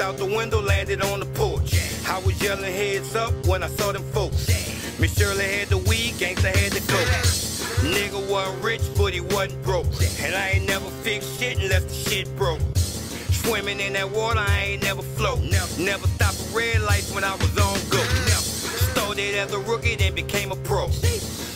out the window, landed on the porch. I was yelling heads up when I saw them folks. Miss Shirley had the weed, gangsta had the coke. Nigga wasn't rich, but he wasn't broke. And I ain't never fixed shit unless the shit broke. Swimming in that water, I ain't never float. Never stopped a red light when I was on go. Started as a rookie, then became a pro.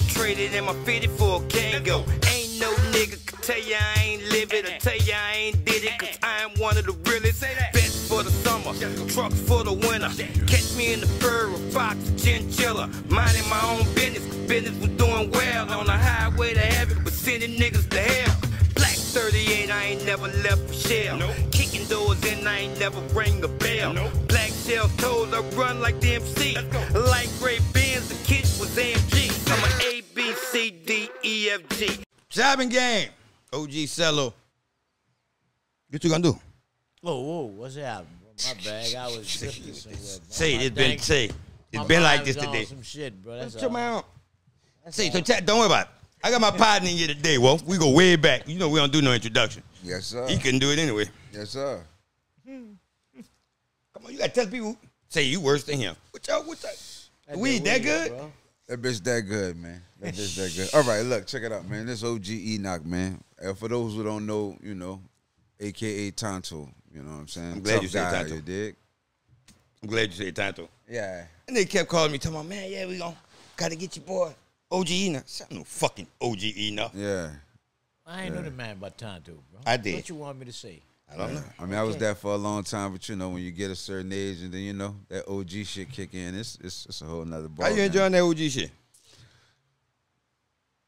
Traded in my 50 for a Kango. Ain't no nigga can tell ya I ain't live it or tell ya I ain't did it, cause I am one of the realest. Best for the summer, trucks for the winter. Catch me in the fur, a fox, a chinchilla. Minding my own business, cause business was doing well. On the highway to heaven, but sending niggas to hell. Black 38, I ain't never left for shell. Kicking doors in, I ain't never rang a bell. Black shell toes, I run like the MC. Light gray Benz, the kid was AMG. I'm an A, B, C, D, E, F, G. Choppin game. OG Cello. What you gonna do? Whoa, what's happening? My bag, I was drifting somewhere. Say it, it's been like this today. Some shit, bro. That's all. Say, so chat, don't worry about it. I got my partner in here today, Wolf. We go way back. You know we don't do no introduction. Yes, sir. He couldn't do it anyway. Yes, sir. Come on, you gotta tell people. Say you worse than him. What y'all? The weed that good? Bro. That bitch that good, man. That bitch that good. All right, look, check it out, man. This OG Enoch, man. For those who don't know, you know, a.k.a. Tonto. You know what I'm saying? I'm glad Tough you said guy, Tonto. You dig? I'm glad you said Tonto. Yeah. And they kept calling me, talking about, man, yeah, we gotta get your boy, OG Enoch. I said, I'm no fucking OG Enoch. Yeah. I ain't know the man about Tonto, bro. I did. What you want me to say? I don't know. I mean, I was there for a long time, but you know, when you get a certain age and then you know that OG shit kick in, it's a whole nother ball. How you enjoying that OG shit?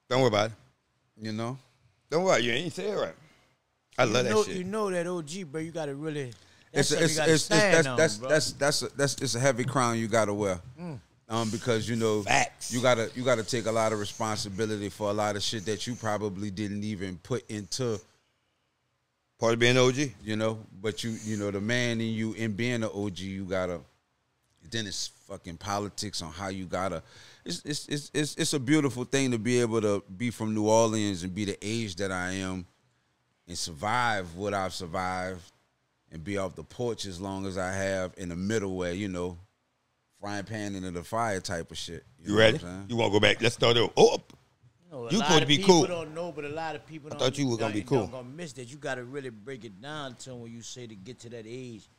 Don't worry about it. You know? Don't worry, you ain't say it right. I love that shit. You know that OG, bro. You gotta really. It's a heavy crown you gotta wear. Because you know, facts. You gotta take a lot of responsibility for a lot of shit that you probably didn't even put into part of being OG. You know, but you know the man in you in being an OG, you gotta. Then it's fucking politics on how you gotta. It's a beautiful thing to be able to be from New Orleans and be the age that I am, and survive what I've survived, and be off the porch as long as I have in the middle where you know. Frying pan into the fire type of shit. You ready? You want to go back? Let's start over. Oh, you supposed to be cool. People don't know, but a lot of people don't. I thought you were gonna be cool. Gonna miss that. You got to really break it down to when you say to get to that age,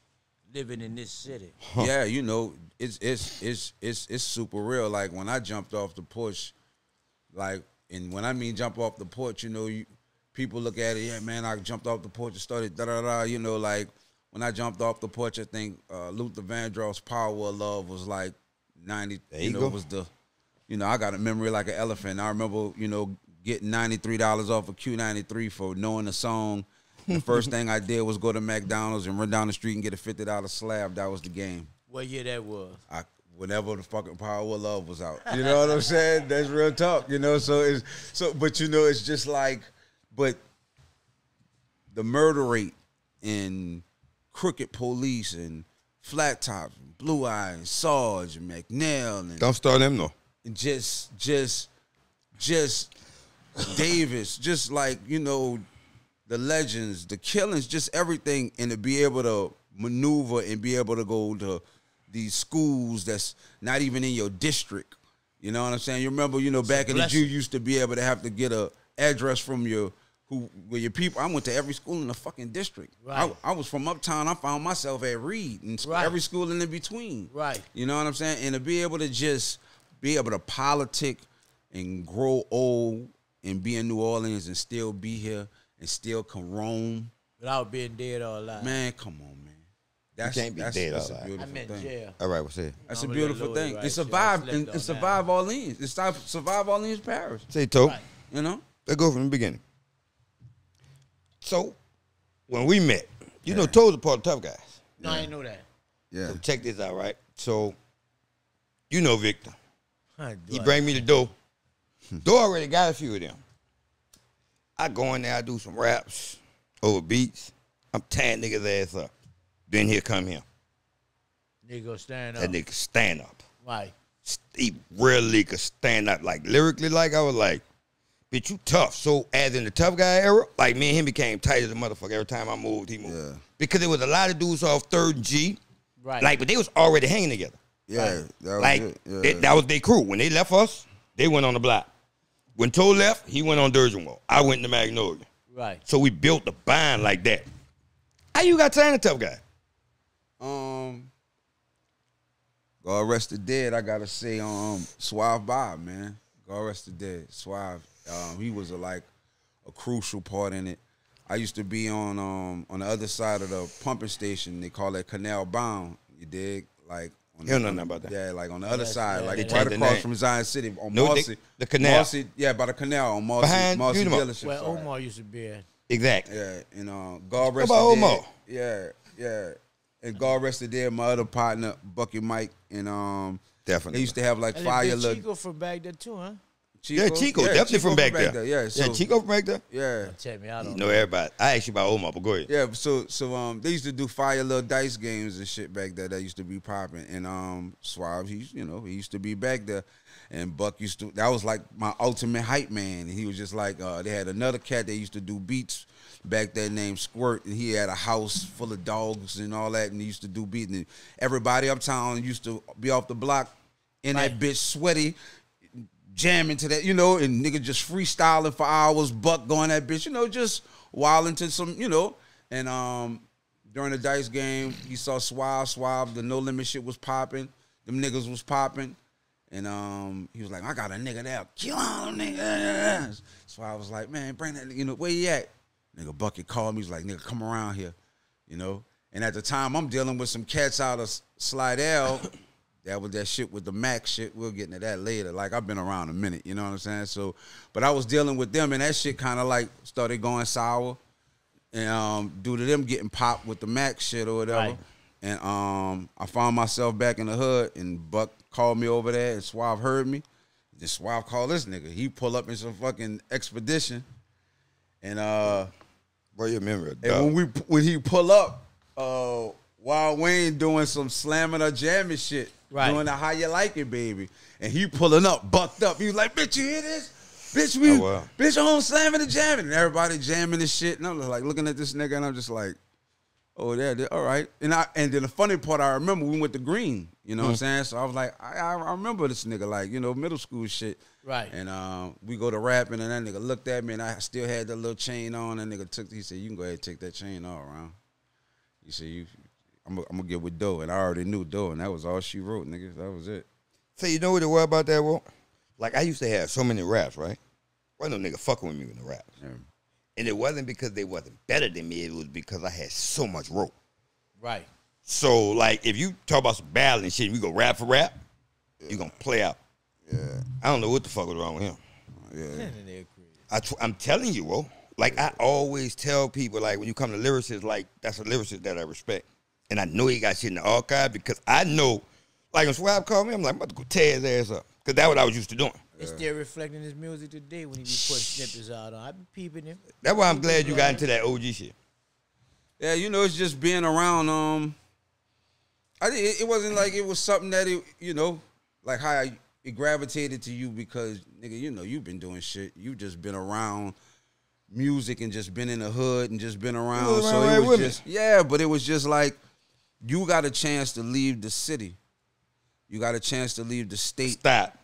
living in this city. Yeah, you know, it's super real. Like when I jumped off the porch, like, and when I mean jump off the porch, you know, people look at it. Yeah, man, I jumped off the porch and started da da da. You know, like. When I jumped off the porch, I think Luther Vandross's Power of Love was like 90. You know, was the, you know, I got a memory like an elephant. I remember, you know, getting $93 off of Q93 for knowing the song. The first thing I did was go to McDonald's and run down the street and get a $50 slab. That was the game. What year that was? Whenever the fucking Power of Love was out. You know what I'm saying? That's real talk. You know, but you know, it's just like, but the murder rate in Crooked Police and Flat Tops, and Blue Eye and Sarge and McNail and don't start them though. And just Davis, just like you know, the legends, the killings, just everything, and to be able to maneuver and be able to go to these schools that's not even in your district. You know what I'm saying? You remember, you know, back in the Jew, you used to be able to have to get a address from your your people. I went to every school in the fucking district. Right. I was from uptown. I found myself at Reed and every school in between. Right. You know what I'm saying? And to be able to just be able to politic and grow old and be in New Orleans and still be here and still can roam without being dead or alive. Man, come on, man. You can't be dead or alive. A beautiful thing. Jail. All right, what's it? That's a beautiful thing. Right, it survived. It survived Orleans. It survived Orleans Parish. Say, Toe. Right. You know. Let's go from the beginning. So, when we met, you know, Toe's a part of Tough Guys. No, I didn't know that. Yeah. So check this out, right? So, you know Victor. He bring me the dough. Doe already got a few of them. I go in there, I do some raps over beats. I'm tearing niggas' ass up. Then here come him. Nigga stand up. That nigga stand up. Right. He really could stand up, like lyrically, like I was like, bitch, you tough. So as in the tough guy era, like me and him became tight as a motherfucker. Every time I moved, he moved. Yeah. Because there was a lot of dudes off 3rd and G. Right. Like, but they was already hanging together. Yeah, that was Like, it. Yeah. that was their crew. When they left us, they went on the block. When Toe left, he went on Durgeon. I went to Magnolia. Right. So we built the bond like that. How you got signed a tough guy? God rest the dead. I gotta say, Suave Bob, man. God rest the dead. Suave. He was a crucial part in it. I used to be on the other side of the pumping station. They call it Canal Bound. You dig? Like on You don't know nothing about that. Yeah, like on the other side, like They right changed the across name. from Zion City on No, Marcy. the canal. Marcy, yeah, by the canal on Marcy. Behind Marcy Unimo. dealership. Where sorry. Omar used to be at. Exactly. Yeah, and God rest about the dead. Omar? Yeah. And God rest the dead, my other partner, Bucky Mike, and Definitely. they used to have like And fire big look. Chico from back there too, huh? Yeah, Chico, definitely from back there. Yeah, so, Chico from back there. Yeah. Tell me, I You don't know everybody. I asked you about Omar, but go ahead. Yeah, so they used to do fire little dice games and shit back there that used to be popping. And Suave, he used to be back there. And Buck that was like my ultimate hype man. And he was just like, they had another cat that used to do beats back there named Squirt. And he had a house full of dogs and all that. And he used to do beats. And everybody uptown used to be off the block in that bitch sweaty, jamming to that, and nigga just freestyling for hours, Buck going that bitch, just wilding to some, and during the dice game, he saw Suave, the No Limit shit was popping, them niggas was popping, and he was like, I got a nigga there, kill all them niggas. So I was like, man, bring that nigga, where you at? Nigga Bucket called me, he was like, nigga, come around here, and at the time, I'm dealing with some cats out of Slidell. That was that shit with the Mac shit. We'll get into that later. Like, I've been around a minute, you know what I'm saying? So, but I was dealing with them, and that shit kind of like started going sour. And due to them getting popped with the Mac shit or whatever. Right. And I found myself back in the hood, and Buck called me over there, and Suave heard me. Then Suave called this nigga. He pull up in some fucking expedition. And Bro, you remember and when he pull up, Wild Wayne doing some slamming or jamming shit. Right. Doing the How You Like It, baby. And he pulling up, bucked up. He was like, bitch, you hear this? Bitch, bitch, I'm slamming and jamming. And everybody jamming this shit. And I'm just like looking at this nigga, and I'm just like, oh, yeah, all right. And then the funny part, I remember we went to Green. You know what I'm saying? So I was like, I remember this nigga, like, middle school shit. Right. And we go to rapping, and that nigga looked at me, and I still had the little chain on. And nigga he said, you can go ahead and take that chain all around. He said, I'm gonna get with Doe, and I already knew Doe, and that was all she wrote, nigga. That was it. So you know what it was about that, bro? Like, I used to have so many raps, right? Wasn't no nigga fucking with me with the raps. Yeah. And it wasn't because they wasn't better than me. It was because I had so much rope. Right. So, like, if you talk about some battle and shit, we go rap for rap, you going to play out. Yeah. I don't know what the fuck was wrong with him. Yeah. I'm telling you, bro. Like, I always tell people, like, when you come to lyricists, like, that's a lyricist that I respect. And I know he got shit in the archive because I know, like, when Swab called me, I'm like, I'm about to go tear his ass up. Because that's what I was used to doing. It's still reflecting his music today when he be putting snippets out on. I be peeping him. That's why I'm glad you got into that OG shit. Yeah, it's just being around. It wasn't like it was something that like how it gravitated to you because nigga, you've been doing shit. You just been around music and just been in the hood and just been around. So it was just but it was just like you got a chance to leave the city. You got a chance to leave the state. Stop.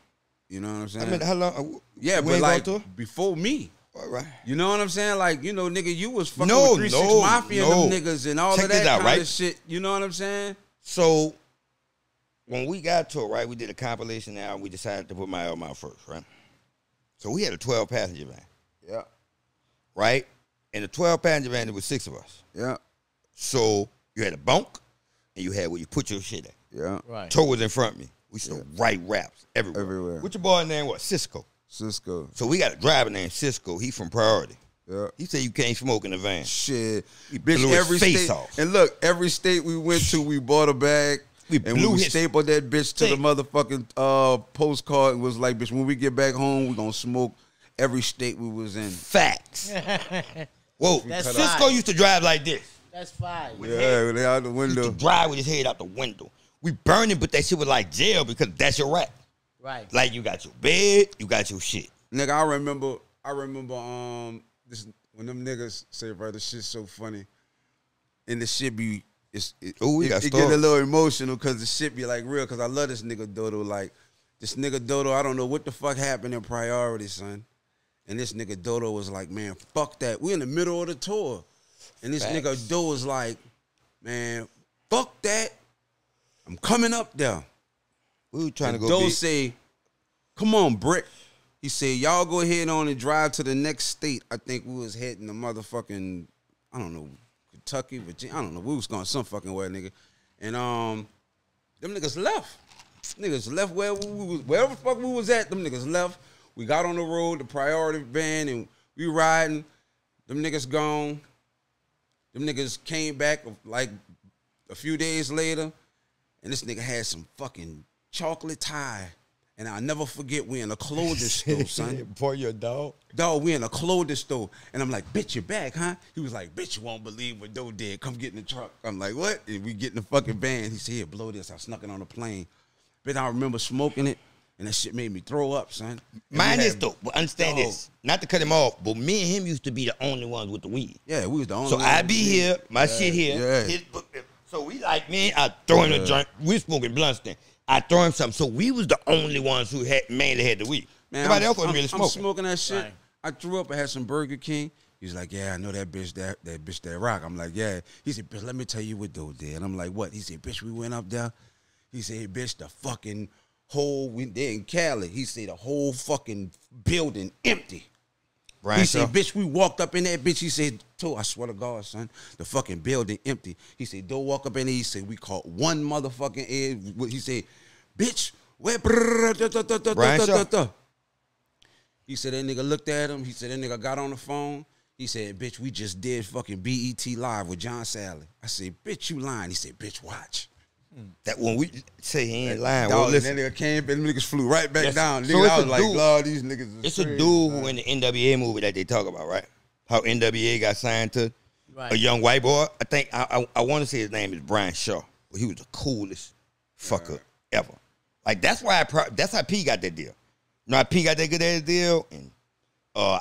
You know what I'm saying? I mean, how long? Yeah, but like before me. All right. You know what I'm saying? Like, nigga, you was fucking No, with 3-6 Mafia and them niggas and all Check of that this out, kind right? of shit. You know what I'm saying? So, when we got to it, right, we did a compilation album. We decided to put my album out first, right? So, we had a 12-passenger van. Yeah. Right? In the 12-passenger van, there was 6 of us. Yeah. So, you had a bunk, and you had where you put your shit at. Yeah. Right. Toe was in front of me. We used to write raps everywhere. What your boy name was? Cisco. So we got a driver named Cisco. He from Priority. Yeah. He said you can't smoke in the van. Shit. He Bitch, blew his every face state. off. And look, every state we went to, we bought a bag. And we stapled that bitch to the motherfucking postcard and was like, bitch, when we get back home, we gonna smoke every state we was in. Facts. Whoa. Cisco used to drive like this. That's fine. Yeah, they out the window. He used to drive with his head out the window. We burned him, but that shit was like jail because that's your rap. Right. Like you got your bed, you got your shit. Nigga, I remember I remember this when them niggas say, bro, the shit's so funny, and the shit be it get a little emotional because the shit be like real. Because I love this nigga Dodo. Like this nigga Dodo, I don't know what the fuck happened in Priority, son. And this nigga Dodo was like, man, fuck that. We in the middle of the tour, and this nigga Dodo was like, man, fuck that. I'm coming up there. We were trying to go. Dodo say, come on, Brick. He said, y'all go ahead on and drive to the next state. I think we was heading to motherfucking, I don't know, Kentucky, Virginia. I don't know. We was going some fucking way, nigga. And them niggas left. Niggas left wherever the fuck we was at, them niggas left. We got on the road, the Priority van, and we riding. Them niggas gone. Them niggas came back like a few days later, and this nigga had some fucking chocolate tie. And I'll never forget, we in a clothing store, son. Boy, your dog? Dog, we in a clothing store. And I'm like, bitch, you back, huh? He was like, bitch, you won't believe what Doe did. Come get in the truck. I'm like, what? And we get in the fucking van. He said, here, blow this. I snuck it on the plane. But I remember smoking it, and that shit made me throw up, son. Mine is, though, but understand this. Not to cut him off, but me and him used to be the only ones with the weed. Yeah, we was the only so ones. I be here, my shit here. Yeah. So we like me, I throw him a joint. We smoking blunts then. I throw him something. So we was the only ones who mainly had the weed. Man, Nobody else wasn't really smoking. I'm smoking that shit. Right. I threw up. I had some Burger King. He was like, yeah, I know that bitch that rock. I'm like, yeah. He said, bitch, let me tell you what Doe did. And I'm like, what? He said, bitch, we went up there. He said, hey, bitch, the fucking whole, there in Cali. He said, the whole fucking building empty. He said, bitch, we walked up in that bitch. He said, Toe, I swear to God, son, the fucking building empty. He said, Doe walk up in there. He said, we caught one motherfucking egg. He said, bitch, where? He said, that nigga looked at him. He said, that nigga got on the phone. He said, bitch, we just did fucking BET Live with John Sally. I said, bitch, you lying. He said, bitch, watch. That when we say he ain't lying, well, well, listen. That nigga came, but them niggas flew right back down. So Nigga, I was like, dude, Lord, these niggas it's crazy, a dude man. who in the NWA movie that they talk about, right? How NWA got signed to Right. a young white boy. I think, I want to say his name is Brian Shaw. He was the coolest fucker ever. Like, that's why that's how P got that deal. You know how P got that good ass deal? And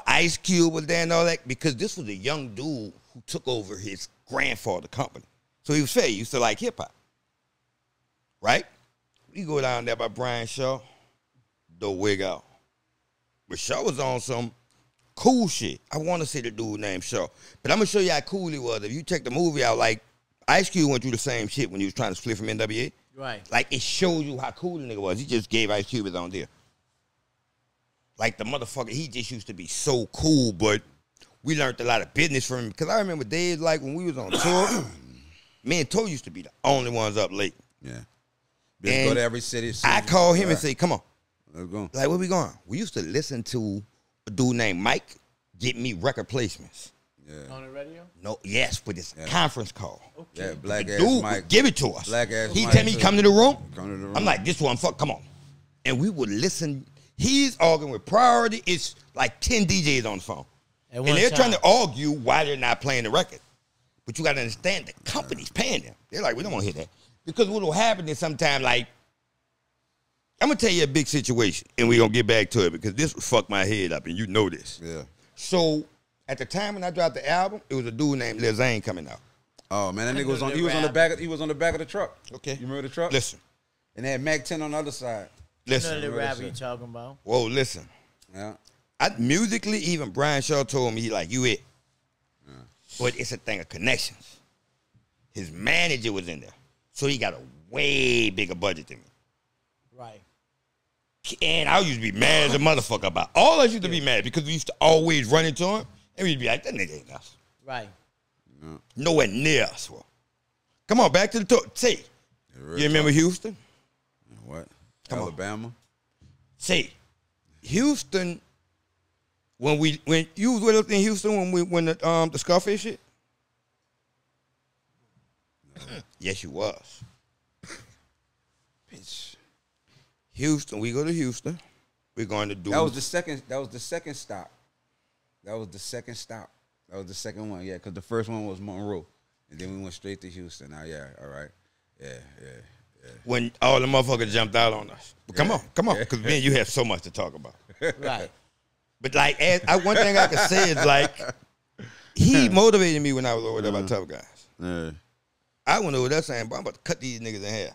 Ice Cube was there and all that? Because this was a young dude who took over his grandfather's company. So he was fair. He used to like hip-hop. Right? We go down there by Brian Shaw, the wig out. But Shaw was on some cool shit. I want to say the dude named Shaw. But I'm going to show you how cool he was. If you check the movie out, like, Ice Cube went through the same shit when he was trying to split from NWA. Right. Like, it shows you how cool the nigga was. He just gave Ice Cube his own deal. Like, the motherfucker, he just used to be so cool, but we learned a lot of business from him. Because I remember days like when we was on tour, me and Toe used to be the only ones up late. Yeah. Just go to every city. I call him and say, come on. Let's go. Like, where we going? We used to listen to a dude named Mike get me record placements. Yeah. On the radio? No, yes, but it's a conference call. Okay. Yeah, black ass Dude Mike. would give it to us. Black ass He Mike, tell me, too. come to the room. Come to the room. I'm like, this one, fuck, come on. And we would listen. He's arguing with Priority. It's like 10 DJs on the phone. And they're trying to argue why they're not playing the record. But you got to understand, the company's paying them. They're like, we don't want to hear that. Because what will happen is sometimes, like, I'm going to tell you a big situation, and we're going to get back to it because this would fuck my head up, and you know this. Yeah. So, at the time when I dropped the album, it was a dude named Lil Zane coming out. Oh man, that nigga was on. He was on the back. He was on the back of the truck. Okay. You remember the truck? Listen. And they had Mac 10 on the other side. Listen. None of the rapper you talking about. Whoa, listen. Yeah. Musically, even Brian Shaw told me, he like, you it. Yeah. But it's a thing of connections. His manager was in there. So he got a way bigger budget than me. Right. And I used to be mad as a motherfucker about. All us used to be mad because we used to always run into him. And we'd be like, that nigga ain't us. Right. No. Nowhere near us. Well, come on, back to the talk. Say, you remember Houston? What? Come Alabama? On. Say, Houston, when you was with us in Houston when the Scarface shit? No. Yes, you was. Bitch. Houston, we go to Houston. We're going to do. That was the second stop. That was the second stop. That was the second one, yeah, because the first one was Monroe. And then we went straight to Houston. Now, yeah, all right. Yeah. When all the motherfuckers jumped out on us. But come on, because man, you have so much to talk about. Right. But like, one thing I can say is like, he motivated me when I was over there by Tough Guys. Yeah. I went over there saying, bro, I'm about to cut these niggas in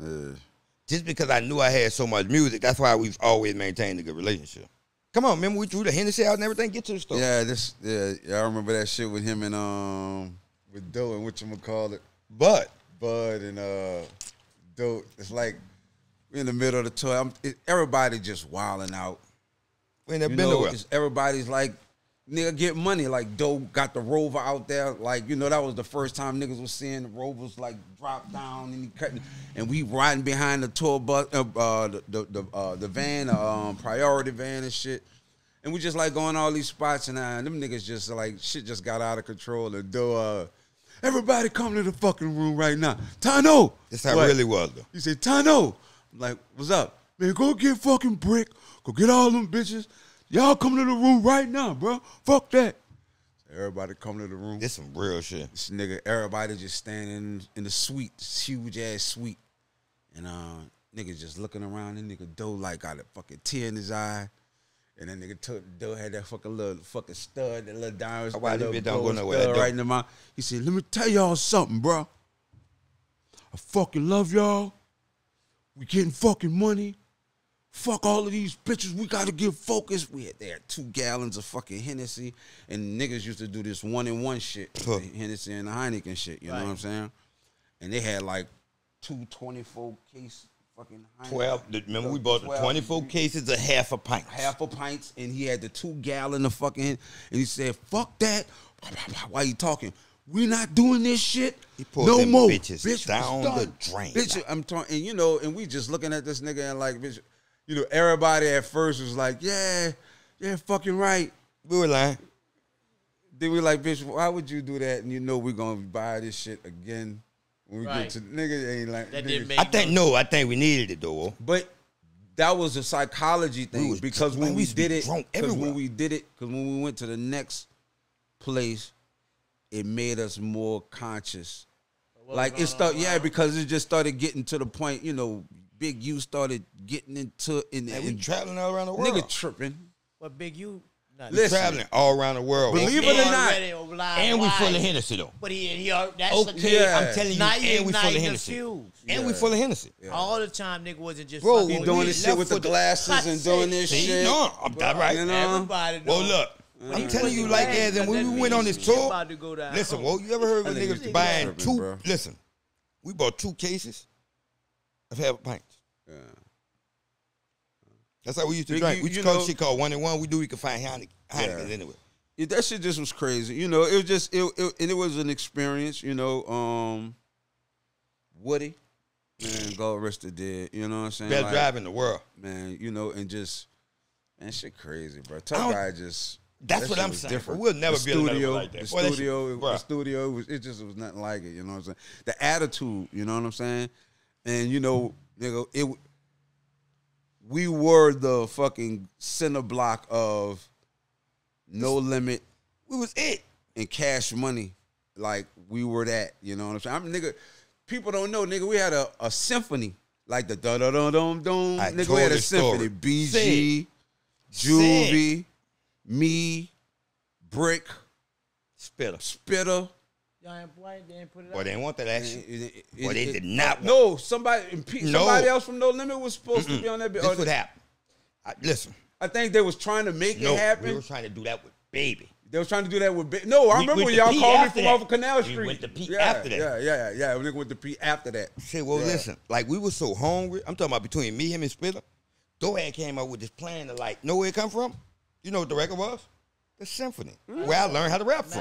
half. Just because I knew I had so much music, that's why we've always maintained a good relationship. Come on, remember we threw the Hennessy out and everything? Get to the store. Yeah, I remember that shit with him and with Doe and whatchamacallit. But Bud and Doe. It's like we're in the middle of the tour. Everybody just wilding out. we ain't never been nowhere. Everybody's like, nigga, get money. Like, Doe got the Rover out there. Like, that was the first time niggas was seeing the Rovers like drop down and he cutting. And we riding behind the tour bus, the van, priority van and shit. And we just like going all these spots and them niggas just like shit just got out of control. And Doe, everybody come to the fucking room right now. Tano. That's how it really was though. He said, Tano. I'm like, what's up? Man, go get fucking Brick. Go get all them bitches. Y'all come to the room right now, bro. Fuck that. Everybody come to the room. This some real shit. This nigga, everybody just standing in the suite, this huge ass suite. And nigga just looking around. And nigga Doe like got a fucking tear in his eye. And then nigga Doe had that fucking little fucking stud, that little diamond. Why this bitch don't go nowhere? Right in the mouth. He said, let me tell y'all something, bro. I fucking love y'all. We getting fucking money. Fuck all of these bitches. We gotta get focused. We had 2 gallons of fucking Hennessy, and niggas used to do this 1-in-1 shit, the Hennessy and the Heineken shit. You know what I'm saying? And they had like 2 24-case fucking Heineken. 12. Remember we bought the 24 cases of half a pint. Half a pints, and he had the 2 gallon of fucking. And he said, "Fuck that." Why you talking? We not doing this shit. He pulled no them more. bitches down the drain. Bitch, I'm talking, and and we just looking at this nigga and like, bitch. Everybody at first was like, yeah, fucking right. We were lying. Then we like, bitch, why would you do that? And we're going to buy this shit again when we get to nigga. Ain't like, that nigga. didn't make I think we needed it though. But that was a psychology thing because when we did it, because when we went to the next place, it made us more conscious. Like it started, because it just started getting to the point, Big U started getting into and we traveling all around the world. Nigga tripping. What Big U? Listen, traveling all around the world. Believe it or not. And we full of Hennessy though. But that's okay. I'm telling you, and we full of Hennessy. And we full of Hennessy. All the time, nigga wasn't just bro. We doing this shit with the glasses and doing this shit. No, I'm that right. Everybody. Well, look. I'm telling you, like, as and when we went on this tour, listen, well, you ever heard of niggas buying 2? Listen, we bought 2 cases of half a pint. Yeah. That's how we used to drink. We used to call shit called 1-in-1. We could find Heineken anyway. Yeah, that shit just was crazy. It was just, it was an experience, Woody, man, God rest the dead, you know what I'm saying? Best drive in the world. Man, and just, man, shit crazy, bro. Tough Guy just. That's what I'm saying. Different. We'll never be another like that. The studio, it just was nothing like it. You know what I'm saying? The attitude, you know what I'm saying? And nigga, we were the fucking center block of No Limit. We was it. And Cash Money, like we were that. You know what I'm saying? Nigga, people don't know, nigga. We had a symphony, like the da da da dum dum. Nigga, we had a symphony. BG, Juvie. Me, Brick, Spitter. Y'all ain't playing, they ain't put it out. Boy, they didn't want that action. Boy, they did not want No, somebody else from No Limit was supposed to be on that. This what happened. Listen. I think they was trying to make it happen. We were trying to do that with Baby. They was trying to do that with Baby. No, I remember when y'all called me from off of Canal Street. We went to Pete after that. Yeah. We went to Pete after that. Say, well, listen. Like, we were so hungry. I'm talking about between me, him, and Spitter. Doe came up with this plan to, like, know where it come from? You know what the record was? The Symphony. Where I learned how to rap from.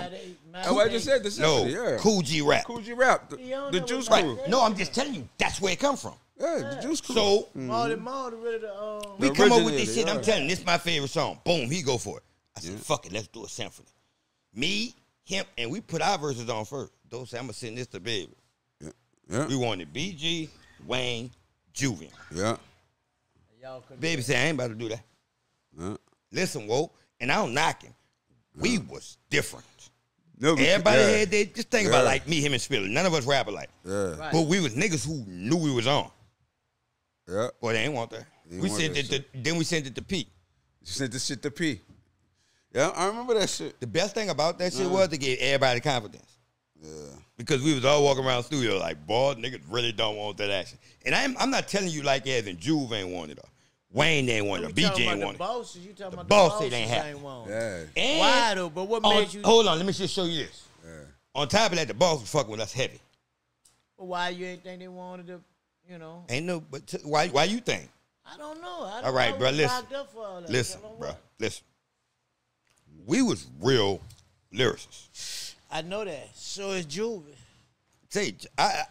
Oh, I just said the Symphony, Cool G Rap. Cool G Rap. The Juice Crew. No, I'm just telling you, that's where it come from. Yeah, the Juice Crew. So, we come up with this shit. I'm telling you, this is my favorite song. Boom, he go for it. I said, fuck it, let's do a symphony. Me, him, and we put our verses on first. Doe said, I'm going to send this to Baby. Yeah. We wanted BG, Wayne, Juvian. Yeah. Baby said, I ain't about to do that. Yeah. Listen, whoa, and I don't knock him. We was different. Everybody had their, just think about like me, him, and Spiller. None of us rap alike. Yeah. Right. But we was niggas who knew we was on. Yeah. Boy, they ain't want that. Then we sent it to Pete. You sent this shit to Pete. Yeah, I remember that shit. The best thing about that shit was to give everybody confidence. Yeah. Because we was all walking around the studio like, boy, niggas really don't want that action. And I'm not telling you like as in Juve ain't want it, or Wayne ain't want it, or BJ ain't want it. Bosses, you talking The about boss the it ain't happen. Yeah. And why though? But what made you? Hold on, let me just show you this. Yeah. On top of that, the boss was fucking with us heavy. Well, why you ain't think they wanted to? You know. Ain't no, but why you think? I don't know. All right, bro, listen. Listen, bro, listen. We was real lyricists. I know that. So is Juvie. Say, I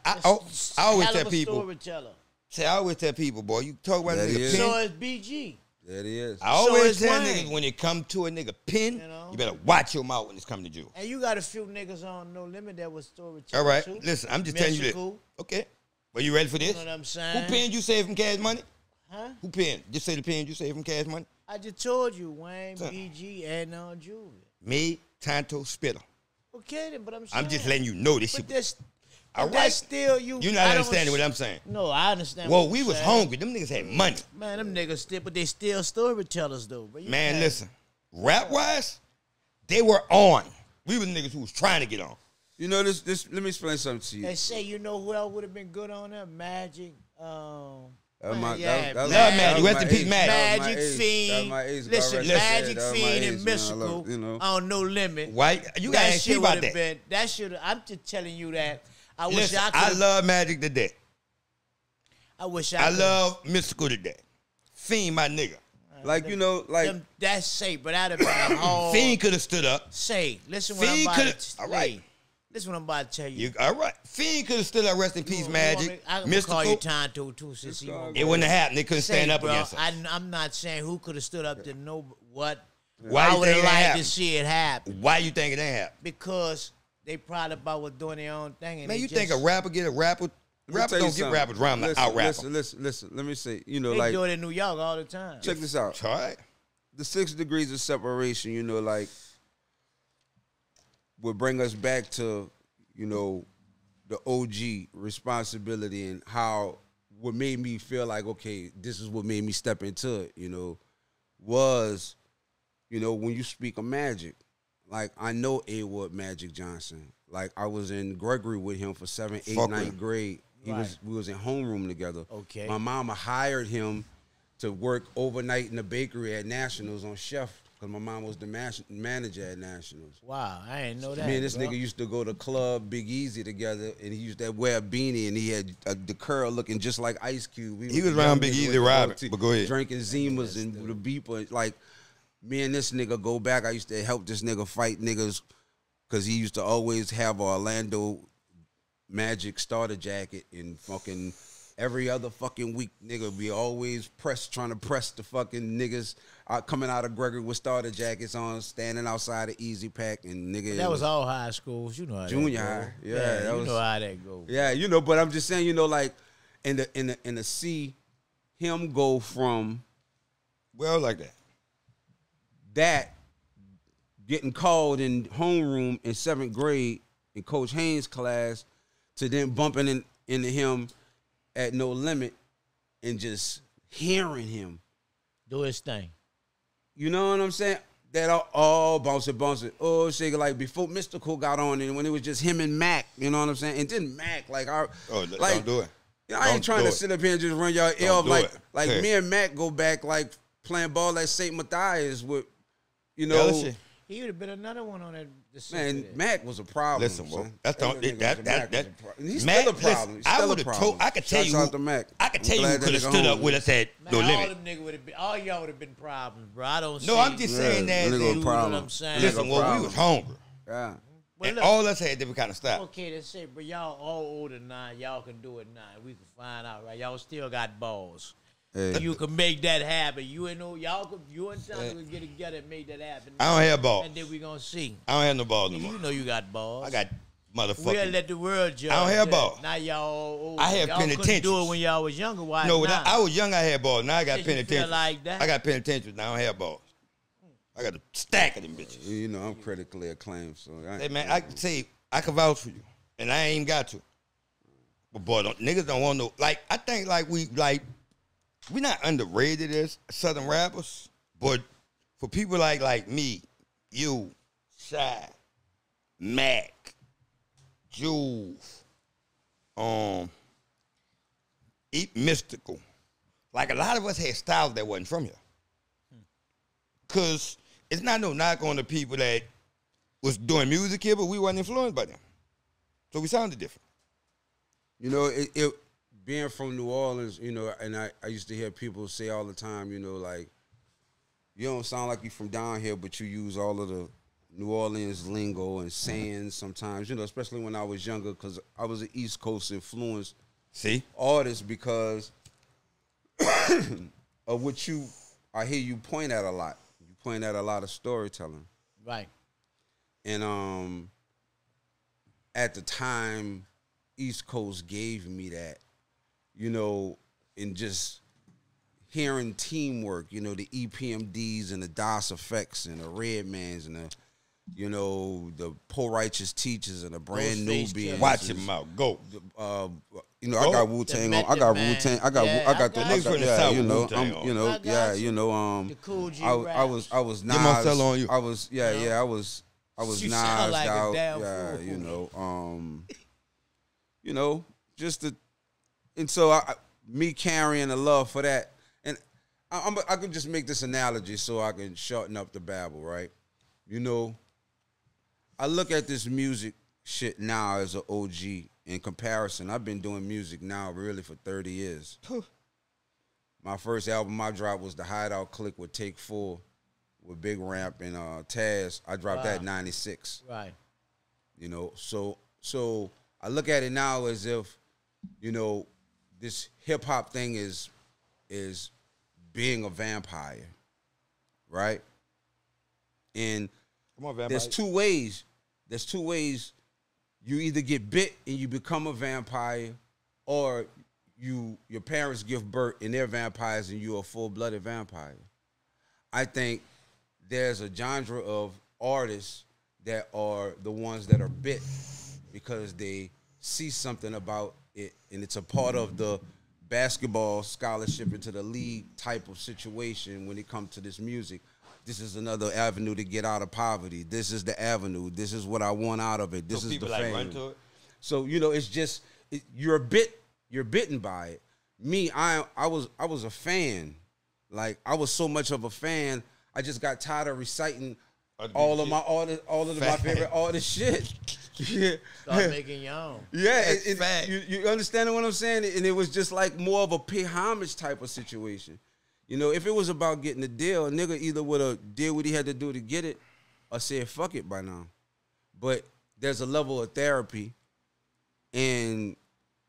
always tell people. Storyteller. Say, I always tell people, boy, you talk about That nigga is. pen. So is BG. That is. I always So tell is Wayne. niggas when it come to a nigga pen, You know? you better watch your mouth when it's coming to you. And you got a few niggas on No Limit that was storyteller. All right, too. listen, I'm just telling you this. Mystical. Okay, are you ready for this? You know what I'm saying? Who penned you saved from Cash Money? Huh? Who penned? Just say the pen you saved from Cash Money. I just told you, Wayne, Son. BG, and Juvie. Me, Tonto, Spitter. Okay, then, but I'm saying. I'm just letting you know this But shit. that's, All that's right. still you. You're not I don't understanding what I'm saying. No, I understand. Well, what we you're was saying. hungry. Them niggas had money. Man, them niggas still, but they still storytellers though. But you Man, can't- listen. Rap wise, they were on. We was niggas who was trying to get on. You know this. Let me explain something to you. They say you know who else would have been good on there? Magic. That was my, yeah, that was Love my- Magic. that was Rest in my peace, age. Magic. That was my Magic age. Fiend. That was my age. Listen, Rest in peace. Magic That was my Fiend age, and man. I Mystical love, you know. on No Limit. Why? You gotta ask me shit about would've that. been. That should. I'm just telling you that. I wish Listen, I I could. love Magic to death. I wish I. I coulda- love Mystical to death. Fiend, my nigga. Like, you know, like, Them, that's safe, but that'd have been a hard. Fiend could have stood up. Say, listen what Fiend I'm about coulda- to all right. Listen what I'm about to tell you. You all right? Fiend could have stood up. Rest in peace, You Magic. want me- I'm gonna Mystical. call you Tonto too, since you won't It wouldn't have happened. They couldn't stand up bro, against us. I'm not saying who could have stood up to know what. Why I you would have think it liked to happened? see it happen Why you think it ain't happen? because they proud about what doing their own thing. And Man, they you just, think a rapper get a rapper? let me Rappers tell you don't get something. rappers around to out rap them. Listen. Let me say, you know, they like, do it in New York all the time. check this out. All right. The 6 degrees of separation, you know, like, would bring us back to, you know, the OG responsibility and how what made me feel like, okay, this is what made me step into it, you know, was, you know, when you speak of Magic, like, I know A-Wood Magic Johnson. Like, I was in Gregory with him for 7th, 8th, Fuck with 9th him. grade. Right. We was in homeroom together. Okay. My mama hired him to work overnight in the bakery at Nationals on chef because my mom was the manager at Nationals. Wow, I didn't know that. Me and this bro. nigga used to go to Club Big Easy together, and he used to wear a beanie, and he had the curl looking just like Ice Cube. He was around Big Easy robbing, but go ahead. Drinking Zimas and the beeper. Like, me and this nigga go back. I used to help this nigga fight niggas because he used to always have a Orlando Magic starter jacket and fucking every other fucking week, nigga, we always trying to press the fucking niggas coming out of Gregory with starter jackets on, standing outside of Easy Pack, and nigga. That was all high schools, you know how Junior that go. high. Yeah, that you was- know how that go. Yeah, you know, but I'm just saying, you know, like, in the see him go from Well, like that. that getting called in homeroom in 7th grade in Coach Haynes' class to then bumping into him at No Limit and just hearing him. Do his thing. You know what I'm saying? That all bouncing. Oh, shit, like before Mystical got on and when it was just him and Mac, you know what I'm saying? And then Mac, like, Don't do it. I ain't trying to sit up here and just run y'all ear off. do Like, it. like Hey. me and Mac go back like playing ball at St. Matthias with, you know. LSU. He would have been another one on that. Man, Mac was a problem. Listen, well, son. that's That nigga that was a- that Mac that. was a problem. He's Mac, still a problem. He's I still a would have problem. told. I could tell Shouts you. out to Mac. I could I'm tell you who glad that could have nigga stood up home. with us at Man, No all Limit. them niggas would have been. All y'all would have been problems, bro. I don't. No, see I'm just saying that. nigga that- a You know what problem. I'm saying? Listen, Nigga well, we problem. was hungry, Yeah. Well, and look, all us had different kind of style. okay, let's say, but y'all all older now. Y'all can do it now. We can find out, right? Y'all still got balls. Hey. You can make that happen. You and y'all could. You and Tommy could get together and make that happen. I don't have balls. And then we gonna see. I don't have no balls no You more. know you got balls. I got We'll motherfucking. let the world judge. I don't have that. balls. Now y'all all older. I have y'all couldn't do it penitentiaries. when y'all was younger. Why No, when not? I was young, I had balls. Now I got Since you feel penitentiary. like that? I got penitentiary. Now I don't have balls. I got a stack of them bitches. You know, I'm critically acclaimed, so Hey man, I can say I can vouch for you, and I ain't even got to. But boy, niggas don't want no. Like I think we not underrated as Southern rappers, but for people like me you, Shy, Mac, Juve, Mystical. Like a lot of us had styles that wasn't from here. Cause it's not no knock on the people that was doing music here, but we wasn't influenced by them. So we sounded different. You know, it being from New Orleans, you know, and I used to hear people say all the time, you know, like, you don't sound like you from down here, but you use all of the New Orleans lingo and sayings sometimes, you know, especially when I was younger, because I was an East Coast influenced artist because of what I hear you point at a lot. You point at a lot of storytelling. Right. And at the time, East Coast gave me that, you know, and just hearing teamwork, you know, the EPMDs and the DOS Effects and the Redmans and the, you know, the Poor Righteous Teachers and the Brand Nubians. Watch him out. Go. You know, I got Wu-Tang on. I got Wu-Tang. I got the niggas from the South. You know, Wu-Tang you know, yeah, you know, the Cool G I was Nas. Get Marcelo on you. I was I was You Nas sound like a out. damn Yeah, fool. you know, just the, and so me carrying the love for that, and I could just make this analogy so I can shorten up the babble, right? You know, I look at this music shit now as an OG in comparison. I've been doing music now really for 30 years. My first album I dropped was the Hideout Click with Take 4 with Big Ramp and Taz. I dropped that in 96. Right. You know, so I look at it now as if, you know, this hip hop thing is being a vampire, right? And Come on, vampire. there's two ways. You either get bit and you become a vampire, or your parents give birth and they're vampires and you're a full-blooded vampire. I think there's a genre of artists that are the ones that are bit because they see something about it, and it's a part of the basketball scholarship into the league type of situation when it comes to this music. This is another avenue to get out of poverty. This is the avenue. This is what I want out of it. This so is people the fame. Like run to it? So, you know, it's just you're bitten by it. Me, I was a fan. Like, I was so much of a fan, I just got tired of reciting all of my favorite artist shit. Yeah. Start making your own. Yeah, you understand what I'm saying? And it was just like more of a pay homage type of situation. You know, if it was about getting a deal, a nigga either would have did what he had to do to get it or said fuck it by now. But there's a level of therapy and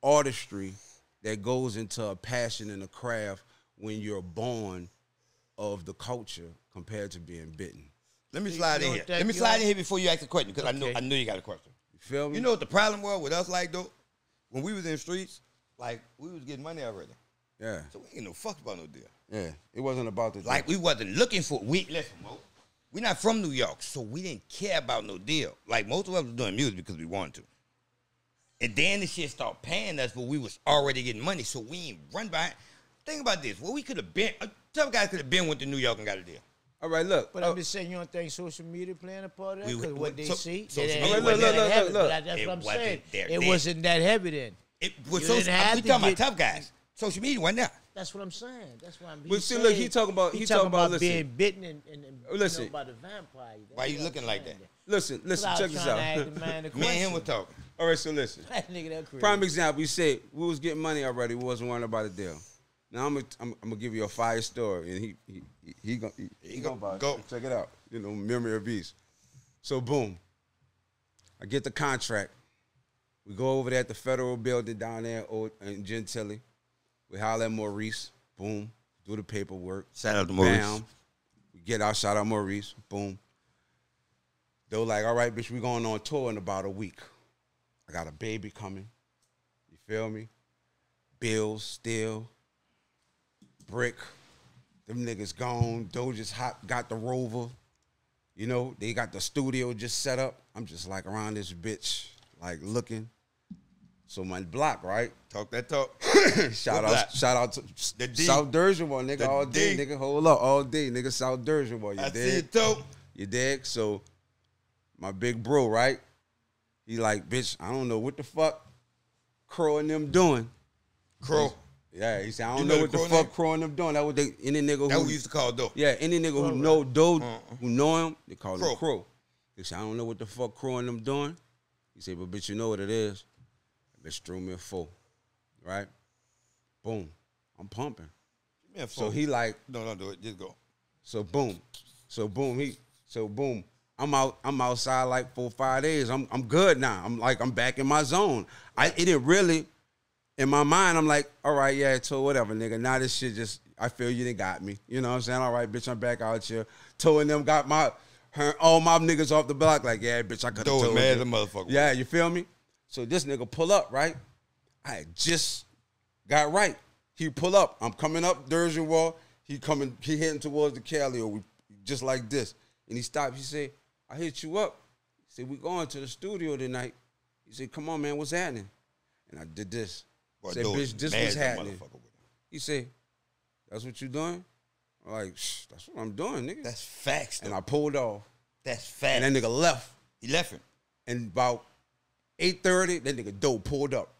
artistry that goes into a passion and a craft when you're born of the culture compared to being bitten. Let me slide in here. Let me slide in here before you ask a question, because I know you got a question. You feel me? You know what the problem was with us, like, though? When we was in the streets, like, we was getting money already. Yeah. So we ain't no fuck about no deal. Yeah. It wasn't about the Like, we wasn't looking for, listen, Mo, we not from New York, so we didn't care about no deal. Like, most of us was doing music because we wanted to. And then the shit started paying us, but we was already getting money, so we ain't run by it. Think about this. Well, we could have been, tough guys could have been went to New York and got a deal. All right, look. But I'm just saying, you don't think social media playing a part of that? Because what they see, all right, look. That's what I'm saying. There. It wasn't that heavy then. It was we talking about tough guys. Social media wasn't there. That's what I'm saying. That's what I'm saying. But see, look, he talking about listen, being bitten and listen, you know, about the vampire. Why you looking like that? Listen, check this out. Me and him were talking. All right, so listen. Prime example, you said we was getting money already. We wasn't worrying about a deal. Now I'm gonna give you a fire story, and he gonna go check it out. You know, memory of beast. So boom, I get the contract. We go over there at the Federal Building down there in Gentilly. We holler at Maurice. Boom, do the paperwork. Shout out to Maurice. Bam. We get out. Shout out Maurice. Boom. They were like, all right, bitch, we going on tour in about a week. I got a baby coming. You feel me? Bills still. Brick, them niggas gone. Doja's hot, got the Rover. You know, they got the studio just set up. I'm just like around this bitch, like looking. So my block, right? Talk that talk. shout out to the South Dershowitz, nigga, all day, nigga. Hold up, all day, nigga. South Dershowitz, you I dead? see it, though. You dig? So my big bro, right? He like, bitch, I don't know what the fuck Crow and them doing. Crow. Yeah, he said, I don't know what the fuck Crow and them doing. That what they any nigga who That we used to call Doe. Yeah, any nigga who know Doe, who know him, they call him Crow. He said, I don't know what the fuck Crow and them doing. He said, but bitch, you know what it is. Bitch threw me a 4. Right? Boom. I'm pumping. So he like, no, don't do it. Just go. So boom. I'm outside like 4 or 5 days. I'm good now. I'm back in my zone. It didn't really, in my mind, I'm like, all right, yeah, so whatever, nigga. Now this shit just, I feel you done got me. You know what I'm saying? All right, bitch, I'm back out here. Toe and them got all my niggas off the block. Like, yeah, bitch, I could have told mad you. as a motherfucker. Yeah, you feel me? So this nigga pull up, right? I had just got right. He pull up. I'm coming up Dursion Wall. He heading towards the Cali, or we just like this. And he stopped. He said, I hit you up. He said, we going to the studio tonight. He said, come on, man, what's happening? And I did this. I said, bitch, this was happening. He said, that's what you doing? I'm like, that's what I'm doing, nigga. That's facts, though. And I pulled off. That's facts. And that nigga left. He left him. And about 8:30, that nigga Doe pulled up.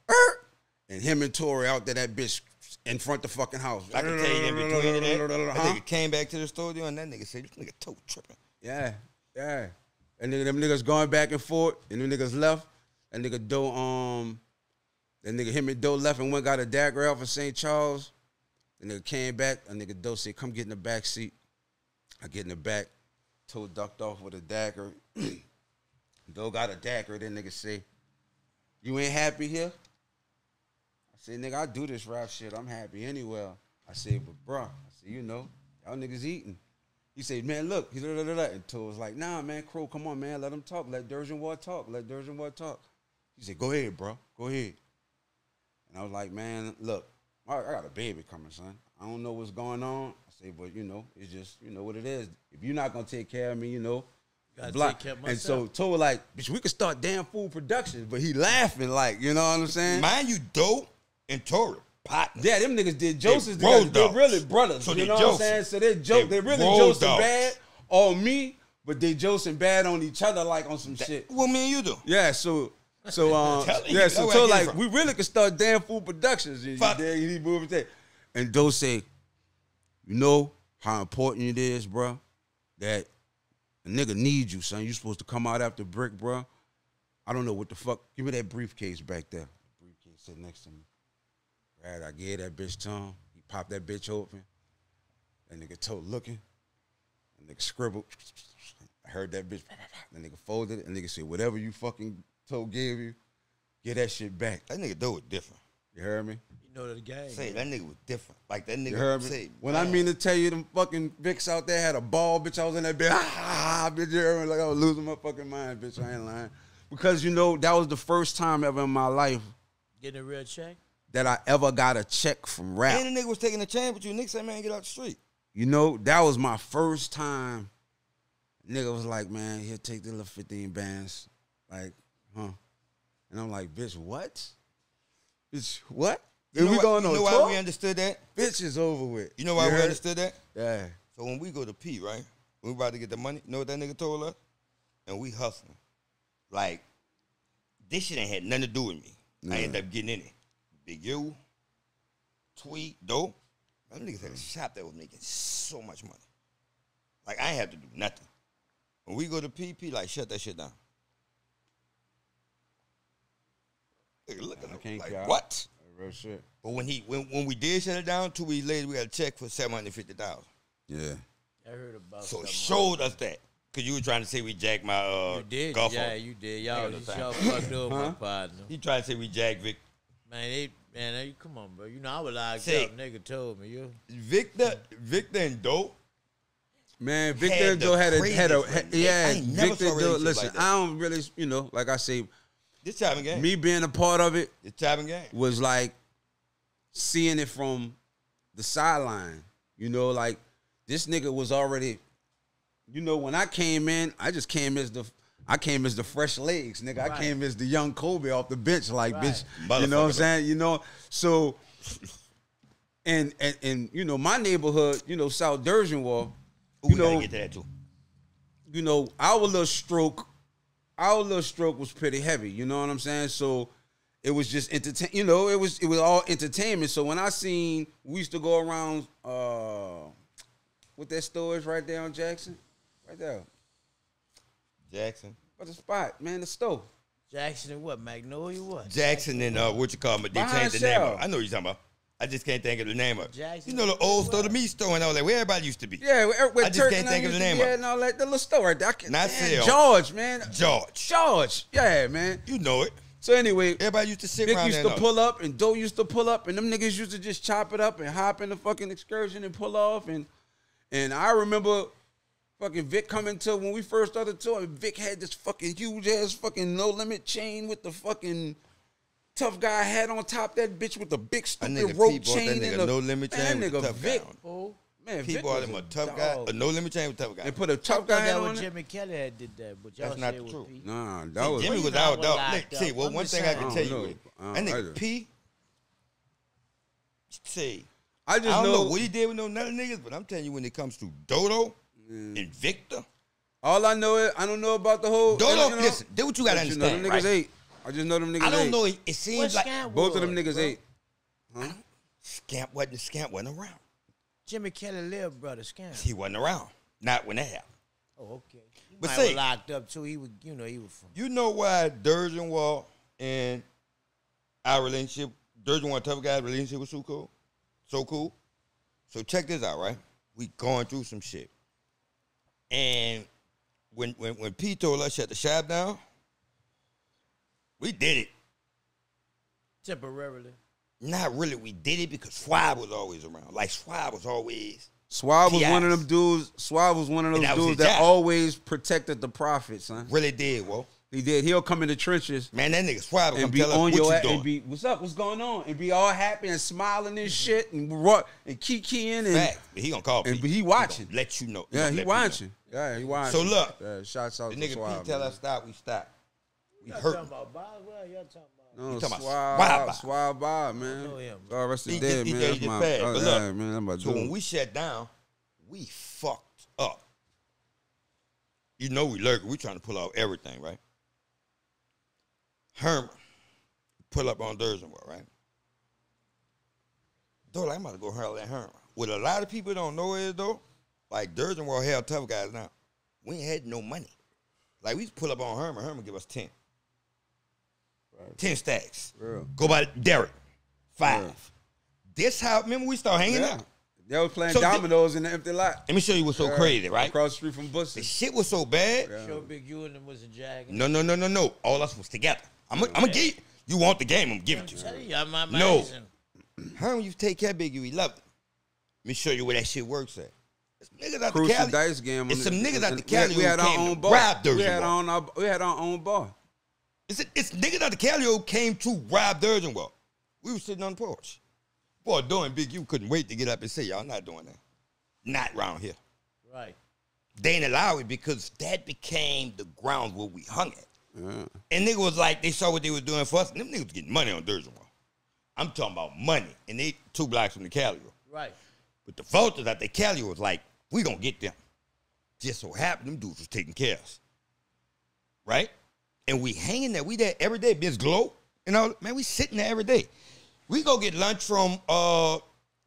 And him and Tori out there, that bitch in front of the fucking house. I can tell you in between that nigga came back to the studio and that nigga said, this nigga toe tripping. Yeah. And then them niggas going back and forth, and them niggas left. That nigga Doe, him and Doe left and went got a dagger out for St. Charles. The nigga came back, a nigga Doe said, come get in the back seat. I get in the back, Toe ducked off with a dagger. Doe got a dagger, then nigga say, you ain't happy here? I said, nigga, I do this rap shit. I'm happy anywhere. I said, but bro, I said, you know, y'all niggas eating. He said, man, look. He and Toe was like, nah, man, Crow, come on, man. Let him talk. Let Dursion Ward talk. He said, go ahead, bro. Go ahead. And I was like, man, look, I got a baby coming, son. I don't know what's going on. I say, but, you know, it's just, you know what it is. If you're not going to take care of me, you know. Gotta take care of myself. And so Toe was like, bitch, we could start Damn Fool Productions. But he laughing like, you know what I'm saying? Mind you, Doe and Tori, partners. Yeah, them niggas did Joseph's. They're really brothers. So you know what I'm saying? So they really Joseph bad on me, but they Joseph bad on each other like on some shit. What me and you do? Yeah, so like we really could start Damn Fool Productions. He moved it. And Doe say, you know how important it is, bro, that a nigga needs you, son. You supposed to come out after Brick, bro. I don't know what the fuck. Give me that briefcase back there. The briefcase sitting next to me. Right, I gave that bitch to him. He popped that bitch open. That nigga Toe looking. That nigga scribbled. I heard that bitch. That nigga folded it. And nigga said, whatever you fucking Toe gave you, get that shit back. That nigga Doe was different. You heard me? You know the game. Say, that nigga was different. Like that nigga. You heard me? Say, when I mean to tell you, them fucking Vicks out there had a ball, bitch. I was in that bitch. Bitch, you heard me? Like I was losing my fucking mind, bitch. I ain't lying. Because, you know, that was the first time ever in my life. Getting a real check? That I ever got a check from rap. And the nigga was taking a chance with you. Nigga said, man, get out the street. You know, that was my first time. Nigga was like, man, he'll take the little 15 bands. Like, huh? And I'm like, bitch, what? Bitch, what? You know why we understood that? Bitch is over with. You know why we understood that? Yeah. So when we go to P, right? When we about to get the money, you know what that nigga told us? And we hustling. Like, this shit ain't had nothing to do with me. Yeah. I ended up getting in it. Big U, Tweet, Doe. Them niggas had a shop that was making so much money. Like, I ain't have to do nothing. When we go to PP, like, shut that shit down. Nigga looking at me like, what? Real shit. But when we did shut it down, 2 weeks later, we got a check for $750,000. Yeah. I heard about so it showed us that. Because you were trying to say we jacked my you did. golf Yeah, you did. Y'all fucked up my partner. He tried to say we jacked Vic. Man, come on, bro. You know I was locked up. Nigga told me, yo. Victor and Doe. Man, Victor and Doe had a Victor and Doe. Listen, like I don't really, you know, like I say, this time again. Me being a part of it, this time again was like seeing it from the sideline. You know, like this nigga was already. You know, when I came in, I came as the fresh legs, nigga. Right. I came as the young Kobe off the bench, like, bitch. You know what I'm saying? You know, so, and you know, my neighborhood, you know, South Dursion Wall, you know, gotta get to that too. you know, our little stroke was pretty heavy. You know what I'm saying? So it was just entertain. You know, it was all entertainment. So when I seen, we used to go around. What that store is right there on Jackson, right there. Jackson. What's the spot, man? The store. Jackson and what? Magnolia what? Jackson and what you call it? But they Behind changed the name of it. Shell. I know what you're talking about. I just can't think of the name of it. Jackson. You know the old store, the meat store and all that, where everybody used to be. Yeah, where I just can't think of the name of it. And all that, the little store right there. Not Sale. George, man. George. Yeah, man. You know it. So anyway, Everybody used to sit Vic around used there. to pull up, and Doe used to pull up, and them niggas used to just chop it up and hop in the fucking excursion and pull off. And I remember fucking Vic coming to when we first started touring. Vic had this fucking huge ass fucking No Limit chain with the fucking tough guy hat on top. That bitch with the big stupid rope chain. That nigga No Limit chain that with nigga tough Vic. guy on. Oh man, He Vic bought was him a tough guy, dog. a No Limit chain with tough guy. And put a tough That guy was on it. Jimmy Kelly had did that, but y'all That's said not it was true. P. Nah, that was Jimmy was Well, our you know, dog. locked See, up. well, I'm one just thing I saying. can I tell don't you know. is, I that don't- nigga P, see, I just I don't know, know what he did with no none niggas, but I'm telling you when it comes to Dodo and Victor, all I know is I don't know about the whole Dodo, you know, listen, do what you gotta but you know, understand, them niggas right? ate. I just know them niggas I don't ate. know, it seems like Both of them niggas ate. Scamp wasn't around. Jimmy Kelly lived, brother. Scam. He wasn't around. Not when that happened. Oh, okay. He But might say- was locked up too. He was, he was from. You know why Durgenwall and our relationship, Durgenwall Tough Guy's relationship was so cool? So cool. So check this out, right? We going through some shit. And when P told us shut the shop down, we did it. Temporarily. Not really, we did it because Swab was always around. Like Swab was always. Swab was PIs. one of them dudes. Swab was one of And those that was dudes his that job. always protected the prophet, son. Really did, whoa. He did. He'll come in the trenches Man, that nigga Swab would and come be tell us on what your you ass doing. and be, what's up, what's going on, and be all happy and smiling and shit and kikiing and Fact. He gonna call and P. he watching. Gonna let you know. Yeah, gonna he let P know. watching. Yeah, he watching. So look, yeah, shouts out The to nigga Swab. P tell man. us stop, we stop. We Y'all hurt. talking about Boswell? Y'all talking about? No, You talking about Swab, Bob. Swab Bob, man. know him. God rest his He dead, just man. That's passed. my, But yeah, look, man, that's my So when dude. we shut down, we fucked up. You know we lurking. We trying to pull out everything, right? Herman pull up on Durgenwall, right? Though like, I'm about to go hurl at Herman. What a lot of people don't know is though, like Durgenwall held Tough Guys now. We ain't had no money. Like we used to pull up on Herman. Herman give us 10. 10 stacks. Real. Go by Derek. 5. Yeah. This how, remember we start hanging Yeah. out? They was playing So dominoes in the empty lot. Let me show you what's so crazy, right? Across the street from The Bussy. shit was so bad. Yeah. Show Big U and them was a jacket. No. All us was together. I'm gonna give you. You want the game? I'm gonna give it to you. Tell you, I'm not No. amazing. Herman used to take care of Big U. He loved it. Let me show you where that shit works at. It's niggas out the Crucial Cali. dice game. It's some niggas out the We Cali who had our came own to bar. rob We had Durgenwall. we had our own bar. It's niggas out the Cali who came to rob Durgenwall. We were sitting on the porch. Boy, doing Big U couldn't wait to get up and say, y'all not doing that. Not around here. Right. They didn't allow it because that became the grounds where we hung at. Yeah. And niggas was like, they saw what they was doing for us, and them niggas was getting money on Durgenwall. I'm talking about money. And they 2 blocks from the Cali. Right. But the vultures at the Cali was like, we gonna get them. Just so happened them dudes was taking care of us. Right? And we hanging there. We there every day. Biz Glow. You know, man, we sitting there every day. We go get lunch from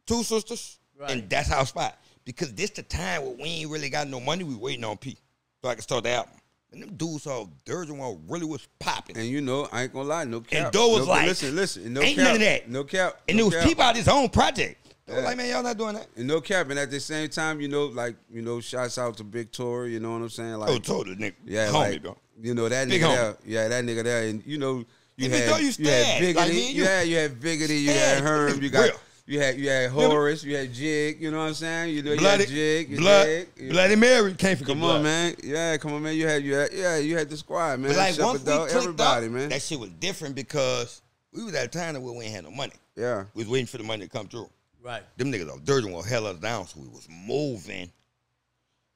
2 Sisters, Right. and that's our spot. Because this the time where we ain't really got no money, we waiting on P. So I can start the album. And them dudes saw Durgenwall really was popping. And you know, I ain't gonna lie, no cap. And Doe was no, like, listen, no ain't cap. none of that. No cap. And no it was cap. people out his own project. They was Yeah. like, man, y'all not doing that. And no cap. And at the same time, you know, like, you know, shouts out to Big Tory, you know what I'm saying? Like, Oh, totally, nigga. yeah, Homie, like, bro. you know, that Big nigga homie. there. Yeah, that nigga there. And you know, you And Big Tory, you had stand. Biggity. Like me and you. Yeah, you had Biggity, you Stand. had Herm, Nigga you got real. you had Horace, you had Jig, you know what I'm saying? You know, Bloody, you had Jig, you blood, dig? Bloody Mary. Can't forget Come blood. on, man. Yeah, come on, man. You had the squad, man. But like Shepherd once we Dog, clicked everybody, up, man. that shit was different because we was at a time where we ain't had no money. Yeah. We was waiting for the money to come through. Right. Them niggas off Durgenwall held us down, so we was moving.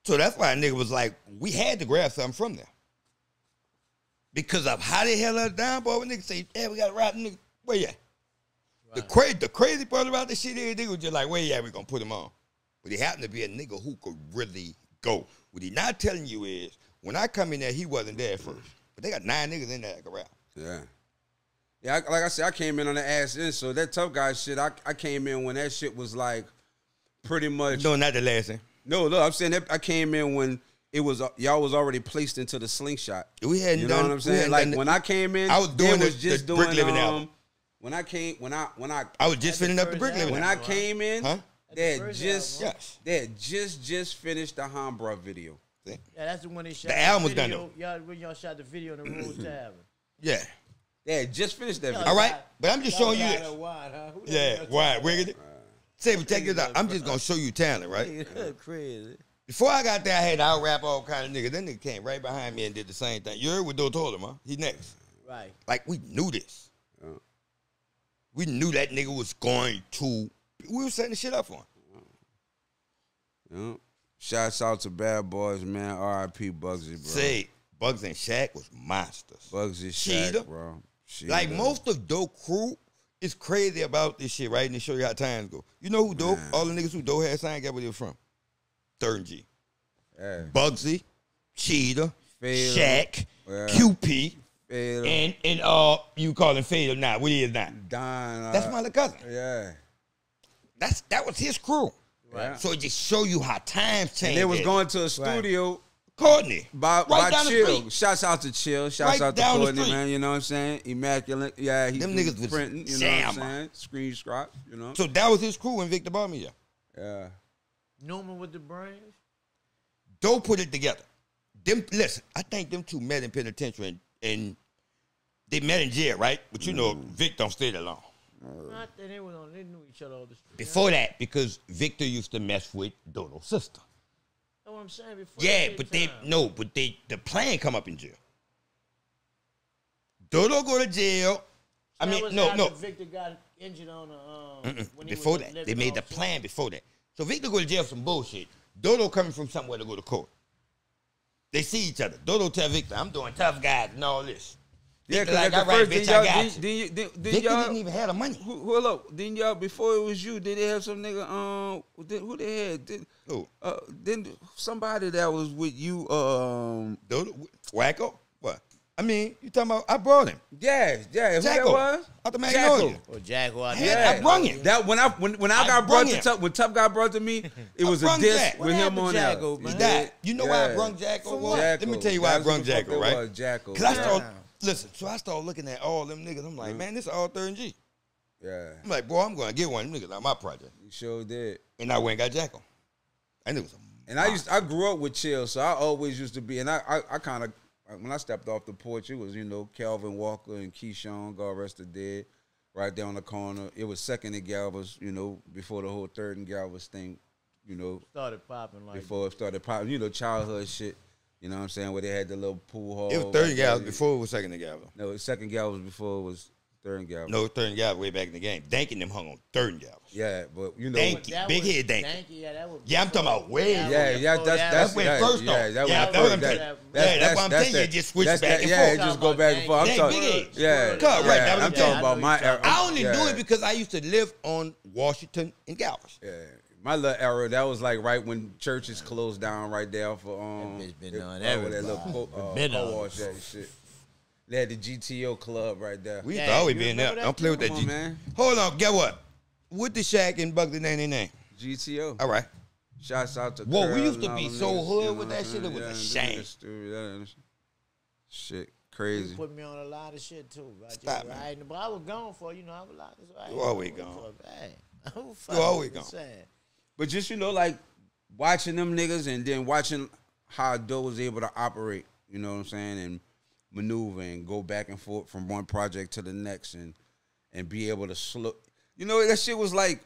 So that's why a nigga was like, we had to grab something from there. Because of how they held us down, boy, when niggas say, yeah, we got to rob them niggas. Where you at? Right. The crazy part about this shit is, nigga was just like, where you at? We gonna put him on. But he happened to be a nigga who could really go. What he not telling you is, When I come in there, he wasn't there at first. But they got 9 niggas in there that can rap. Yeah. Yeah, like I said, I came in on the ass end, so that tough guy shit, I came in when that shit was like pretty much. No, not the last thing. No, look, I'm saying that I came in when it was y'all was already placed into the slingshot. We hadn't you know done what I'm saying? Like when I came in, I was doing the Brick Living album. When I was just finishing up the Brick Living. When I came in, huh? they had just finished the Hambra video. Yeah, that's the one they shot. The album was done. When y'all shot the video in the Rose Tavern. Yeah. They had just finished that video. All right, but I'm just showing you this. Wide, huh? Yeah, wide, wiggity. Say, but check this out. I'm just gonna show you talent, right? Crazy. Before I got there, I had to out-rap all kind of niggas. That nigga came right behind me and did the same thing. You heard what Doe told him, huh? He next. Right. Like, we knew this. We knew that nigga was going to. We were setting the shit up for him. Shouts out to Bad Boys, man. R.I.P. Bugsy, bro. Say, Bugs and Shaq was monsters. Bugsy, Shaq, bro. Cheetah. Like, most of Doe crew is crazy about this shit, right? And to show you how times go. You know who Doe, all the niggas who Doe had signed, got where they were from? 3rd G. Yeah. Bugsy, Cheetah, Fader, Shaq, QP, Fader. and you call him Fader now. What he is now? Don. That's my little cousin. Yeah. That was his crew. Right. So it just show you how times change. And they was going to a studio. Courtney. By down Chill. the street. Shouts out to Chill. Shouts out to Courtney, man. You know what I'm saying? Immaculate. Yeah, he them niggas was printing. You know what I'm saying? Screenshot. You know. So that was his crew when Victor bought me. Yeah. Newman with the brains. Doe put it together. Listen, I think them two met in penitentiary and they met in jail, right? But you know, Vic don't stay that long. I think they knew each other all the street. Before that, because Victor used to mess with Dodo's sister. That's what I'm saying. Before the plan come up in jail. Dodo go to jail. So no. Victor got injured on the when before that, they made the plan before that. So Victor go to jail for some bullshit. Dodo coming from somewhere to go to court. They see each other. Dodo tell Victor, "I'm doing tough guys and all this." Yeah, because like all right, bitch, I got you. Victor didn't even have the money. Hold up. Didn't y'all, before it was you, did they have some nigga, who they had? Then somebody that was with you, Dodo, Wacko? What? I mean, you talking about, I brought him. Yeah, who that was? Out the Magnolia. Or Jaguar. I brung him. That when I got brought to Tough, when Tough got brought to me, it was a diss with him on there. He died. You know why I brung Jacko? Let me tell you why I brung Jacko, right? Because I started, so I started looking at all them niggas. I'm like, man, this is all 3rd G. Yeah. I'm like, boy, I'm going to get one of them niggas out of my project. You sure did. And I went and got Jacko. And it was I grew up with Chill, so I always used to be, and I kind of, when I stepped off the porch, it was, Calvin Walker and Keyshawn, God rest the dead, right there on the corner. It was 2nd and Galvez, before the whole 3rd and Galvez thing, started popping like before it started popping, childhood shit. You know what I'm saying? Where they had the little pool hall. It was 3rd and Galvez before it was 2nd and Galvez. No, it was 2nd Galvez before it was 3rd and Galvez. No, 3rd and Galvez way back in the game. Danky them hung on 3rd and Galvez. Yeah, but Danky, big head Danky. Yeah, I'm talking about way. That's when first off. That's what I'm telling you. That's why I'm telling you. It just switched back and forth. Yeah, it just go back and forth. I'm talking. Yeah, right. I'm talking about my era. I only do it because I used to live on Washington and Galvez. Yeah. My little era, that was like right when churches closed down right there for that bitch been on everything. That little co-wash that shit. They had the GTO club right there. We used to always be in there. Don't play with that G. Man. Hold on, get what? What the Shaq and Bugsy name? GTO. All right. Shouts out to Whoa, we used to be so hood with that shit. It was a shame. Shit, crazy. You put me on a lot of shit too. Stop, man. But I was gone for, I was like, you always gone. You always gone. But just, like, watching them niggas and then watching how Doe was able to operate, you know what I'm saying, and maneuver and go back and forth from one project to the next and be able to slow. That shit was, like,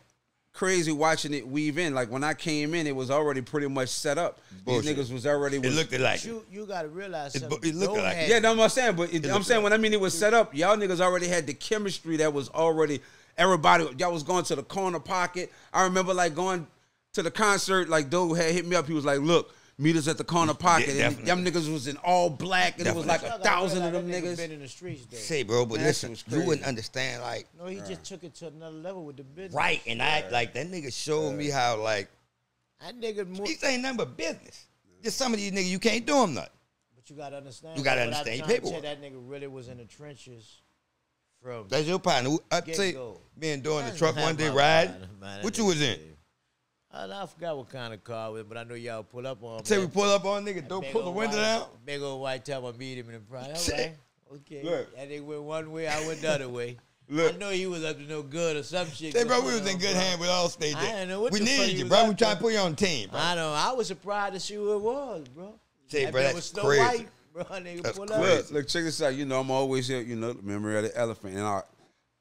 crazy watching it weave in. Like, when I came in, it was already pretty much set up. Bullshit. These niggas was already... It looked like you got to realize something. It looked like it. Yeah, no, I'm saying, but I'm saying when I mean it was set up, y'all niggas already had the chemistry that was already... Everybody, y'all was going to the corner pocket. I remember, like, going... to the concert, like, Doe had hit me up. He was like, look, meet us at the corner pocket. Yeah, and them niggas was in all black, and it was like 1,000 of them niggas. Been in the streets, though. Say, bro, but listen, you wouldn't understand, like... No, he just took it to another level with the business. Right, and that nigga showed me how, like... That nigga... These ain't nothing but business. Just some of these niggas, you can't do them nothing. you gotta understand. You gotta understand paperwork. That nigga really was in the trenches from. That's your partner. I'd say being doing the truck one day ride. What you was in? I forgot what kind of car it was, but I know y'all pull up on. Say we pull up on nigga, don't pull the window down. Big old white top, I meet him in the front. All right, okay. Look. That nigga went one way, I went the other way. Look. I know he was up to no good or some shit. Say, bro, we was in good hand with all state there. We needed you, bro. We trying to put you on the team, bro. I know. I was surprised to see who it was, bro. Say, bro, that's crazy. White, bro. Nigga that's pull crazy. Up. Look, check this out. You know, I'm always here, you know, the memory of the elephant. And I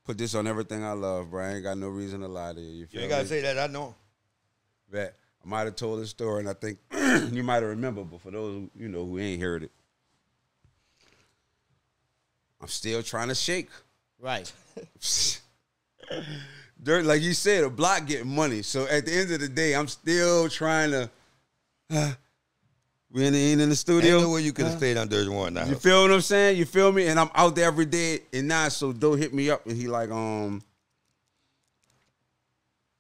put this on everything I love, bro. I ain't got no reason to lie to you. You ain't got to say that. I know. That I might have told this story, and I think you might have remembered, but for those, you know, who ain't heard it, I'm still trying to shake. Right. Dirt, like you said, a block getting money. So at the end of the day, I'm still trying to. We ain't in the studio. Ain't no way you could have stayed on Dirty One now. You feel what I'm saying? You feel me? And I'm out there every day. And now, so Doe hit me up, and he like,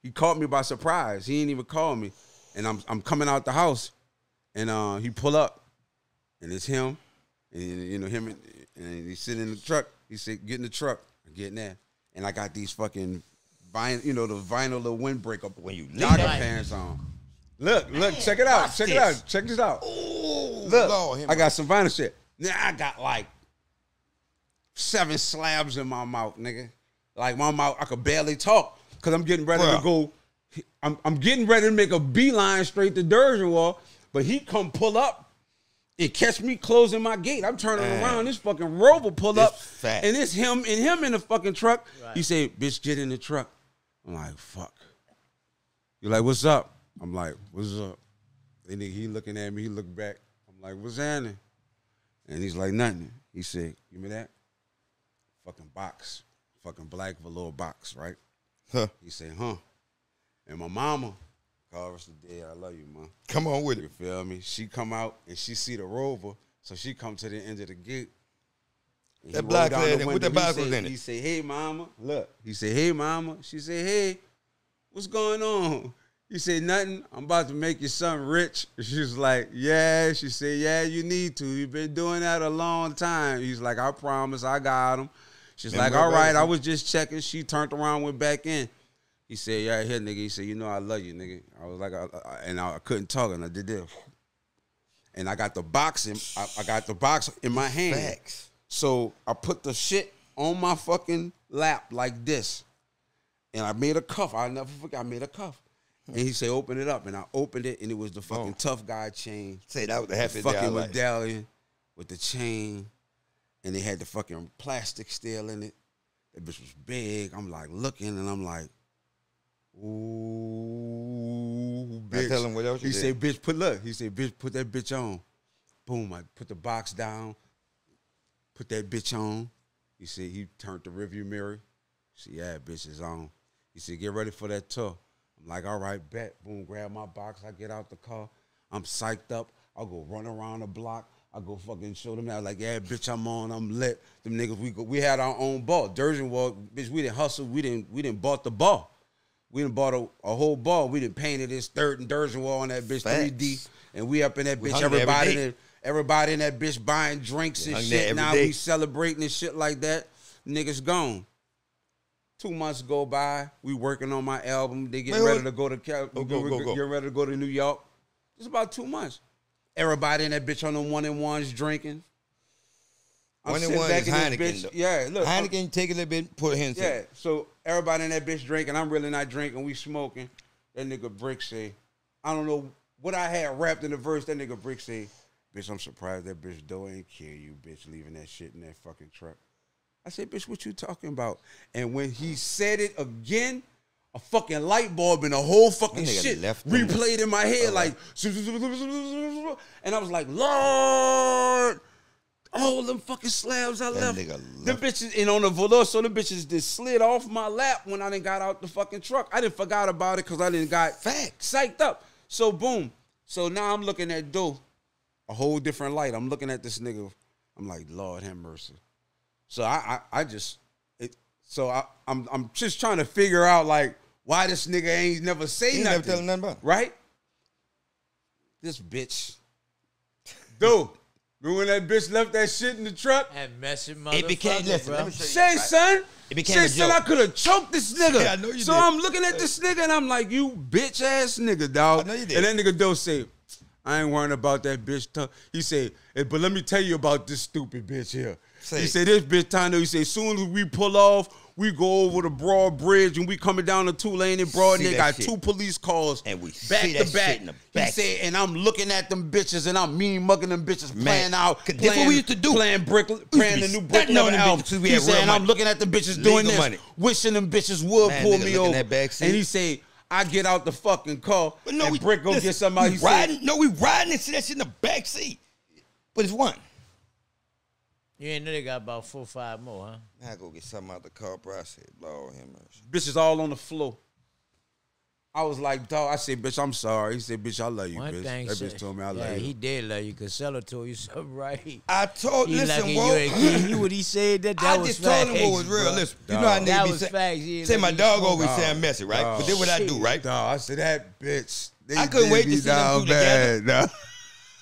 he caught me by surprise. He ain't even call me, and I'm coming out the house, and he pull up, and it's him, and you know him, and he's sitting in the truck. He said, "Get in the truck." I get in there. And I got these fucking vinyl, you know, the vinyl little windbreaker when you jogger pants on. Look, check it out. Check it out. Check this out. Ooh, look, Lord, I got some vinyl shit. Now I got like 7 slabs in my mouth, nigga. Like my mouth, I could barely talk because I'm getting ready to go. I'm getting ready to make a beeline straight to Dergenwall, but he come pull up. It catch me closing my gate. I'm turning around. This fucking Rover pull up, and it's him in the fucking truck. Right. He say, "Bitch, get in the truck." I'm like, "Fuck." You're like, "What's up?" I'm like, "What's up?" And he looking at me. He look back. I'm like, "What's happening?" And he's like, "Nothing." He said, "Give me that." Fucking box, fucking black velour box, right? Huh? He said, "Huh?" And my mama. Carver's the day. I love you, man. Come on with it. You feel me? She come out and she see the Rover, so she come to the end of the gate. That black lady with the box was in it. He say, "Hey, mama, look." He say, "Hey, mama." She say, "Hey, what's going on?" He said, "Nothing. I'm about to make your son rich." She's like, "Yeah." She said, "Yeah, you need to. You've been doing that a long time." He's like, "I promise, I got him." She's like, "All right, I was just checking." She turned around, went back in. He said, "Yeah, here, nigga." He said, "You know I love you, nigga." I was like, and I couldn't talk, and I did this. And I got the box in my hand. Facts. So I put the shit on my fucking lap like this, and I made a cuff. I'll never forget. I made a cuff, and he said, "Open it up," and I opened it, and it was the fucking tough guy chain. Say that was the happy fucking medallion with the chain, and they had the fucking plastic still in it. That bitch was big. I'm like looking, and I'm like, "Ooh, bitch." I tell him what else he said, "Bitch, He said, "Bitch, put that bitch on." Boom, I put the box down, put that bitch on. He said, he turned the rearview mirror. He said, "Yeah, bitch is on." He said, "Get ready for that tour." I'm like, "All right, bet." Boom, grab my box. I get out the car. I'm psyched up. I'll go run around the block. I go fucking show them that. Like, "Yeah, bitch, I'm on. I'm lit." Them niggas, we had our own ball. Dergenwall, bitch, we didn't hustle. We didn't bought the ball. We done bought a whole ball. We done painted this third and Dergenwall on that bitch. Facts. 3D. And we up in that bitch. Everybody in that bitch buying drinks and shit. Now we celebrating and shit like that. Niggas gone. 2 months go by. We working on my album. They getting ready to go to Get ready to go to New York. It's about 2 months. Everybody in that bitch on them 1-in-1s drinking. 1-in-1 is Heineken. Yeah, look. Heineken, take a little bit, put hands in. Yeah, so everybody in that bitch drinking. I'm really not drinking. We smoking. That nigga Brick say, I don't know what I had wrapped in the verse. That nigga Brick say, "Bitch, I'm surprised that bitch Doe ain't kill you, bitch, leaving that shit in that fucking truck." I said, "Bitch, what you talking about?" And when he said it again, a fucking light bulb and a whole fucking shit replayed in my head like, and I was like, "Lord, all them fucking slabs I left." Them bitches, and on the velour, so the bitches just slid off my lap when I done got out the fucking truck. I didn't forgot about it because I didn't got psyched up. So boom. So now I'm looking at Doe, a whole different light. I'm looking at this nigga. I'm like, "Lord have mercy." So I'm just trying to figure out like why this nigga ain't never say nothing. Never tell him nothing about it. Right? This bitch. Doe. Remember when that bitch left that shit in the truck? And messing motherfucker, It became, listen, bro. let me show you Say, this, son. It became a son, joke. I could have choked this nigga. Yeah, I know you so did. I'm looking at this nigga and I'm like, you bitch ass nigga, dog. I know you did. And that nigga Doe say, I ain't worrying about that bitch. He said, but let me tell you about this stupid bitch here. He said, this bitch Tano, he said, as soon as we pull off, we go over the Broad Bridge and we coming down the 2-lane in Broad, and they got 2 police cars and we back see to that back. shit in the back. He said, and I'm looking at them bitches and I'm mean mugging them bitches, playing out. That's what we used to do. Playing the new brick on the album. bitches. We He had said, real and I'm money. looking at the bitches doing Legal this, money. wishing them bitches would Man, pull nigga, me look in over. that back seat. And he said, I get out the fucking car But no, and Brick go get somebody. We riding and see that shit in the back seat. But it's one. You ain't know they got about 4 or 5 more, huh? Now I go get something out the car, bro. I said, Lord have mercy. Bitches all on the floor. I was like, dog, I said, bitch, I'm sorry. He said, bitch, I love you, One bitch. thing That said- bitch told me I love yeah, you. he did love you because Sella told you something right. I told, He listen, lucky whoa. you ain't give you what he said. That I was just facts, told him what was real. bro. Listen, you Dog. know how That niggas be was saying, facts. He say my let me dog smoke. always saying messy, right? Dog. But then what I do, right? Dog, I said, that bitch. They I couldn't did wait to me see them down two together. bad, dog.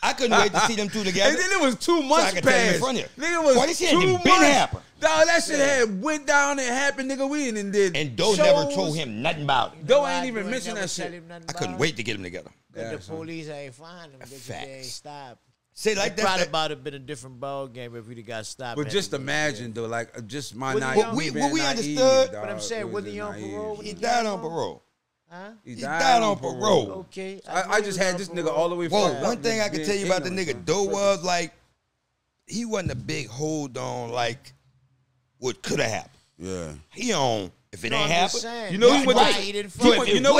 I couldn't wait to see them two together. And then it was 2 months I could tell him in past. front of you. Nigga, it was Boy, this shit 2 ain't months. been happen. Dog, that shit had went down and happened, nigga. We didn't did. And Doe never told him nothing about it. Doe Why ain't even you mentioned never that tell shit. him nothing I about couldn't it? wait to get them together. But Yeah, the son. police ain't find them because they ain't Facts. stopped. Say like It that. probably about have been a different ball game if we'd have got stopped. But at just the- imagine, though, like, just my What naive. we- being what we naive, understood- dog. But I'm saying, It was wasn't just he on naive. parole? He died on parole. Huh? He died on parole. Okay. I just had this nigga all the way. Whoa, fucked one up thing just I can being tell you about the ignorant, nigga son. Doe was like, he wasn't a big hold on like what could have happened. Yeah. He on if it No, ain't I'm just happened. saying. You know he That's went why to, he didn't you fuck went- with you him. know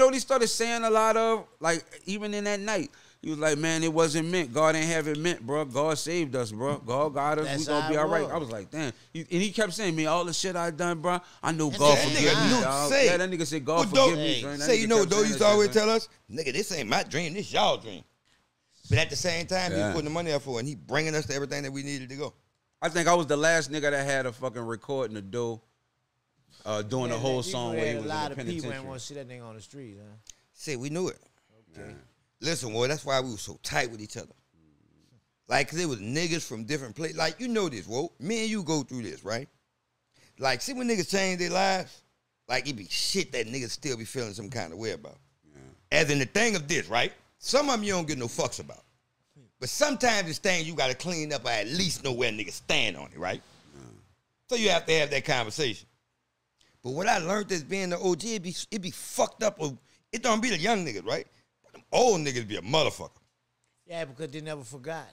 what he started saying a lot of, like, even in that night. He was like, man, it wasn't meant. God ain't have it meant, bro. God saved us, bro. God got us. That's We gonna how be it all right. was. I was like, damn. And he kept saying, man, all the shit I done, bro. I know That's God that forgive nigga me, knew- dog. say- Yeah, that nigga said, God What Doe- forgive me. Hey, son. That Say, nigga you know what kept Doe saying used that to always shit, son. tell us? Nigga, this ain't my dream, this y'all dream. But at the same time, he Yeah. was putting the money up for it, and he bringing us to everything that we needed to go. I think I was the last nigga that had a fucking recording the Doe doing the whole song where he was a lot in the of people ain't penitentiary. want to see that nigga on the street, huh? See, we knew it. Okay. Listen, boy, that's why we were so tight with each other. Like, cause it was niggas from different places. Like, you know this, whoa. Me and you go through this, right? Like, see when niggas change their lives? Like, it be shit that niggas still be feeling some kind of way about. Yeah. As in the thing of this, right? Some of them you don't give no fucks about. But sometimes it's things you gotta clean up or at least know where niggas stand on it, right? Yeah. So you have to have that conversation. But what I learned as being the OG, it be fucked up. It don't be the young niggas, right? But them old niggas be a motherfucker. Yeah, because they never forgot.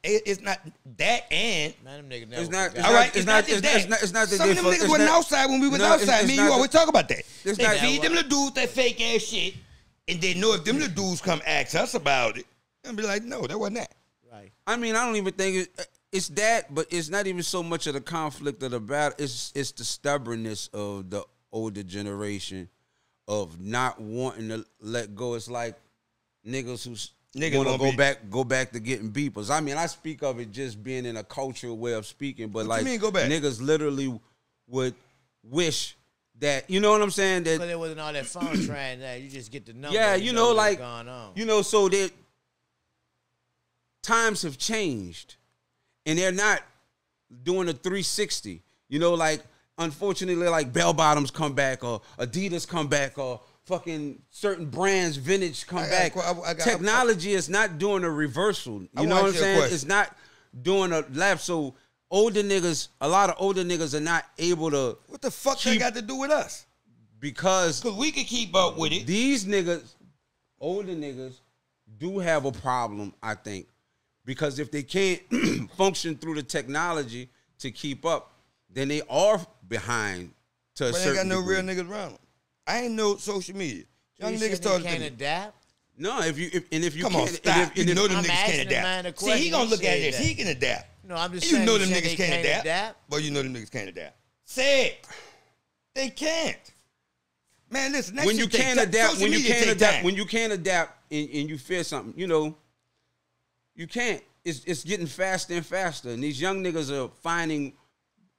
It's not that and Man, them niggas never It's not. forgot. all right. It's not just that. that. It's not that Some they of them fuck- niggas it's wasn't not- outside when we was No, outside. it's Me and not you that- always talk about that. It's They not- feed them little dudes that fake ass shit, and they know if them little dudes come ask us about it, and be like, no, that wasn't that. Right. I mean, I don't even think it's that, but it's not even so much of the conflict of the battle. It's the stubbornness of the older generation of not wanting to let go. It's like niggas who want to go back to getting beepers. I mean, I speak of it just being in a cultural way of speaking, but What like you mean, go back? niggas literally would wish that, you know what I'm saying? That Because there wasn't all that phone trying that. You just get the number. yeah, and you know, what's like going on. you know, so that times have changed, and they're not doing a 360. You know, like unfortunately, like bell bottoms come back, or Adidas come back, or fucking certain brands, vintage come back. Technology is not doing a reversal. You know what I'm saying? It's not doing a lap. So older niggas, a lot of older niggas are not able to. What the fuck they got to do with us? Because we can keep up with it. These niggas, older niggas, do have a problem, I think. Because if they can't function through the technology to keep up, then they are behind to a certain But ain't got no degree. real niggas around them. I ain't no social media. Young You niggas said talking they to can't me. adapt. No, if you Come on, can't, stop. You know them I'm niggas asking can't the man a adapt. See, he question, gonna he look at said this. that. He can adapt. No, I'm just You saying. know you them said niggas they can't adapt. But you know them niggas can't adapt. Say it. They can't. Man, listen. That when shit you take can't time. adapt, Social when you media can't take adapt, time. when you can't adapt, and you fear something, you know, you can't. It's getting faster and faster, and these young niggas are finding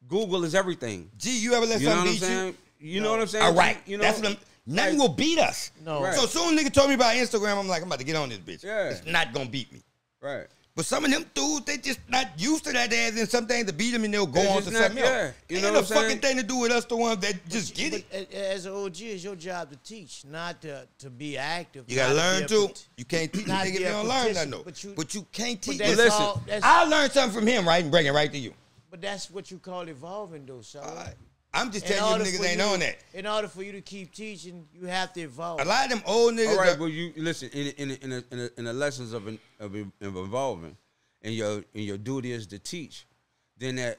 Google is everything. Gee, you ever let You know what something I'm beat you? saying? You know what I'm saying? All right. You know, That's what nothing will beat us. No. Right. So soon nigga told me about Instagram, I'm like, I'm about to get on this bitch. Yeah. It's not gonna beat me. Right. But some of them dudes, they just not used to that. As in some things to beat them and they'll go on to something else. You know what I'm saying? Fucking thing to do with us, the ones that just get it. As an OG, it's your job to teach, not to be active. You gotta learn too. You can't teach niggas if you don't learn that though. But you can't teach. Listen, I learned something from him, right, and bring it right to you. But that's what you call evolving, though, son. I'm just telling you niggas ain't on that. In order for you to keep teaching, you have to evolve. A lot of them old niggas. All right, but you listen in the lessons of evolving, and your duty is to teach. Then that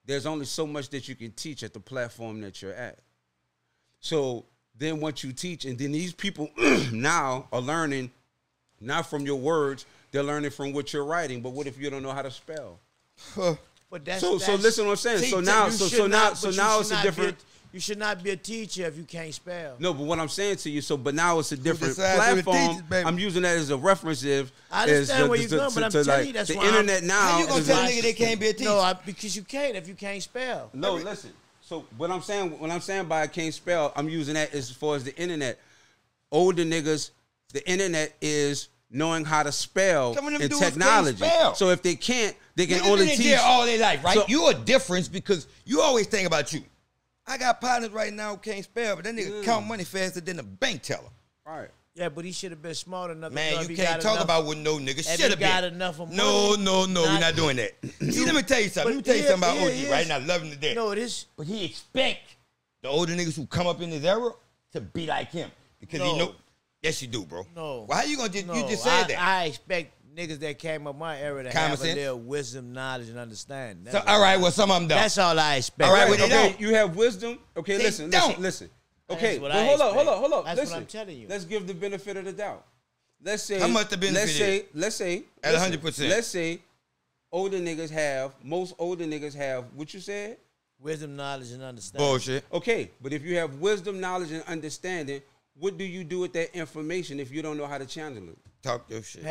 there's only so much that you can teach at the platform that you're at. So then once you teach, and then these people now are learning not from your words, they're learning from what you're writing. But what if you don't know how to spell? But that's, so listen to what I'm saying. So now it's a different. You should not be a teacher if you can't spell. No, but what I'm saying to you, but now it's a different platform. I'm using that as a reference. I understand where you're going, but I'm telling you that's the internet now. How you gonna tell a nigga they can't be a teacher? No, because you can't if you can't spell. No, listen. So what I'm saying, when I'm saying by I can't spell, I'm using that as far as the internet. Older niggas, the internet is knowing how to spell and technology. So if they can't, they can only teach all their life, right? So, you're a difference because you always think about you. I got partners right now who can't spell, but that nigga count money faster than a bank teller. Right. Yeah, but he should have been smart enough. Man, you can't talk about what no nigga should have been. Got enough of money. No, we're not doing that. See, let me tell you something. Let me tell you something about OG, right? Now, love him to death. No, it is. But he expect the older niggas who come up in his era to be like him because he know. Yes, you do, bro. No. Well, how you gonna just you just said that? I expect niggas that came up my era to have a little wisdom, knowledge, and understanding. So, all right, well, some of them don't. That's all I expect. All right, well, they don't. You have wisdom. Okay, listen. Okay, but hold up. That's what I'm telling you. Let's give the benefit of the doubt. Let's say how much the benefit? Let's say at 100%. Let's say most older niggas have what you said? Wisdom, knowledge, and understanding. Bullshit. Okay, but if you have wisdom, knowledge, and understanding, what do you do with that information if you don't know how to channel it? Talk your shit.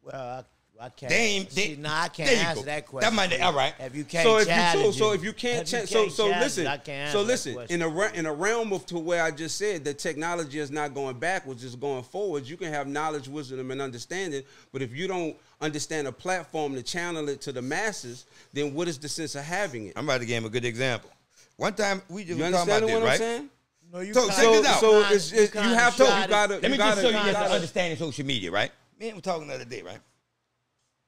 Well, I can't. I can't answer that question. That might all right. If you can't challenge so if you can't listen. In a realm of to where I just said that technology is not going backwards, it's going forwards. You can have knowledge, wisdom, and understanding, but if you don't understand a platform to channel it to the masses, then what is the sense of having it? I'm about to give him a good example. One time we just talking about this, what right? I'm saying? No, you check this out. So you have to. Let me just show you guys understanding social media, right? Man, we're talking the other day, right?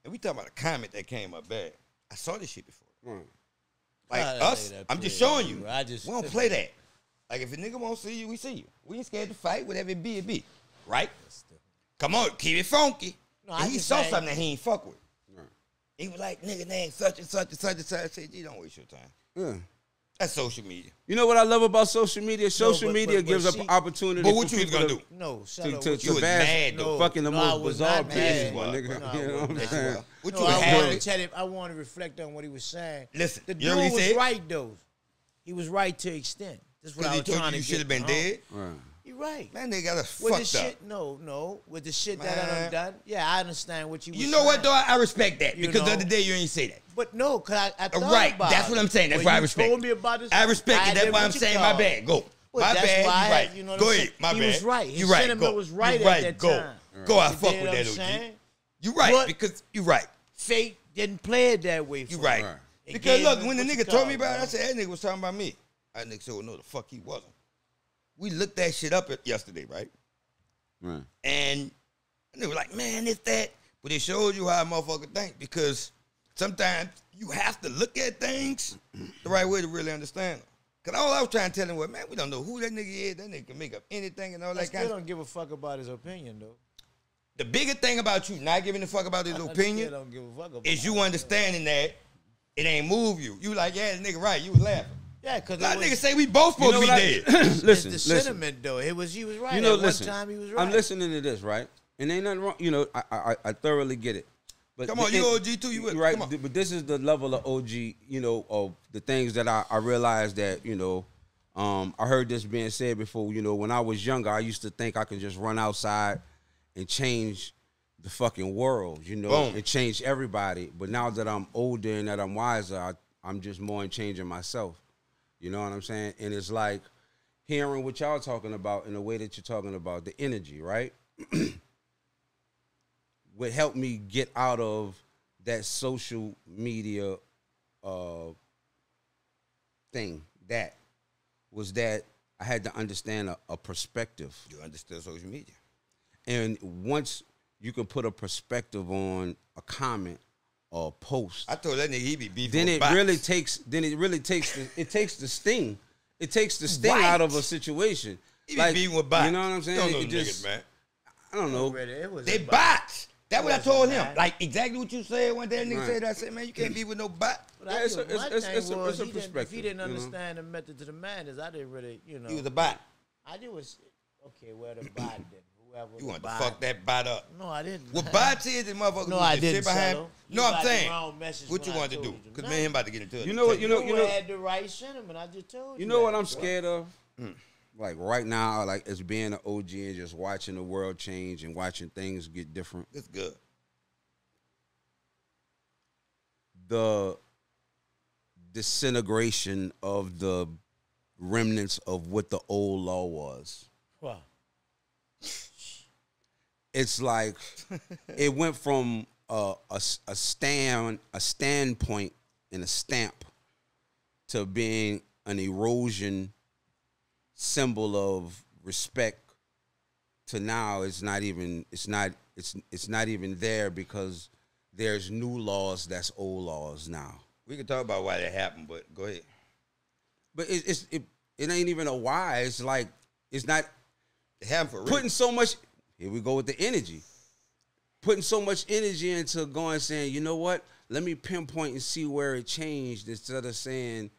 And we talking about a comment that came up bad. I saw this shit before. Like us, I'm just showing you. We don't play that. Like if a nigga won't see you, we see you. We ain't scared to fight, whatever it be. Right? Come on, keep it funky. No, and he saw something that he ain't fuck with. Right. He was like, nigga name such and such and such and such. I said, you don't waste your time. Yeah. That's social media. You know what I love about social media? Social media gives up opportunity. But what you was gonna do? No, you was mad though. Fucking the most bizarre pieces, my nigga. You know what I'm saying? What you had? I want to reflect on what he was saying. Listen, the dude was right though. He was right to an extent. That's what I was trying to get. You should have been dead. You're right. Man, they got us fucked up. No. With the shit that I done done. Yeah, I understand what you were saying. You know what, though? I respect that. Because the other day you ain't say that. But no, because I thought right. about That's what I'm saying. That's why I respect it. You told me about this. I respect it. That's why I'm saying my bad. Go. My bad. You right. You know go ahead. My bad. He was right. His sentiment was right at that time. Go. I fuck with that, OG. You right. Because you right. Fate didn't play it that way. You right. Because look, when the nigga told me about it, I said, that nigga was talking about me. That nigga said, well, no, the fuck he wasn't. We looked that shit up yesterday, right? Right. And they were like, man, it's that. But it shows you how a motherfucker think because sometimes you have to look at things the right way to really understand them. Because all I was trying to tell him was, man, we don't know who that nigga is. That nigga can make up anything and all that kind of stuff. I still don't give a fuck about his opinion, though. The bigger thing about you not giving a fuck about his opinion is you understanding that it ain't move you. You like, yeah, this nigga right. You was laughing. Yeah, because a lot of niggas say we both supposed to be dead. Listen, the sentiment though, he was right. You know, one time he was right. I'm listening to this, right? And ain't nothing wrong. You know, I thoroughly get it. But come on, you OG too. You with right? Come on. But this is the level of OG. You know, of the things that I realized that I heard this being said before. You know, when I was younger, I used to think I could just run outside and change the fucking world. You know, Boom. and change everybody. But now that I'm older and that I'm wiser, I'm just more in changing myself. You know what I'm saying? And it's like hearing what y'all talking about in the way that you're talking about, the energy, right? what helped me get out of that social media thing, that was that I had to understand a perspective. You understood social media. And once you can put a perspective on a comment or a post, I told that nigga he be beefing then with it bots. really takes the sting. It takes the sting out of a situation. He be beefing with bots. You know what I'm saying? Don't know It them just, niggas, man. I don't know. They bots. That's what I told him. bot. Like exactly what you said when that nigga Right. said. I said, man, you can't be with no bot. But Yeah, it's a if perspective, he didn't you know? understand the method to the madness, I didn't really, He was a bot. I did was okay. Well, the bot then whoever. You want to bot. fuck that bot up. No, I didn't. What bots is, the motherfucker No, who I just didn't. sit behind. Solo. No, You I'm got the saying. wrong message What you when I want to do? told you. Because me and him about to get into it. You know what? You had the right sentiment. I just told you. You know what that, I'm bro. scared of? Like right now, like as being an OG and just watching the world change and watching things get different. It's good. The disintegration of the remnants of what the old law was. Wow. It's like it went from a standpoint and a stamp to being an erosion symbol of respect to now it's not even there because there's new laws that's old laws now. We can talk about why that happened, but go ahead. But it ain't even a why. It's like it's not It happened for real. putting so much. Here we go with the energy. Putting so much energy into going saying, you know what? Let me pinpoint and see where it changed instead of saying,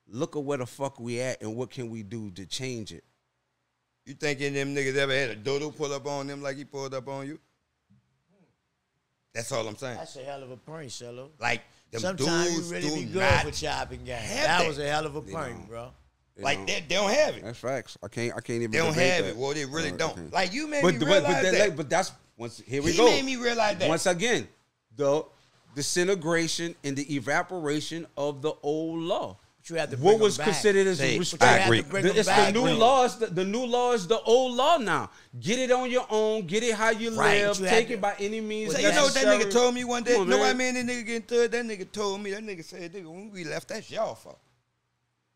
look at where the fuck we at and what can we do to change it. You thinking them niggas ever had a dodo pull up on them like he pulled up on you? That's all I'm saying. That's a hell of a prank, Cello. Like them Sometimes dudes you really do be good not for chopping game. have That that. was a hell of a They prank, don't. bro. like they don't have it. That's facts. I can't even. They don't debate have that. it. Well, they really No, I don't. can't. Like you made me But realize that. but that's once. Here we He go. made me realize that. Once again, the disintegration and the evaporation of the old law. But you have to bring What them was back. considered as Say, respect. I agree. It's the new laws. The new law is the old law now. Get it on your own. Get it how you Right. live. You Take have it by any means So you know what that necessary. nigga told me one day? Come on, You know why man. me and that nigga get into it? That nigga told me, that nigga said, nigga, when we left, that's y'all fault.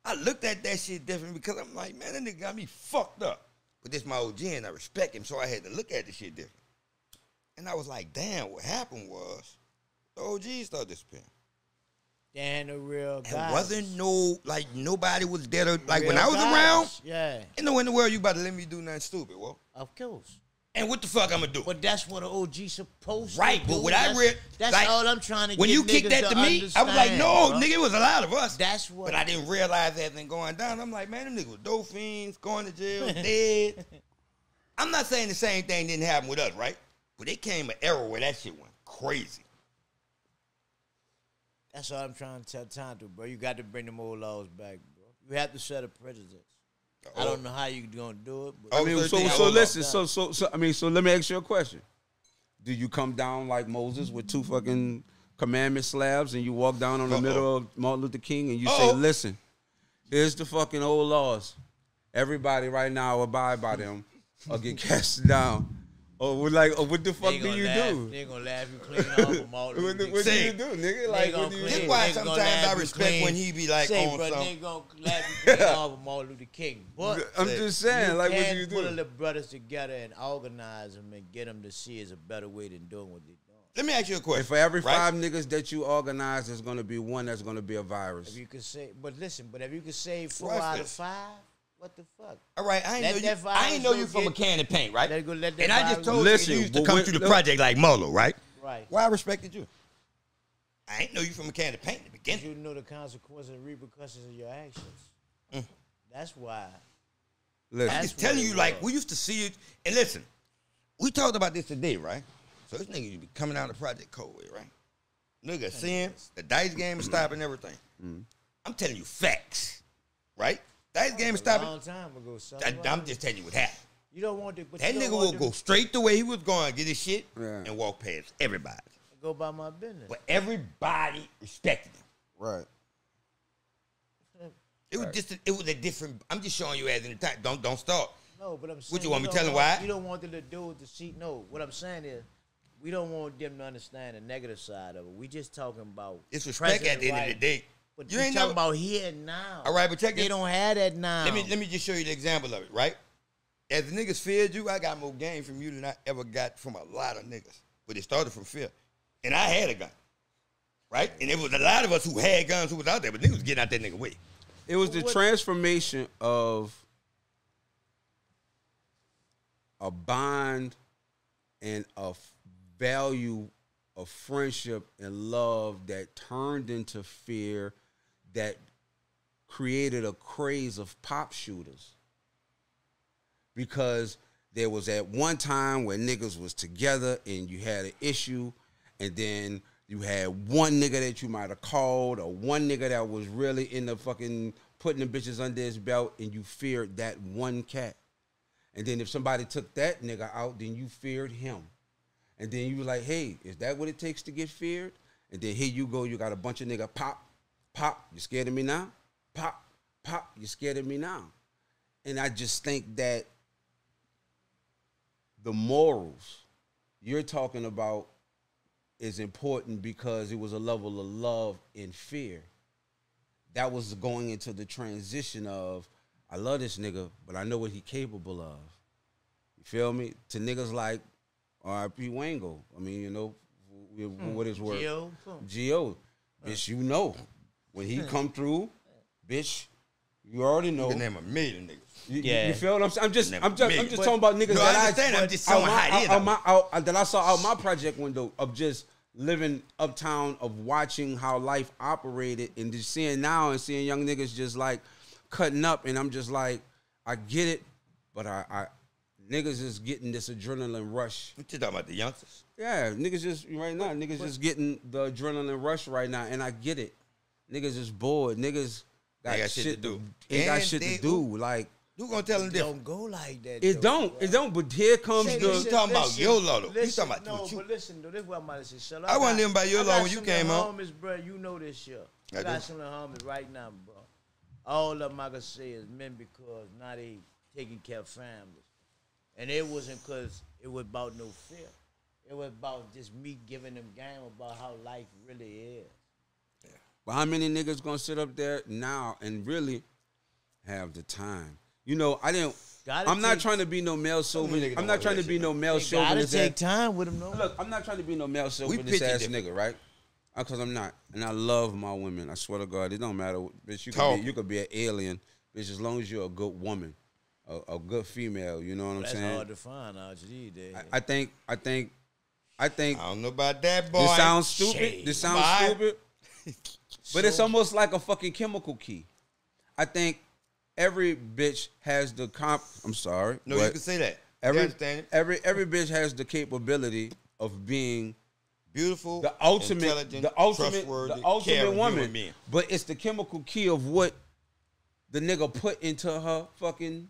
I looked at that shit different because I'm like, man, that nigga got me fucked up. But this my OG and I respect him, so I had to look at the shit different. And I was like, damn, what happened was the OG started disappearing. Dan, the real guy. And wasn't no, like, nobody was there to, like, when Real I was guys. around, Yeah, ain't no in the world you about to let me do nothing stupid, well. of course. And what the fuck I'm gonna do? But that's what an OG supposed Right, to but do. what I read, That's like, all I'm trying to when get you kicked niggas that to me, I was like, understand, no, bro. nigga, it was a lot of us. That's what. But I didn't realize everything going down. I'm like, man, them niggas was dope fiends, going to jail, dead. I'm not saying the same thing didn't happen with us, right? But there came an era where that shit went crazy. That's all I'm trying to tell time to, bro. You got to bring them old laws back, bro. You have to set a precedent. I don't know how you gonna do it. But Oh, I mean, so so hold listen, so let me ask you a question. Do you come down like Moses with two fucking commandment slabs and you walk down on the middle of Martin Luther King and you say, listen, here's the fucking old laws. Everybody right now abide by them or get cast down. Or what the fuck do you do? They gonna laugh you clean off of Martin What Luther do King. you do, nigga? Like, what do you That's do? why They gonna sometimes laugh I you respect clean. when he be like Say, on bro, something. they gonna laugh you clean off of Martin Luther King. But I'm just saying, like, what do you pull do? the brothers together and organize them and get them to see is a better way than doing what they're doing. Let me ask you a question. And for every right? 5 niggas that you organize, there's gonna be one that's gonna be a virus. If you could say, but listen, but if you could say 4 Watch out of this. 5, what the fuck? All right, I Let ain't that know virus you go from a get- can of paint, right? Let that And I just virus- told Listen, you used to but come when- through the project like Molo, right? Right. Well, I respected you. I ain't know you from a can of paint to begin. You know the consequences and repercussions of your actions. That's why. Listen, I'm That's just telling what you, it like, was. we used to see it. And listen, we talked about this today, right? So this nigga used to be coming out of Project Coldway, right? Nigga seeing the dice game is stopping everything. I'm telling you facts, right? Dice game is A stopping. long time ago, son. I'm just telling you what happened. You don't want to. But That you don't nigga want will to go straight the way he was going, get his shit, Yeah. and walk past everybody. go by my business. But everybody respected him. right. It was just it was a different. I'm just showing you as in the time. Don't start. No, but I'm saying. What you want me don't telling want- why? You don't want the dude to see. No, what I'm saying is, we don't want them to understand the negative side of it. We just talking about it's respect at the end of the day. But you we ain't talking never, about here and now. all right, but check they this. don't have that now. Let me just show you the example of it, right? As the niggas feared you, I got more game from you than I ever got from a lot of niggas. But it started from fear. And I had a gun, right? And it was a lot of us who had guns who was out there, but niggas was getting out that nigga way. It was the transformation of a bond and a value of friendship and love that turned into fear, that created a craze of pop shooters. Because there was at one time where niggas was together and you had an issue, and then you had one nigga that you might have called, or one nigga that was really in the fucking putting the bitches under his belt, and you feared that one cat. And then if somebody took that nigga out, then you feared him. And then you were like, hey, is that what it takes to get feared? And then here you go, you got a bunch of nigga pop, you scared of me now? Pop, you scared of me now? And I just think that the morals you're talking about is important because it was a level of love and fear. That was going into the transition of, I love this nigga, but I know what he capable of. You feel me? To niggas like R.I.P. Wango. I mean, you know, what is word? G.O. Bitch, you know. When he come through, bitch, you already know. You can name a million niggas. You feel what I'm saying? I'm just talking about niggas that I understand. I'm just showing that I saw out my project window of just living uptown, of watching how life operated, and just seeing now and seeing young niggas just like cutting up, and I'm just like, I get it, but I niggas is getting this adrenaline rush. What you talking about, the youngsters? Yeah, niggas just right now, niggas just getting the adrenaline rush right now, and I get it. Niggas is bored. Niggas got shit to do. Ain't got shit to do. Like, who gonna tell them different? Don't go like that. It don't. But here comes you talking about YOLO though. You talking about no, but listen though. This is what I'm about to say. Shut up. I wasn't living by YOLO when you came home. Homies, bro, you know this shit. I got some of the homies right now, bro. All of them I can say is men because now they taking care of families, and it wasn't because it was about no fear. It was about just me giving them game about how life really is. Yeah. But how many niggas gonna sit up there now and really have the time? You know, I'm not trying to be no male chauvinist. I'm not trying to be no male chauvinist. Gotta take time with him, though. Look, I'm not trying to be no male chauvinist ass nigga, right? Because I'm not, and I love my women. I swear to God, it don't matter, bitch. You could be an alien, bitch. As long as you're a good woman, a good female. You know what I'm saying? That's hard to find out these days. I think. I don't know about that, boy. This sounds stupid. This sounds stupid. But it's almost like a fucking chemical key. I think every bitch has the I'm sorry. No, you can say that. Every bitch has the capability of being beautiful, the ultimate woman. But it's the chemical key of what the nigga put into her fucking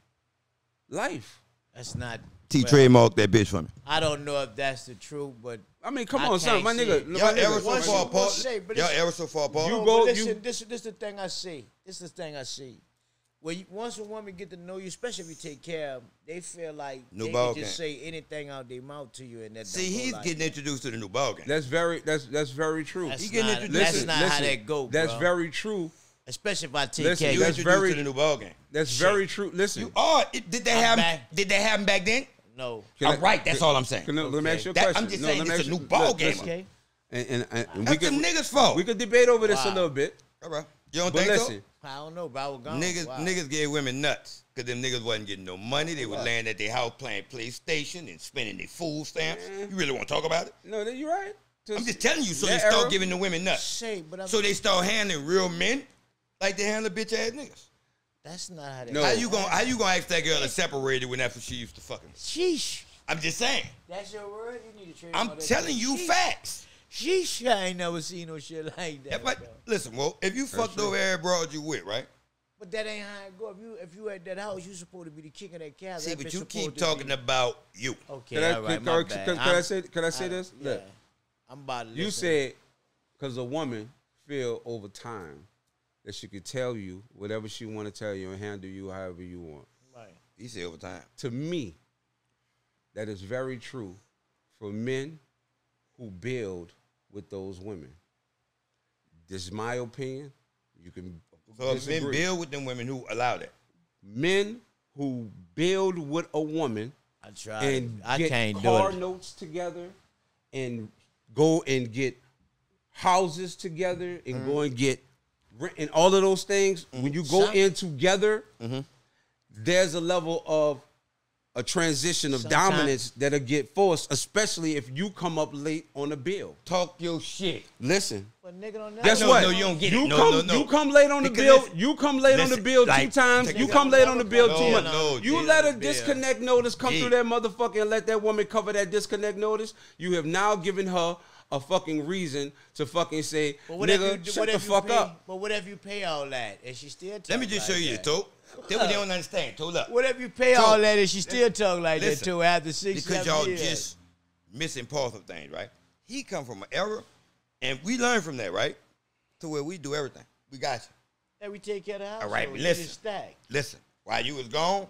life. That's not. Trademark that bitch for me. I don't know if that's the truth, but I mean, come on, son, my nigga. Y'all ever so far apart? Y'all ever so far apart? This is the thing I see. This is the thing I see. Once a woman get to know you, especially if you take care of them, they feel like they can just say anything out their mouth to you, and that. See, he's getting introduced to the new ball game. That's very true. He getting introduced. That's not how that go. That's very true. Especially if I take care. You introduced to the new ball game. That's very true. Listen, you are. Did they happen back then? No. All right, that's all I'm saying. Let me ask you a question. I'm just saying it's a new ball game. Okay. And that's the niggas' fault. We could debate over this a little bit. All right. You don't think so? I don't know, but I was gone. Niggas gave women nuts because them niggas wasn't getting no money. They were laying at their house playing PlayStation and spending their food stamps. You really want to talk about it? No, you're right. I'm just telling you, so they start giving the women nuts. So they start handling real men like they handle bitch ass niggas. That's not how they How you gonna ask that girl to separate it when that's what she used to fucking? Sheesh. I'm just saying. That's your word? You need to train. I'm telling you facts. Sheesh, I ain't never seen no shit like that. Listen, well, if you fucked over every broad you with, right? But that ain't how it go. If you at that house, you supposed to be the king of that cat. See, but you keep talking about you. Okay, all right, my bad. Can I say this? Yeah. Look, I'm about to listen. You said because a woman feel over time that she could tell you whatever she want to tell you and handle you however you want. Right. He said over time. To me, that is very true for men who build with those women. This is my opinion. You can So disagree. men build with them women who allow that. Men who build with a woman and get car notes together and go and get houses together and go and get rent and all of those things. When you go in together, there's a level of a transition of dominance that'll get forced, especially if you come up late on the bill. Talk your shit. Listen. But nigga don't know. Guess what? No, you don't get it. You come late on the bill. You come late on the bill two times. You come late on the bill too much. You let a disconnect notice come through that motherfucker and let that woman cover that disconnect notice. You have now given her a fucking reason to fucking say, nigga, shut the fuck up. But what if you pay all that and she still talk Let me just show you the toe. Then we don't understand. Toe up. What if you pay all that and she still talk like that too after 6 Because 7 y'all years? just missing parts of things, right? He come from an era, and we learn from that, right? To where we do everything. We got you. That we take care of the house. All right, but listen. While you was gone,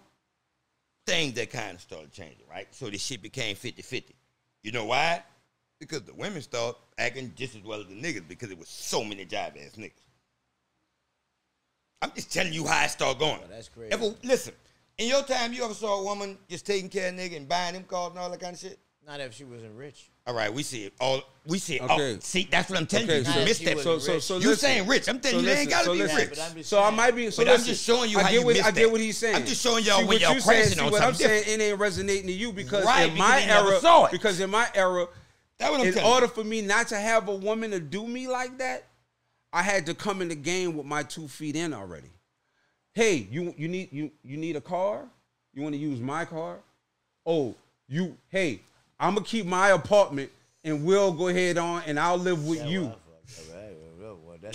things that kind of started changing, right? So this shit became 50-50. You know why? Because the women started acting just as well as the niggas because it was so many jive-ass niggas. I'm just telling you how it started going. Oh, that's crazy. Listen, in your time, you ever saw a woman just taking care of a nigga and buying them cars and all that kind of shit? Not if she wasn't rich. All right, we see it all. We see it Okay. all. See, that's what I'm telling you. You so- missed that. So you listen. saying rich. I'm telling you, they ain't got to be listen. rich. So I might be. So But I'm listen, just showing you I how get you what, missed I get that. what he's saying. I'm just showing y'all See, when what y'all you saying, crashing on what I'm something saying, different. it ain't resonating to you because Right, in my because you never era, saw it. because in my era, That's what I'm in telling order you. for me not to have a woman to do me like that, I had to come in the game with my 2 feet in already. Hey, you need a car? You want to use my car? Oh, hey, I'm gonna keep my apartment and we'll go ahead on and I'll live with you.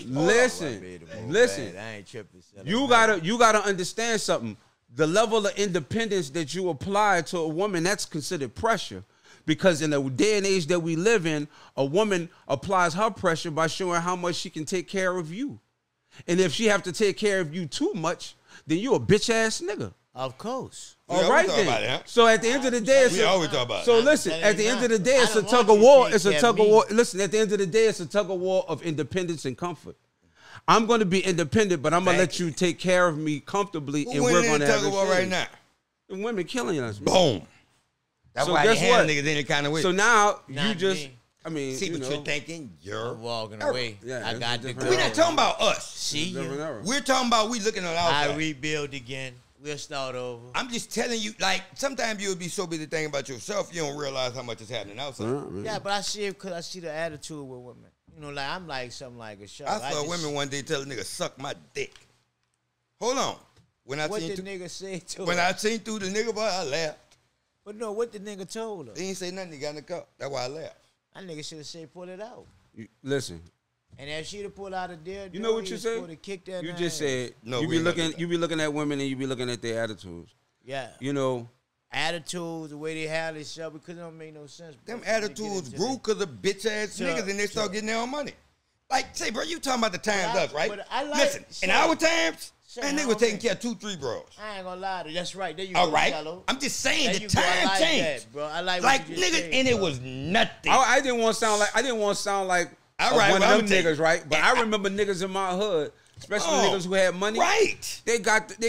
Listen. I ain't tripping. You gotta understand something. The level of independence that you apply to a woman, that's considered pressure. Because in the day and age that we live in, a woman applies her pressure by showing how much she can take care of you. And if she have to take care of you too much, then you a bitch ass nigga. Of course. All right then. So at the end of the day, We always talk about it. so listen, at the end of the day, it's a tug of war. It's a tug of war. Listen, at the end of the day, it's a tug of war of independence and comfort. I'm going to be independent, but I'm going to let you take care of me comfortably, and we're going to have tug of war right now. The women killing us. Boom. That's So why guess they handle what? niggas any kind of way. So now Not you just, me. I mean, see you what know, you're thinking. You're I'm walking away. Yeah, I it's got a the different We're girl. not talking about us. See different ya. era. We're talking about we looking on outside. I rebuild again. We'll start over. I'm just telling you, like, sometimes you'll be so busy thinking about yourself, you don't realize how much is happening outside. Yeah, but I see it because I see the attitude with women. You know, like I'm like something like a show. I saw women one day tell a nigga, suck my dick. Hold on. When I What seen the nigga say to when her? I seen through the nigga, boy, I laughed. But no, what the nigga told her? He ain't say nothing, he got in the cup. That's why I laughed. That nigga should have said pull it out. Listen, And if she'd have pulled out a deal, you know what you say? You just said No, you we be ain't gonna do looking, that. you be looking at women and you be looking at their attitudes. Yeah. You know, Attitudes, the way they handle themselves, because it don't make no sense. bro. Them They get attitudes into grew because of bitch ass So- niggas and they start so- getting their own money. Like, say, bro, you talking about the times us, right? but I like- Listen, in Shay, our times, Shay, man, I nigga was don't taking think- care of 2-3 bros. I ain't gonna lie to you. That's right. There you All go, right? Shallow. I'm just saying There the you go. I time like changed. that, bro. I like Like, what you just niggas, said, and it bro. was nothing. I didn't want to sound like All right, one well, of I'ma them tell niggas, you. right? But I remember niggas in my hood, especially Oh, niggas who had money. Right. They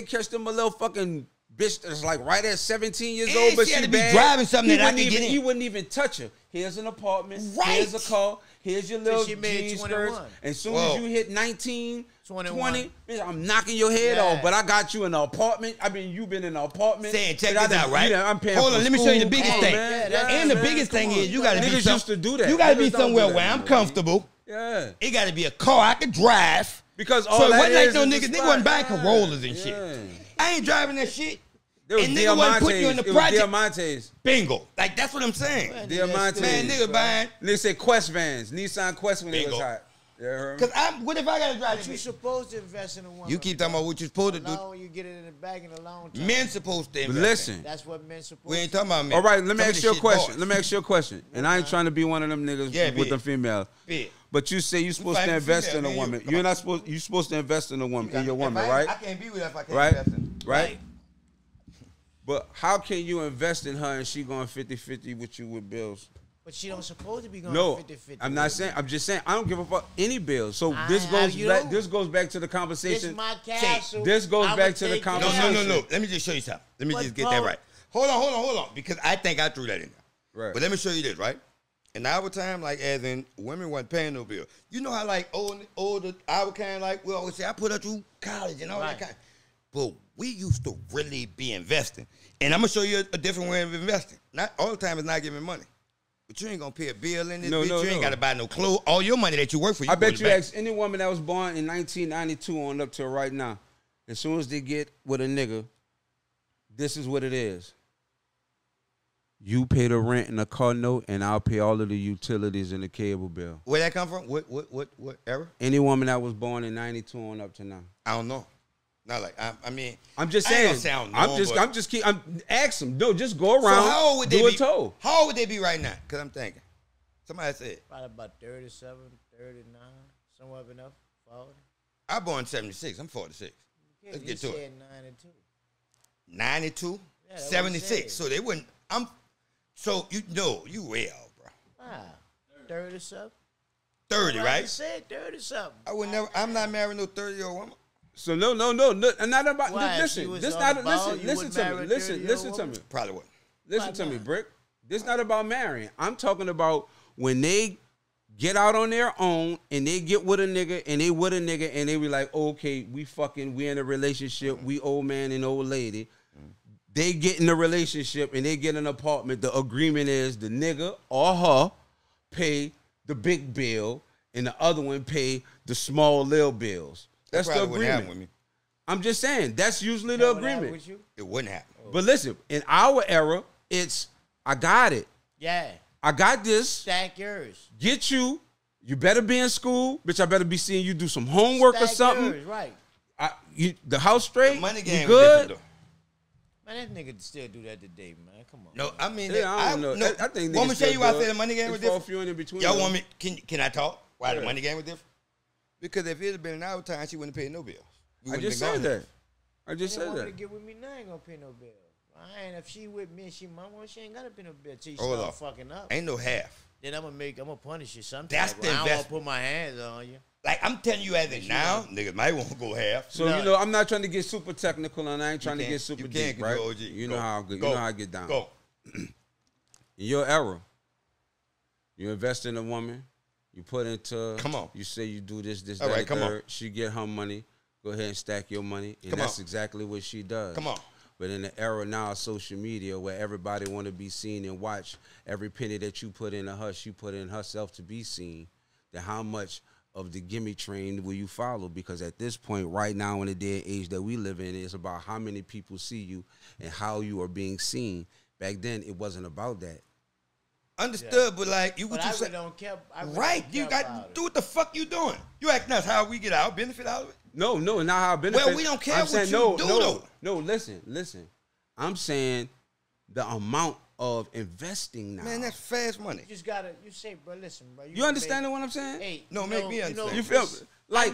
catch them a little fucking bitch that's like right at 17 years And old, but she she had to be bad. driving something He that I wouldn't could get even- in. He wouldn't even touch her. Here's an apartment. Right. Here's a car. Here's your little she made jean 21. skirts. And soon Whoa. as you hit 19, 21. 20, bitch, I'm knocking your head Yeah. off. But I got you in an apartment. I mean, you've been in an apartment. Saying, check But I this out, done- right? I'm paying Hold for on, let me show you the school. biggest Come on, thing. man. Yeah, And the man, biggest come thing on. is you gotta be Niggas used to do that. You gotta Niggas be don't somewhere do where that I'm no more. comfortable. Yeah. It gotta be a car I could drive. Because So all it that wasn't like is no is the niggas. Niggas spot. wasn't buying Yeah. Corollas and shit. Yeah. I ain't driving that shit. There was And nigga wasn't putting you in the Diamantes. It was project. Diamantes. Bingo. Like, that's what I'm saying. Diamantes. Man, nigga buying. They say Quest vans. Nissan Quest when they was Bingo. hot. You heard me? Because what if I gotta drive But you this bitch? supposed to invest in a woman. You keep talking about what you're supposed to do. Long you get it in the bag in a long time. Men supposed to But invest. listen. That's what men supposed We ain't to talking about men. All right, let me Some of ask this you a shit question. boys. Let me ask you a question. And I ain't trying to be one of them niggas Yeah, with be the it. female. Be it. But you say you're supposed to fighting invest female, in a man, woman. come You're on. not supposed. You're supposed to invest in a woman, in your woman, If right? I can't be with her if I can't Right? invest in her. Right? But how can you invest in her and she going 50-50 with you with bills? But she don't supposed to be going 50-50. I'm not saying. I'm just saying I don't give a fuck any bills. So this goes back to the conversation. This my castle. This goes back to the conversation. No. Let me just show you something. Let me just get that right. Hold on. Because I think I threw that in there. Right. But let me show you this, right? In our time, like as in women wasn't paying no bill. You know how like older our kind like we always say I put her through college and all that kind. But we used to really be investing. And I'm gonna show you a different way of investing. Not all the time is not giving money. But you ain't gonna pay a bill in this bitch. You ain't gotta buy no clothes. All your money that you work for, you I bet you ask any woman that was born in 1992 on up to right now, as soon as they get with a nigga, this is what it is. You pay the rent and the car note, and I'll pay all of the utilities and the cable bill. Where that come from? What era? Any woman that was born in 92 on up to now. I don't know. Not like I mean. I'm just saying. I'm ask them. No, just go around. So how old would they be? How old would they be right now? Because I'm thinking. Somebody said probably about 37, 39, somewhere up enough. 40. I born 76. I'm 46. Yeah, let's get to it. 92. 92, 76. So they wouldn't. So you know you well, bro. 30 something. 30, right? I said 30 something. I would never. I'm not marrying no 30-year-old woman. So no, not about. Why, listen, this not. Listen to me. Listen to me. Probably would. Listen to me, Brick. This not about marrying. I'm talking about when they get out on their own and they get with a nigga and they be like, okay, we in a relationship. We old man and old lady. They get in a relationship and they get an apartment. The agreement is the nigga or her pay the big bill and the other one pay the small little bills. That's the agreement. With me. I'm just saying, that's usually the agreement. With you? It wouldn't happen. But listen, in our era, it's, I got it. Yeah. I got this. Stack yours. Get you. You better be in school. Bitch, I better be seeing you do some homework or something. Yours, right. The house straight. The money game you good? Man, that nigga still do that today, man. Come on. No, man. I mean, I don't know. I think want me to tell you why I say the money game was different? Few in between. Y'all want me? Can I talk? Why the money game was different? Because if it had been in our time, she wouldn't pay no bills. I just said that. I just said that. To get with me now, ain't gonna pay no bill. If she with me and she mama, she ain't gotta pay no bill till you start fucking up. Ain't no half. Then I'm gonna punish you sometime. That's the investment. I don't wanna put my hands on you. Like I'm telling you as of now, niggas might want to go half. So you know, I'm not trying to get super technical, and I ain't trying to get super deep, right? You know how I get down. Go. In your era, you invest in a woman. You put into. Come on. You say you do this, all that, right, come on. She get her money. Go ahead and stack your money, and that's exactly what she does. Come on. But in the era now of social media, where everybody want to be seen and watch, every penny that you put in her, she put in herself to be seen. Then how much of the gimme train will you follow? Because at this point, right now in the day and age that we live in, it's about how many people see you and how you are being seen. Back then, it wasn't about that. Understood, but like you, what you say, don't care. Right, you got to do what the fuck you doing. You acting us how we get our benefit out of it. No, not how I benefit. Well, we don't care what you do, though. No, listen. I'm saying the amount of investing now. Man, that's fast money. You just gotta, you say, bro, listen, bro. You understand what I'm saying? Hey, no, make me understand. You feel like,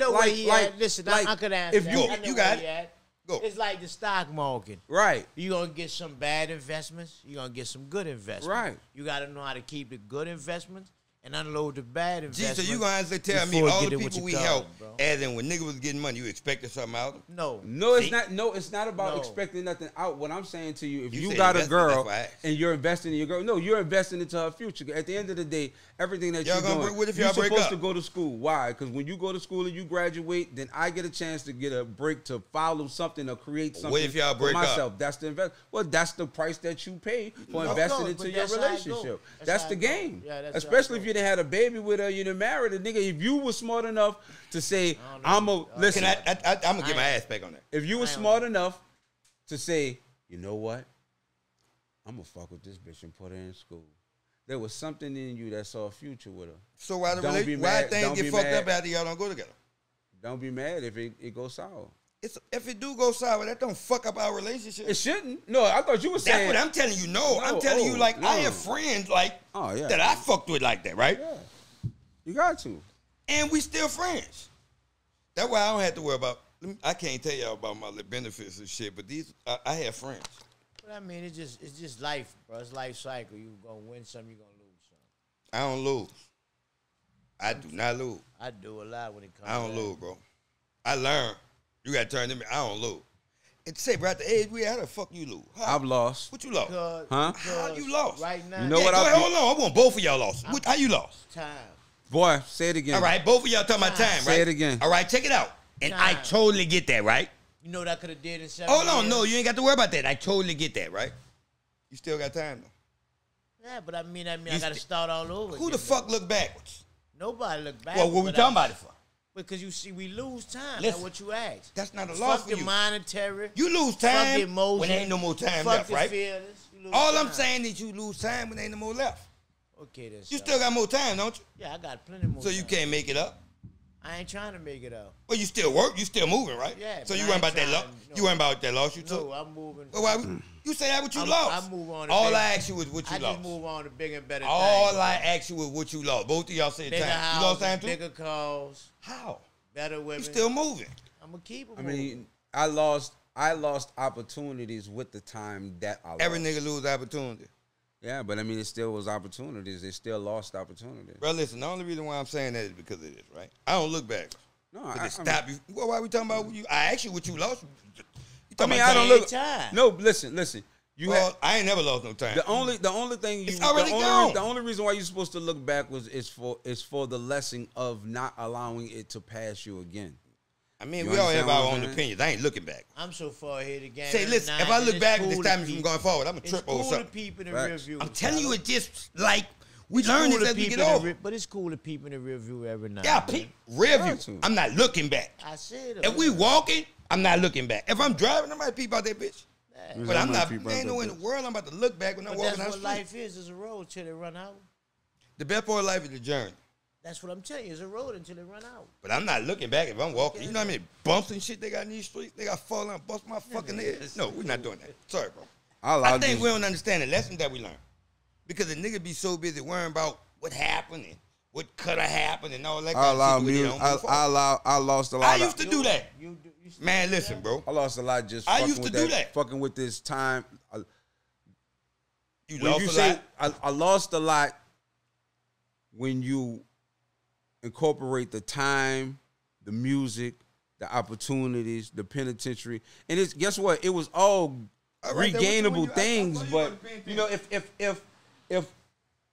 listen, I could answer if you got it. Go. It's like the stock market. Right. You're going to get some bad investments. You're going to get some good investments. Right. You got to know how to keep the good investments and unload the bad investments. So you going to tell me all the people we help, as in when niggas was getting money, you expected something out of them? No, it's not. No, it's not about expecting nothing out. What I'm saying to you, if you got a girl and you're investing in your girl, no, you're investing into her future. At the end of the day, everything that you're doing, you're supposed to go to school. Why? Because when you go to school and you graduate, then I get a chance to get a break to follow something or create something. What if y'all break for myself? Up? That's the invest. Well, that's the price that you pay for investing into your relationship. That's the game. Especially if you didn't have a baby with her, you didn't marry the nigga. If you were smart enough to say, I'm gonna listen, I'm gonna get my ass back on that. If you were smart enough to say, you know what, I'm gonna fuck with this bitch and put her in school. There was something in you that saw a future with her. So why things get fucked up after y'all don't go together? Don't be mad if it goes sour. If it do go sour, that don't fuck up our relationship. It shouldn't. No, I thought you were saying. That's what I'm telling you. No, I'm telling you, like, I have friends like that I fucked with like that, right? Yeah. You got to. And we still friends. That's why I don't have to worry about. I can't tell y'all about my benefits and shit, but I have friends. But I mean, it's just life, bro. It's life cycle. You gonna win some, you gonna lose some. I don't lose. I do not lose. I do a lot when it comes. I don't lose, bro. I learn. You got to turn to me. I don't lose. And say, bro, at the age we, how the fuck you lose? How? I've lost. What you lost? Huh? How you lost? Right now. You know what? Hold on. I want both of y'all lost. How you lost? Time. Boy, say it again. All right, both of y'all talking about time, right? Say it again. All right, check it out. And I totally get that, right? You know what I could have did in 7 Hold on, years? no, you ain't got to worry about that. I totally get that, right? You still got time, though. Yeah, but I mean, I got to start all over. Who the fuck look backwards? Nobody look back. Well, what we talking about it for? Because you see, we lose time. Listen, That's what you asked. That's not a loss for you. Fuck the monetary. You lose time fuck emotion, when ain't no more time fuck left, the right? feelings. All I'm saying is you lose time when ain't no more left. Okay, then. You still got more time, don't you? Yeah, I got plenty more. So you can't make it up. I ain't trying to make it up. Well, you still work. You still moving, right? Yeah. So you weren't about that loss. You weren't about that loss you took. No, I'm moving. Well, why? You say that what you lost. I move on. All I asked you was what you I lost. just move on to bigger and better All things. I asked you was what you lost. Both of y'all said Bigger time. houses, You lost time too. bigger cars, How? better women. You still moving. I'm gonna keep it. I mean, I lost opportunities with the time that I lost. Every nigga lose opportunity. Yeah, but I mean, it still was opportunities. They still lost opportunities. Bro, listen, the only reason why I'm saying that is because of this, right? I don't look back. No, I stop you. Well, why are we talking about you? I asked you what you lost. I mean, I don't look. Time. No, listen. I ain't never lost no time. The only thing you. It's already gone. The only reason why you're supposed to look back is for the lesson of not allowing it to pass you again. I mean, You we all have understand our what own I'm saying? opinions. I ain't looking back. I'm so far ahead of the game. Say, listen, if I look back and it's time from going forward, I'm going to trip over It's cool to something. peep in the Right. rear view. I'm telling you, fellas. it's just like we It's learn cool this to as we peep get in the older. but it's cool to peep in the rear view every night. Yeah, peep, rear view. Got to. I'm not looking back. I said If we walking, I'm not looking back. If I'm driving, I might peep out that bitch. Yeah. But I'm not, Peep out ain't no that in the bitch. world I'm about to look back when I'm But walking that's down what the street. life is a road till it run out. The best part of life is the journey. That's what I'm telling you. It's a road until it run out. But I'm not looking back if I'm walking. You know how many bumps and shit they got in these streets? They got falling and bust my fucking head. No, we're not doing that. Sorry, bro. I think we don't understand the lesson that we learn. Because the nigga be so busy worrying about what happened and what could have happened and all that kind of shit. I lost a lot. I used to do that. You Man, listen, bro. I lost a lot just. I fucking used to with do that. Fucking with this time. You When lost you a say lot. I lost a lot when you incorporate the time, the music, the opportunities, the penitentiary, and it's guess what? It was all right, regainable things. But you know,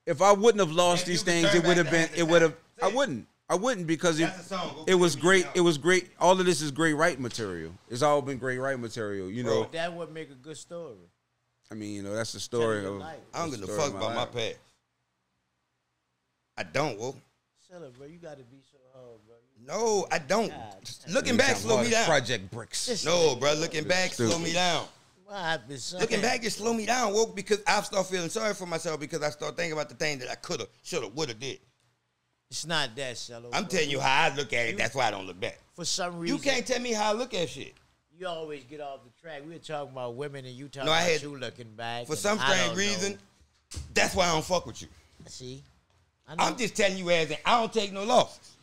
if I wouldn't have lost If these you could things, turn it would back have the been. hands It of would have. time. I wouldn't because That's the song. Go it was figure great. out. It was great. All of this is great right material. It's all been great right material. You know. But that would make a good story. I mean, you know, that's the story Tell of. your life. I don't give a story fuck of about my life. past. I don't, Whoa. Shut up, bro. You got to be so hard, bro. No, I don't. God. Looking back, slow me down. Project Bricks. No, bro. Looking back, slow Stupid. me down. Why? Son? Looking back, it slow me down, woke, because I start feeling sorry for myself because I start thinking about the thing that I coulda, shoulda, woulda did. It's not that shallow. I'm bro. telling you how I look at it. That's why I don't look back. For some reason, You can't tell me how I look at shit. You always get off the track. We were talking about women, and you talking No, I about had- you looking back. For and some I strange don't reason, know. that's why I don't fuck with you. See, I know. I'm just telling you as in, I don't take no losses.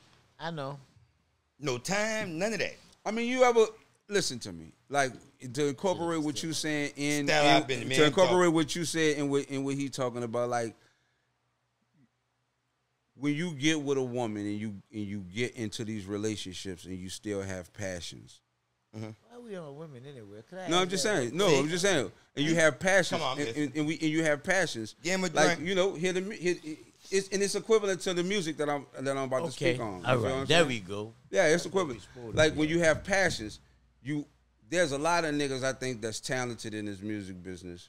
I know. No time, none of that. I mean, you ever listen to me? Like to incorporate what you saying in, Style I've been the man to incorporate talk. what you said and what he talking about. Like when you get with a woman and you get into these relationships and you still have passions. Why are we on women anyway? No, I'm just saying. No, I'm just saying. And you have passions. Come on, and you have passions. Give him a Like drink. you know, it's equivalent to the music that I'm about to Okay, speak on. You all feel what right, I'm there saying? we go. Yeah, it's equivalent. supposed to Like be. when you have passions, there's a lot of niggas I think that's talented in this music business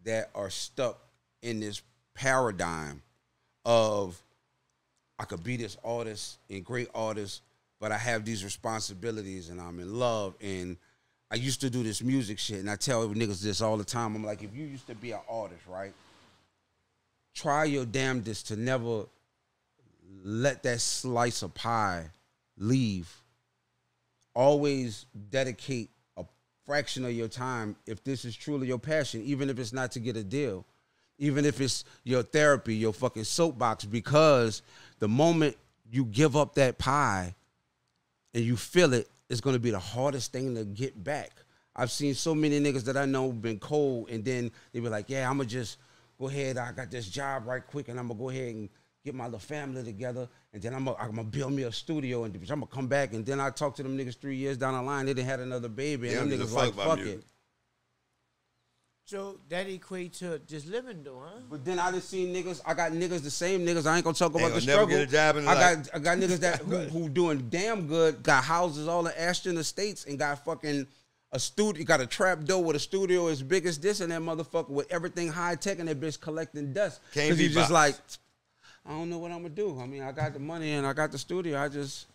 that are stuck in this paradigm of I could be this artist and great artist, but I have these responsibilities and I'm in love and I used to do this music shit and I tell niggas this all the time. I'm like, if you used to be an artist, right? Try your damnedest to never let that slice of pie leave. Always dedicate a fraction of your time if this is truly your passion, even if it's not to get a deal, even if it's your therapy, your fucking soapbox, because the moment you give up that pie and you feel it, it's going to be the hardest thing to get back. I've seen so many niggas that I know been cold and then they be like, yeah, I'm going to just go ahead. I got this job right quick and I'm going to go ahead and get my little family together, and then I'm gonna build me a studio, and I'm gonna come back, and then I talk to them niggas 3 years down the line, they done had another baby, and them niggas like, fuck it. So that equates to just living though, huh? But then I just seen niggas, I got niggas, the same niggas, I ain't gonna talk about the never struggle. get a job in life. I got niggas that who doing damn good, got houses all in Ashton Estates, and got fucking a studio, got a trap door with a studio as big as this, and that motherfucker with everything high tech, and that bitch collecting dust. Because he's just like, I don't know what I'm gonna do. I mean, I got the money and I got the studio. I don't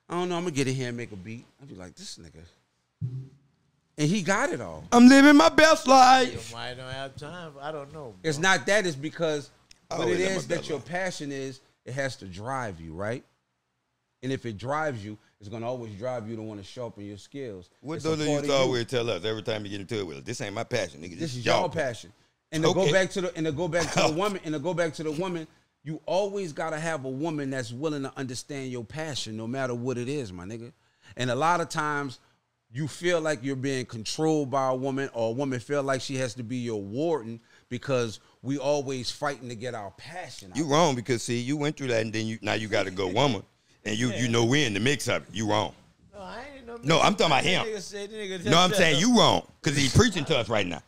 know, I'm gonna get in here and make a beat. I'll be like, this nigga. And he got it all. I'm living my best life. You might don't have time. I don't know. Bro. It's not that. It's because what it is that your passion is, it has to drive you, right? And if it drives you, it's going to always drive you to want to sharpen your skills. What do you used to always tell us every time you get into it with us? This ain't my passion, nigga. This is your passion. And to go back to the woman, you always got to have a woman that's willing to understand your passion no matter what it is, my nigga. And a lot of times, you feel like you're being controlled by a woman, or a woman feel like she has to be your warden because we always fighting to get our passion out. You wrong because, see, you went through that, and then now you got to go woman, and you know we're in the mix of it. You wrong. No, I ain't no, I'm talking about him. No, I'm saying you wrong because he's preaching to us right now.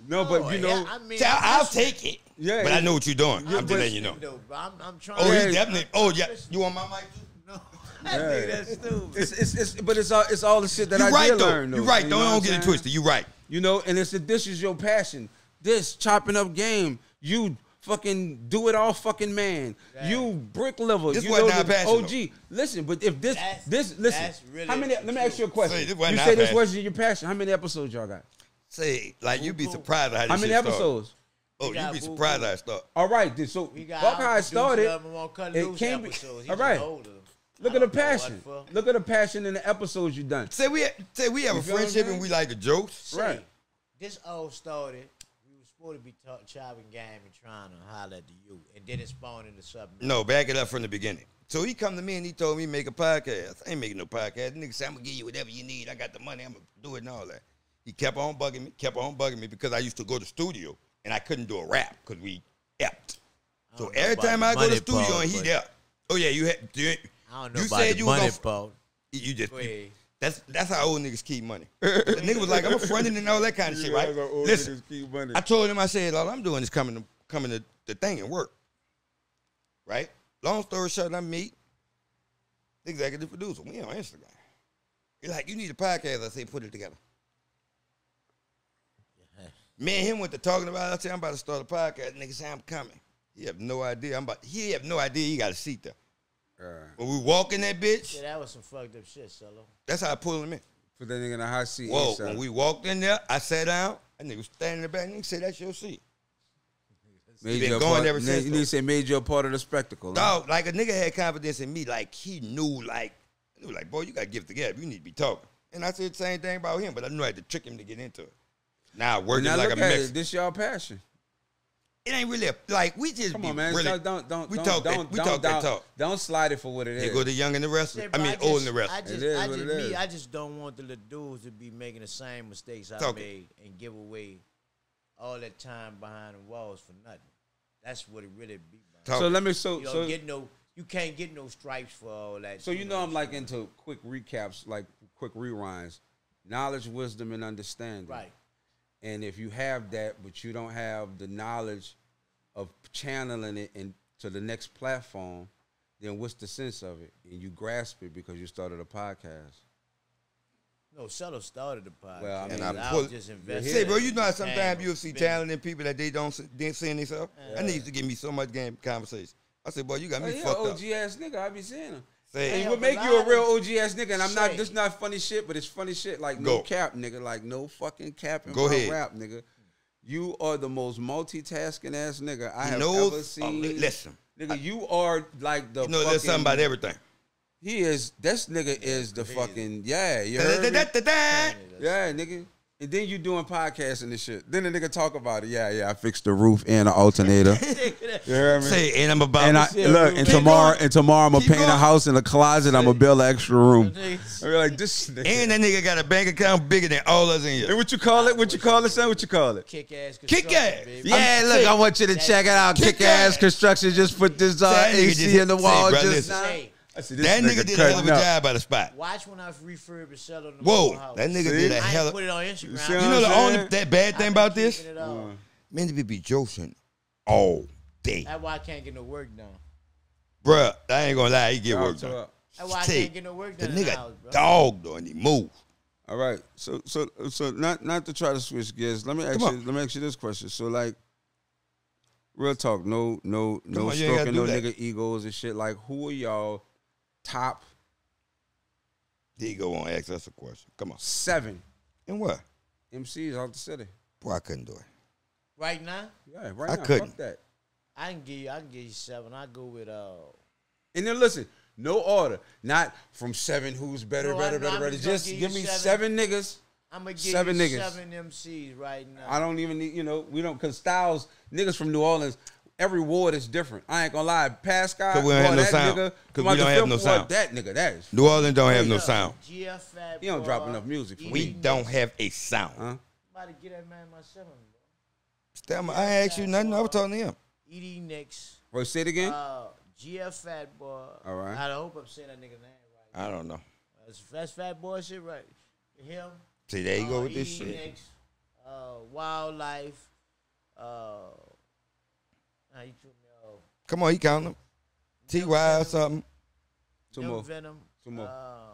No, but you know, yeah, I mean, I'll take it. Yeah, but I know what you're doing. I'm just letting you know. I'm trying. Oh, he's definitely. Oh, yeah. You want my mic too? No. I think that's stupid. But it's all the shit that I did learn. You're right. Don't get it twisted. You're right. You know, and this is your passion. This chopping up game. You fucking do it all, fucking man. Right. You brick liver. This you wasn't know our passion. OG. Listen, but if this listen. That's really how many? Let me ask you a question. You say this wasn't your passion. How many episodes y'all got? Say like you'd be surprised how many episodes? Oh, you'd be surprised how it started. All right, so fuck how it started. It can't be. All right. Look at the passion. Look at the passion in the episodes you done. Say we have a friendship and we like the jokes. Right. This all started. We were supposed to be chopping game and trying to holler at the youth, and then it spawned into something. No, back it up from the beginning. So he come to me and he told me make a podcast. I ain't making no podcast. The nigga said I'm gonna give you whatever you need. I got the money. I'm gonna do it and all that. He kept on bugging me because I used to go to the studio and I couldn't do a rap because we epped. So every time I go to the studio and he there. Oh yeah, I don't know about the money part. You just that's how old niggas keep money. The nigga was like, I'm a fronting and all that kind of shit, right? Listen, I told him, I said, all I'm doing is coming to the thing and work. Right? Long story short, I meet the executive producer. We on Instagram. He's like, you need a podcast. I say, put it together. Me and him went to talking about it. I said, I'm about to start a podcast. Nigga say, I'm coming. He have no idea. He have no idea he got a seat there. When we walk in that bitch. Yeah, that was some fucked up shit, Cello. That's how I pulled him in. Put that nigga in a hot seat. Whoa, when we walked in there, I sat down. That nigga was standing in the back. Nigga said, that's your seat. He been going ever since. You need to say made you a part of the spectacle. Dog, like a nigga had confidence in me. Like he knew, boy, you got to give the gap. You need to be talking. And I said the same thing about him, but I knew I had to trick him to get into it. Now working like a mix. This y'all passion. It ain't really we just come on, man. Really, don't talk that talk. Don't slide it for what it is. They go the young and the rest. Old and the rest. I just don't want the little dudes to be making the same mistakes I made and give away all that time behind the walls for nothing. That's what it really be. So let me you can't get no stripes for all that. So I'm like into quick recaps, like quick rewinds, knowledge, wisdom, and understanding. Right. And if you have that, but you don't have the knowledge of channeling it into the next platform, then what's the sense of it? And you grasp it because you started a podcast. No, Cello started the podcast. Well, I was just investing. Say, bro, you know how sometimes you'll see talent in people that they didn't see in themselves? That nigga used to give me so much game conversation. I said, boy, you got me fucked up. OG ass nigga, I be seeing him. Say, what make you a real OG ass nigga? And I'm not, this not funny shit, but it's funny shit. Like no cap, nigga. Like no fucking cap in my rap, nigga. You are the most multitasking ass nigga I have ever seen. Listen, nigga, you are like the. There's something about everything. He is. This nigga is the fucking yeah. You heard me? Yeah, nigga. And then you doing podcasts and this shit. Then the nigga talk about it. Yeah, I fixed the roof and the alternator. You hear me? Say, and I'm about and tomorrow I'm gonna paint a house in a closet. I'm gonna build an extra room. I'm like this nigga. And that nigga got a bank account bigger than all us in here. And what you call it? What you call it, son? What you call it? Kick ass. Kick ass. Yeah, look, I want you to check it out. Kick ass construction. Just put this AC in the wall. That nigga did a hell of a job by the spot. Watch when I refurb and sell on the Whoa, that nigga did a hell of. Put it on Instagram. You know the only that bad thing about this? Man, they be joking all day. That's why I can't get no work done. Bruh, I ain't gonna lie, he get work done. That's why I can't get no work done. The nigga dog though, and he move. All right, so not to try to switch gears. Let me ask you this question. So like, real talk, no stroking, no nigga egos and shit. Like, who are y'all top? Ego won't ask us a question. Come on, 7. And what? MCs out the city. Boy, I couldn't do it. Right now? Yeah, right now. I couldn't. Fuck that. I can give you 7. I go with And then listen, no order. Not from 7 who's better. Just give me 7 niggas. I'm gonna give 7 you niggas. 7 MCs right now. I don't even need, we don't, because Styles, niggas from New Orleans, every ward is different. I ain't gonna lie. Pascal, because we don't have no sound. Because we don't have no sound. That nigga, that is. New Orleans don't have no sound. He don't drop enough music for we me. don't have a sound. I'm about to get that man my 7, bro. I ain't asked you nothing. I was talking to him. E.D. Nix. Wait, say it again? GF Fat Boy. All right. I hope I'm saying that nigga name right. I don't know. That's Fat Boy shit, right? Him. See, there you go with this E.D. shit. Nix, Wildlife. You took me off. Come on, you count them. T.Y. or something. Two more. Venom. Two more. I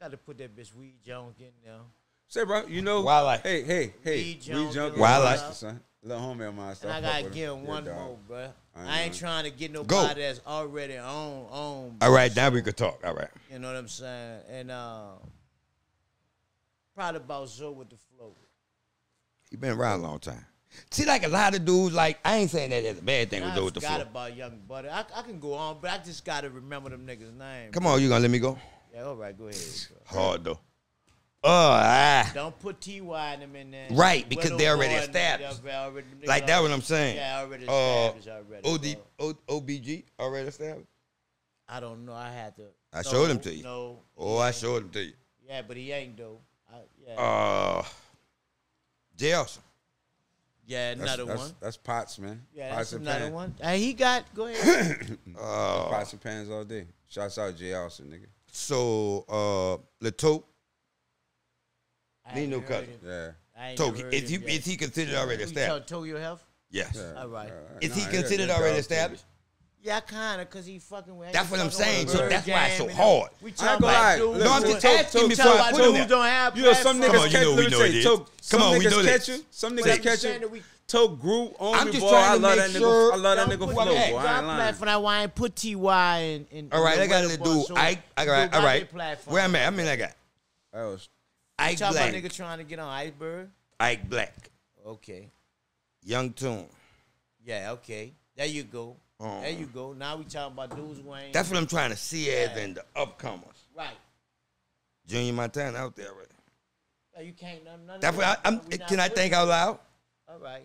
got to put that bitch Weed Jones in there. Say, bro, Wildlife. Hey. Weed Jones. Wildlife. Son. Little homie of mine. And I got to give him one more, bro. I ain't trying to get nobody that's already on. All right, now we could talk. All right. You know what I'm saying? And probably about Zoe with the flow. He been around a long time. See, like a lot of dudes, like, I ain't saying that as a bad thing with Zoe with the flow. I forgot about Young Buddy. I can go on, but I just got to remember them niggas' names. Come on, you gonna let me go? Yeah, all right, go ahead. Bro. Hard, though. Don't put T.Y. in them in there. Right, because they already established. Like that what I'm saying. Yeah, already established already. OBG already established? I don't know. I had to. I showed him to you. No. Oh, I showed him to you. Yeah, but he ain't though. Jay Awesome. Yeah, another one. That's Pots, man. Yeah, Pots that's another one. He got, go ahead. Pots and pans all day. Shouts out Jay Awesome, nigga. So, Latote. Nino Cousin. Yeah. Is he considered already established? Told your health? Yes. Yeah. All right. Is he considered already established? Yeah, kind of, because he fucking with. That's what I'm saying. So that's why it's so hard. We talk about dudes. No, I'm just asking before I put him there. Don't have some niggas catch. Let me say, come on, we know catch you. Some niggas catch you. Toke grew on me, boy. I love that nigga. I love that nigga flow, boy. I ain't lying. For that, why I ain't put T.Y. in. All right, I got to do. All right. Where I'm at? I mean, I got. Ike Black. Black. Nigga trying to get on Iceberg. Ike Black. Okay. Young Tune. Yeah. Okay. There you go. There you go. Now we talking about dudes who ain't. That's what I'm trying to see as in the upcomers. Right. Junior Montana out there already. No, you can't. None that's what can I think out loud? All right.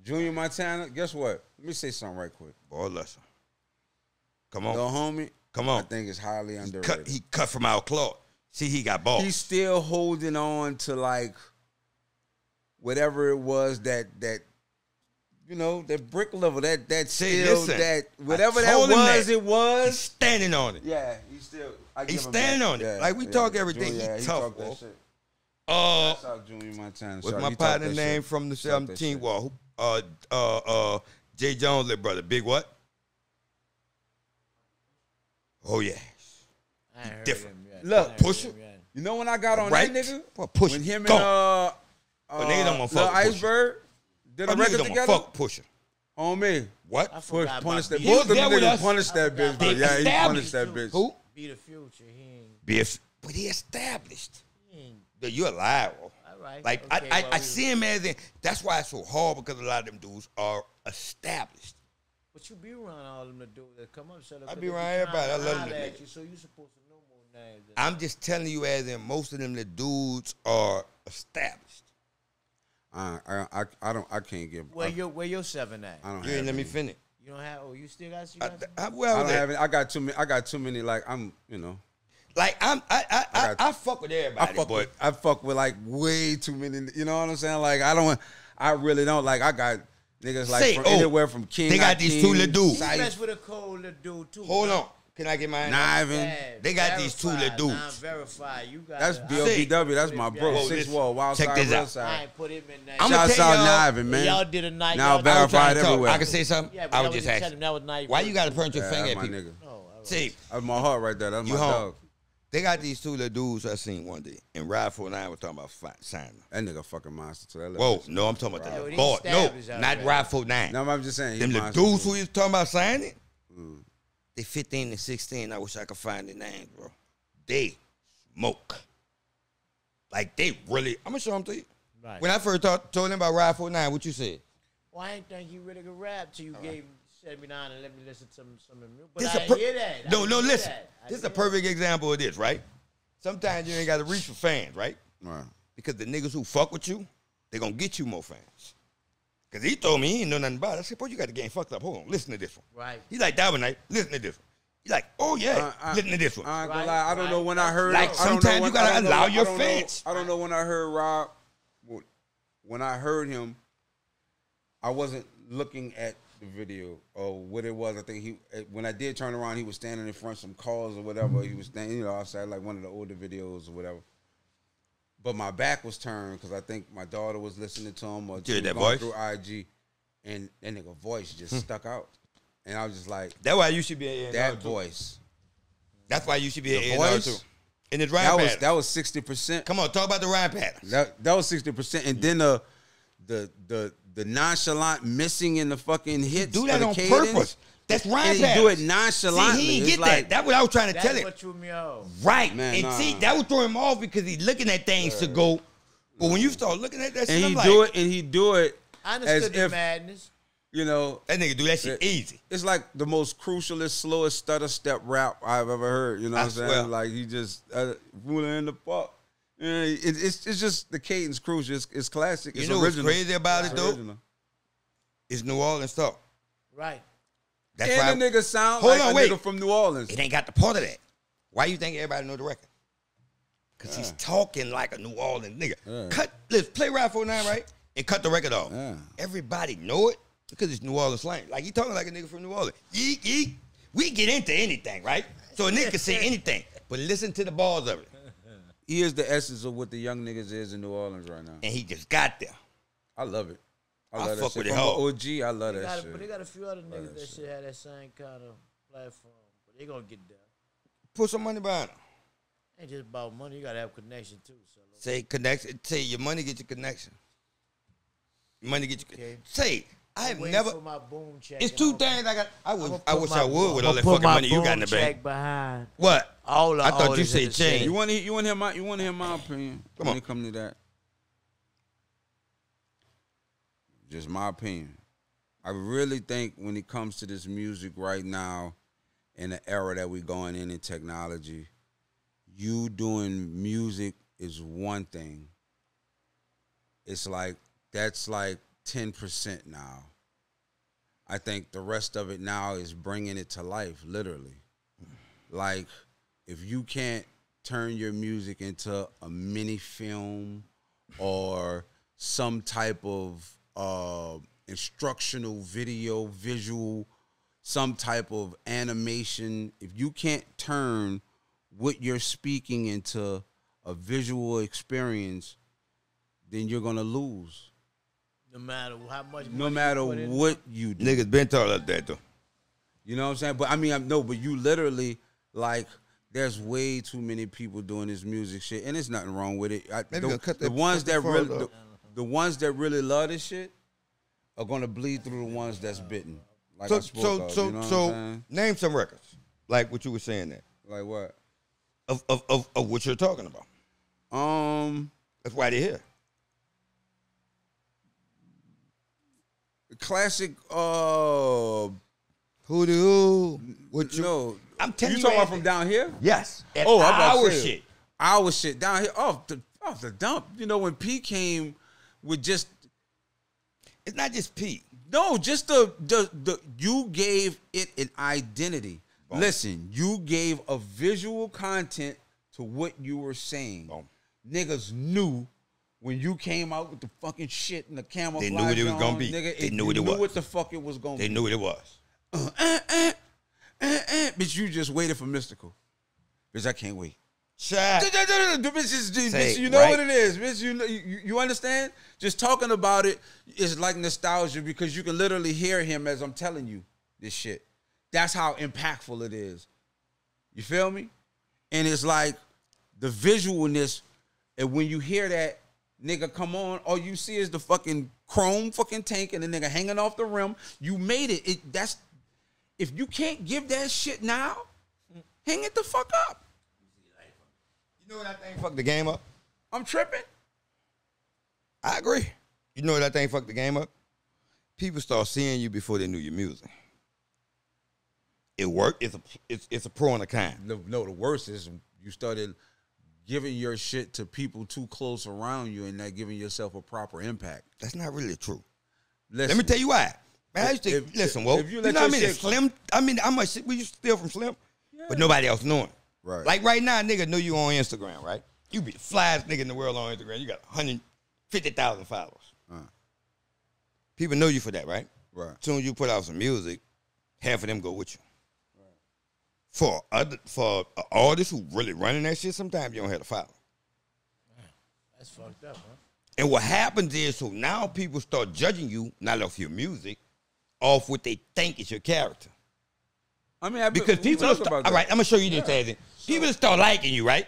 Junior Montana. Guess what? Let me say something right quick. Boy, listen. Come on. Little homie. Come on. I think it's highly underrated. He cut from our cloth. See, he got balls. He's still holding on to like whatever it was that brick level, that still that whatever that was, it was. He's standing on it. Yeah, he's standing on it. Yeah, like we talk everything. He tough, bro. That's how Junior Montana. What's my partner name from the 17th wall? Jay Jones' little brother. Big what? Oh yeah. Different. Look, Pusher. You know when I got on that nigga? Pusher. When him and nigga don't want fuck Iceberg did a record together. Fuck Pusher. On me. What? Punish that. Both of them niggas punished that bitch, bro. Yeah, he punished that bitch. Who? Be the future. He ain't. But he established. You're alive. All right. Like I see him as in. That's why it's so hard because a lot of them dudes are established. But you be around all them dudes that come up. So I be around everybody. I love them. So you supposed to know more I'm just telling you, as in most of them, the dudes are established. I can't give. Where your 7 at? I don't. You ain't let me finish. You don't have. Oh, you still got. I don't have it. I got too many. Like I'm, Like I fuck with everybody, I fuck with like way too many. You know what I'm saying? Like I really don't. Like I got niggas like anywhere from King. They got these two little dudes. You mess with a cold little dude too. Hold on. Can I get mine? They got these two little dudes. Non-verified. You got. That's BLBW. That's my bro. 6 Wall. Wild Check side, this out. I ain't put him in there. I'm gonna tell y'all, Nivin, man. Y'all did a night. Now verified everywhere. I can say something. Yeah, I was just asking. That was night. Why you gotta point your finger at my people? nigga. See, That's my heart right there. That's my dog. They got these two little dudes I seen one day, and Ride 49 was talking about signing them. That nigga fucking monster. To that Whoa, no, I'm talking about the boy. No, not Ride 49. No, I'm just saying. Them little dudes who was talking about signing, they 15 and 16. I wish I could find their names, bro. They smoke. Like, they really, I'm going to show them to you. Right. When I first told them about Ride 49, what you said? Well, I ain't think you really could rap till you set me down and let me listen to some of the music. But I hear that. No, listen. This is a perfect example of this, right? Sometimes you ain't got to reach for fans, right? Right. Because the niggas who fuck with you, they going to get you more fans. Because he told me he ain't know nothing about it. I said, boy, you got the game fucked up. Hold on, listen to this one. Right. He like, that one night, listen to this one. He like, oh, yeah, listen to this one. I ain't gonna lie. I don't know when I heard. Like, sometimes you got to allow your fans. I don't know when I heard Rob. When I heard him, I wasn't looking at the video or what it was. I think when I did turn around, he was standing in front of some cars or whatever. He was standing, outside like one of the older videos or whatever. But my back was turned because I think my daughter was listening to him or that going voice? through IG, and that nigga voice just stuck out, and I was just like, that's why you should be an that voice. That's why you should be an voice too. And it's rhyme pattern. That was 60%. Come on, talk about the rhyme pattern. That was 60%, and then the nonchalant missing in the fucking hits. Do that on cadence, purpose. That's rhyme and pattern. he do it nonchalantly. See, he didn't get that. That's what I was trying to tell him. That's what threw me off. Right. Man, and see, that would throw him off because he's looking at things to go. But when you start looking at that shit, and he do it I understood the madness. That nigga do that shit easy. It's like the most crucialest, slowest stutter step rap I've ever heard. You know what I'm saying? Like he just fooling in the park. Yeah, it's just the cadence crucial. It's classic. It's original. What's crazy about it though? Original. It's New Orleans stuff. Right. That's and the nigga sound like a nigga from New Orleans. It ain't got the part of that. Why you think everybody know the record? Because he's talking like a New Orleans nigga. Let's play Ride 49, right? And cut the record off. Everybody know it because it's New Orleans slang. Like he talking like a nigga from New Orleans. Yeek, yeek. We get into anything, right? So a nigga can say anything. But listen to the bars of it. He is the essence of what the young niggas is in New Orleans right now. And he just got there. I love it. I love that shit. From OG, I love that shit. But they got a few other niggas that should have that same kind of platform. But they gonna get there. Put some money behind them. Ain't just about money. You gotta have connection too. So say connection. Say your money get your connection. Money get you. Okay. Say I have never. For my boom check it's two things I got. I wish I would with all that fucking money you got in the bank. Behind. What? All I thought you said change. You want to hear my opinion? Come on. When it come to that, just my opinion. I really think when it comes to this music right now, in the era that we're going in technology, you doing music is one thing. It's like that's like 10% now. I think the rest of it now is bringing it to life, literally. Like, if you can't turn your music into a mini film or some type of instructional video, visual, some type of animation, if you can't turn what you're speaking into a visual experience, then you're going to lose. No matter how much. No matter what you do. Niggas been taught us that though. You know what I'm saying? But I mean, but you literally, like, there's way too many people doing this music shit, and there's nothing wrong with it. The ones that really love this shit are gonna bleed through the ones that's bitten. Like so name some records, like what you were saying there. Like what? Of what you're talking about. That's why they're here. Classic Who? What you? No. I'm telling you. You talking about from down here? Yes. Our shit. Our shit down here off the dump. You know, when P came with just. It's not just P. No, just the you gave it an identity. Boom. Listen, you gave a visual content to what you were saying. Boom. Niggas knew when you came out with the fucking shit and the camouflage. They knew what it was gonna be. Nigga, they knew what it was. Knew what the fuck it was gonna be. They knew what it was. Bitch, you just waited for Mystical. Bitch, I can't wait. Shut. Bitch, you know right? What it is. Bitch, you understand? Just talking about it is like nostalgia because you can literally hear him as I'm telling you this shit. That's how impactful it is. You feel me? And it's like the visualness, and when you hear that nigga come on, all you see is the fucking chrome fucking tank and the nigga hanging off the rim. You made it. That's if you can't give that shit now, hang it the fuck up. You know what I think fucked the game up? I'm tripping. I agree. You know what I think fucked the game up? People start seeing you before they knew your music. It worked. It's a pro and a con. No, the worst is you started giving your shit to people too close around you and not giving yourself a proper impact. That's not really true. Listen, let me tell you why. Man, I used to listen. Well, you know what I mean? Slim. I mean, how much we used to steal from Slim, but nobody else knew it. Right. Like right now, nigga know you on Instagram, right? You be the flyest nigga in the world on Instagram. You got 150,000 followers. People know you for that, right? Right. As soon as you put out some music, half of them go with you. For artists who really running that shit, sometimes you don't have to follow. That's fucked up, huh? And what happens is, so now people start judging you, not off your music, off what they think is your character. I mean, because people start, all right, I'm gonna show you this thing. People start liking you, right?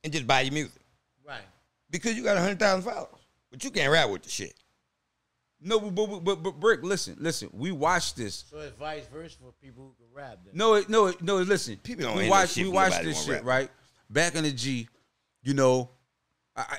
And just buy your music. Right. Because you got 100,000 followers. But you can't rap with the shit. No, but Brick, listen. We watched this. So it's vice versa for people who can rap. Then. No. Listen, people don't. We watched this shit, right? Back in the G, you know, I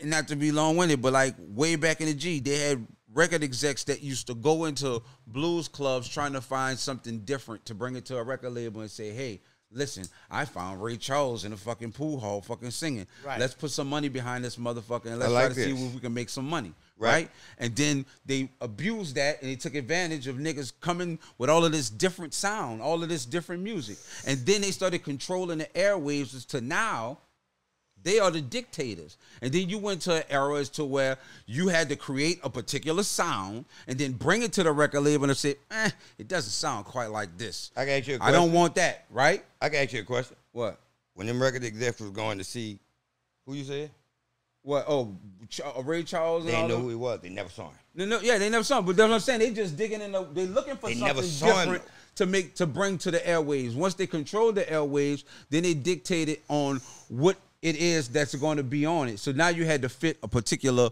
not to be long-winded, but like way back in the G, they had record execs that used to go into blues clubs trying to find something different to bring it to a record label and say, hey, listen, I found Ray Charles in a fucking pool hall fucking singing. Right. Let's put some money behind this motherfucker and let's try to see if we can make some money. Right? And then they abused that and they took advantage of niggas coming with all of this different sound, all of this different music. And then they started controlling the airwaves as to now they are the dictators. And then you went to an era as to where you had to create a particular sound and then bring it to the record label and say, it doesn't sound quite like this. I can ask you a question. I don't want that, right? I can ask you a question. What? When them record execs was going to see, who you said? What? Oh, Ray Charles. They didn't know who he was. They never saw him. No, yeah, they never saw him. But that's what I'm saying. They just digging in. They looking for something different to bring to the airwaves. Once they control the airwaves, then they dictated on what it is that's going to be on it. So now you had to fit a particular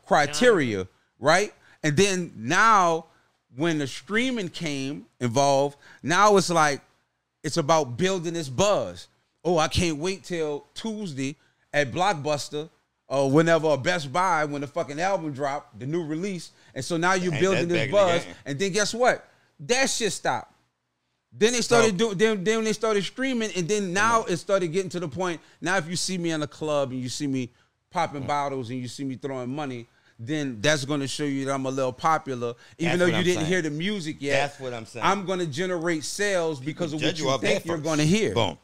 criteria, right? And then now, when the streaming came involved, now it's like it's about building this buzz. Oh, I can't wait till Tuesday at Blockbuster or whenever, Best Buy, when the fucking album dropped, the new release. And so now you're building this buzz. And then guess what? That shit stopped. Then they started then they started streaming, and then now it started getting to the point. Now if you see me in a club and you see me popping bottles and you see me throwing money, then that's going to show you that I'm a little popular. Even though you didn't hear the music yet. That's what I'm saying. I'm going to generate sales because of what you think you're going to hear. Boom.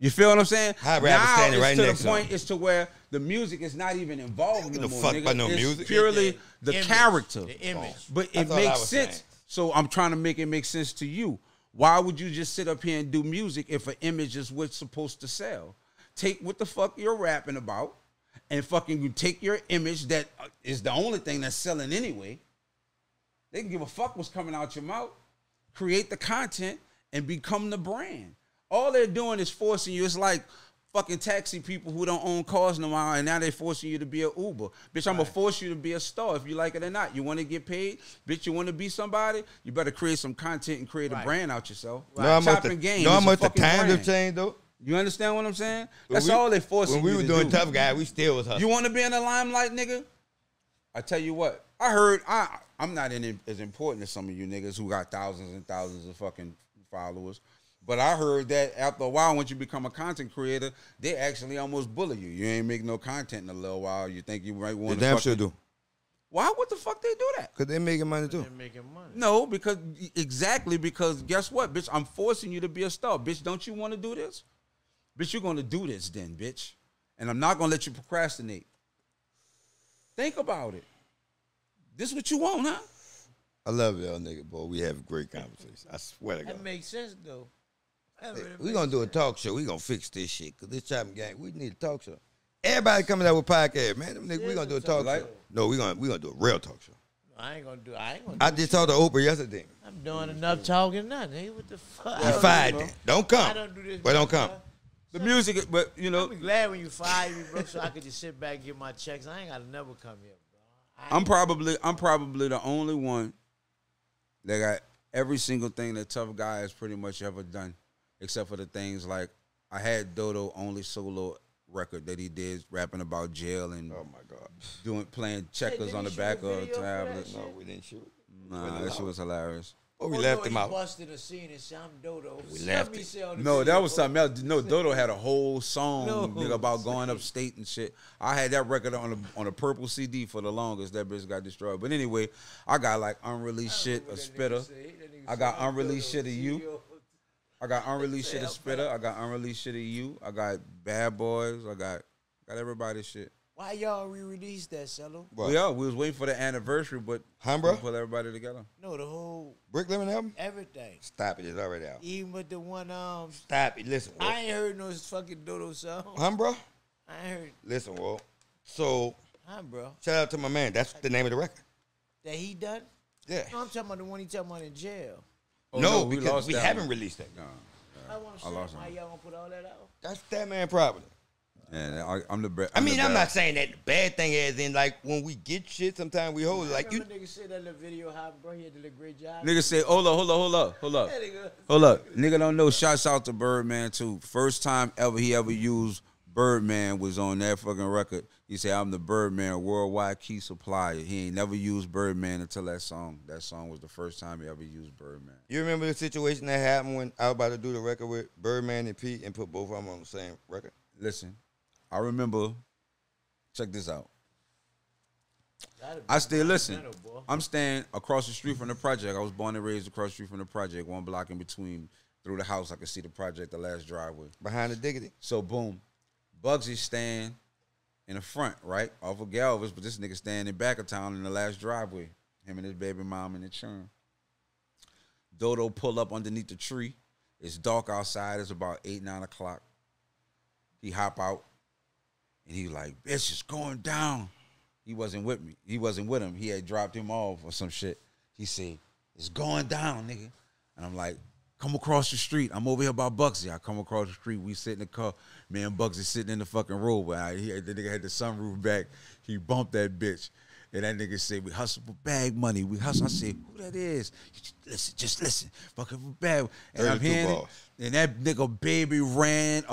You feel what I'm saying? Now it's right to the point is to where the music is not even involved no more. Fuck by no music. It's purely the character. The image. But it makes sense. So I'm trying to make it make sense to you. Why would you just sit up here and do music if an image is what's supposed to sell? Take what the fuck you're rapping about and fucking take your image that is the only thing that's selling anyway. They can give a fuck what's coming out your mouth. Create the content and become the brand. All they're doing is forcing you. It's like fucking taxi people who don't own cars no more, and now they're forcing you to be an Uber. Bitch, I'm going to force you to be a star if you like it or not. You want to get paid? Bitch, you want to be somebody? You better create some content and create a brand out yourself. Right. No, how much the times have changed, though? You understand what I'm saying? That's all they forcing you to do. When we were doing Tough Guy, we still was hustling. You want to be in the limelight, nigga? I tell you what. I heard, I'm not as important as some of you niggas who got thousands and thousands of fucking followers. But I heard that after a while, once you become a content creator, they actually almost bully you. You ain't make no content in a little while. You think you might want to. They damn sure do. Why? What the fuck they do that? Because they're making money too. They're making money. No, because guess what, bitch? I'm forcing you to be a star. Bitch, don't you want to do this? Bitch, you're going to do this then, bitch. And I'm not going to let you procrastinate. Think about it. This what you want, huh? I love y'all nigga, boy. We have a great conversation. I swear to God. That makes sense, though. We're going to do a talk show. We're going to fix this shit. Because this Choppin' gang, we need a talk show. Everybody coming out with podcast, man. Them niggas, we're going to do a talk show. No, we're gonna do a real talk show. I ain't gonna do I just talked to Oprah yesterday. I'm doing enough talking now, nigga. What the fuck? You fired then. Don't come. I don't do this. But don't come. The music, but you know. I'm glad when you fired me, bro, so I could just sit back and get my checks. I ain't gotta never come here, bro. I'm probably the only one that got every single thing that Tough Guy has pretty much ever done, except for the things like I had Dodo only solo record that he did rapping about jail and oh my God, playing checkers on the back of tablets. No, we didn't shoot. Nah, that shit was hilarious. Oh, we left him out. Busted a scene and said, I'm Dodo. We left him. No, that was something else. No, Dodo had a whole song nigga, about going upstate and shit. I had that record on a purple CD for the longest. That bitch got destroyed. But anyway, I got like unreleased shit, a spitter. I got unreleased shit of you. I got unreleased shit of Spitter. I got unreleased shit of you. I got Bad Boys. I got everybody's shit. Why y'all re-release that, Cello? Yeah, we was waiting for the anniversary, but bro? Put everybody together. No, the whole Brick Lemon album? Everything. Stop it, it's already out. Even with the one Stop it, listen. Whoa. I ain't heard no fucking Dodo song. Bro? I ain't heard. Listen, Whoa. So bro. Shout out to my man. That's the name of the record. That he done? Yeah. No, I'm talking about the one he talking about in jail. Oh, no, because we haven't released that. No. I want to say why y'all gonna put all that out. That's that man problem. Yeah, I'm the best. I'm not saying that the bad thing is in like when we get shit, sometimes we hold it like you. Nigga said that little video how bro he did a great job. Nigga say, hold up. Nigga don't know. Shouts out to Birdman too. First time he ever used Birdman was on that fucking record. He said, I'm the Birdman worldwide key supplier. He ain't never used Birdman until that song. That song was the first time he ever used Birdman. You remember the situation that happened when I was about to do the record with Birdman and Pete and put both of them on the same record? Listen, I remember, check this out. I still listen. I'm staying across the street from the project. I was born and raised across the street from the project, 1 block in between. Through the house, I could see the project, the last driveway. Behind the diggity. So, boom. Bugsy's staying in the front, right, off of Galvez, but this nigga staying in back of town in the last driveway. Him and his baby mom in the churn. Dodo pull up underneath the tree. It's dark outside. It's about 8, 9 o'clock. He hop out, and he like, bitch, it's going down. He wasn't with me. He wasn't with him. He had dropped him off or some shit. He said, it's going down, nigga. And I'm like, come across the street. I'm over here by Bugsy. I come across the street. We sit in the car. Me and Bugsy sitting in the fucking road. But the nigga had the sunroof back. He bumped that bitch. And that nigga said, we hustle for bag money. We hustle. I said, who that is? Just listen. Fucking for bag. And I'm hearing it. And that nigga baby ran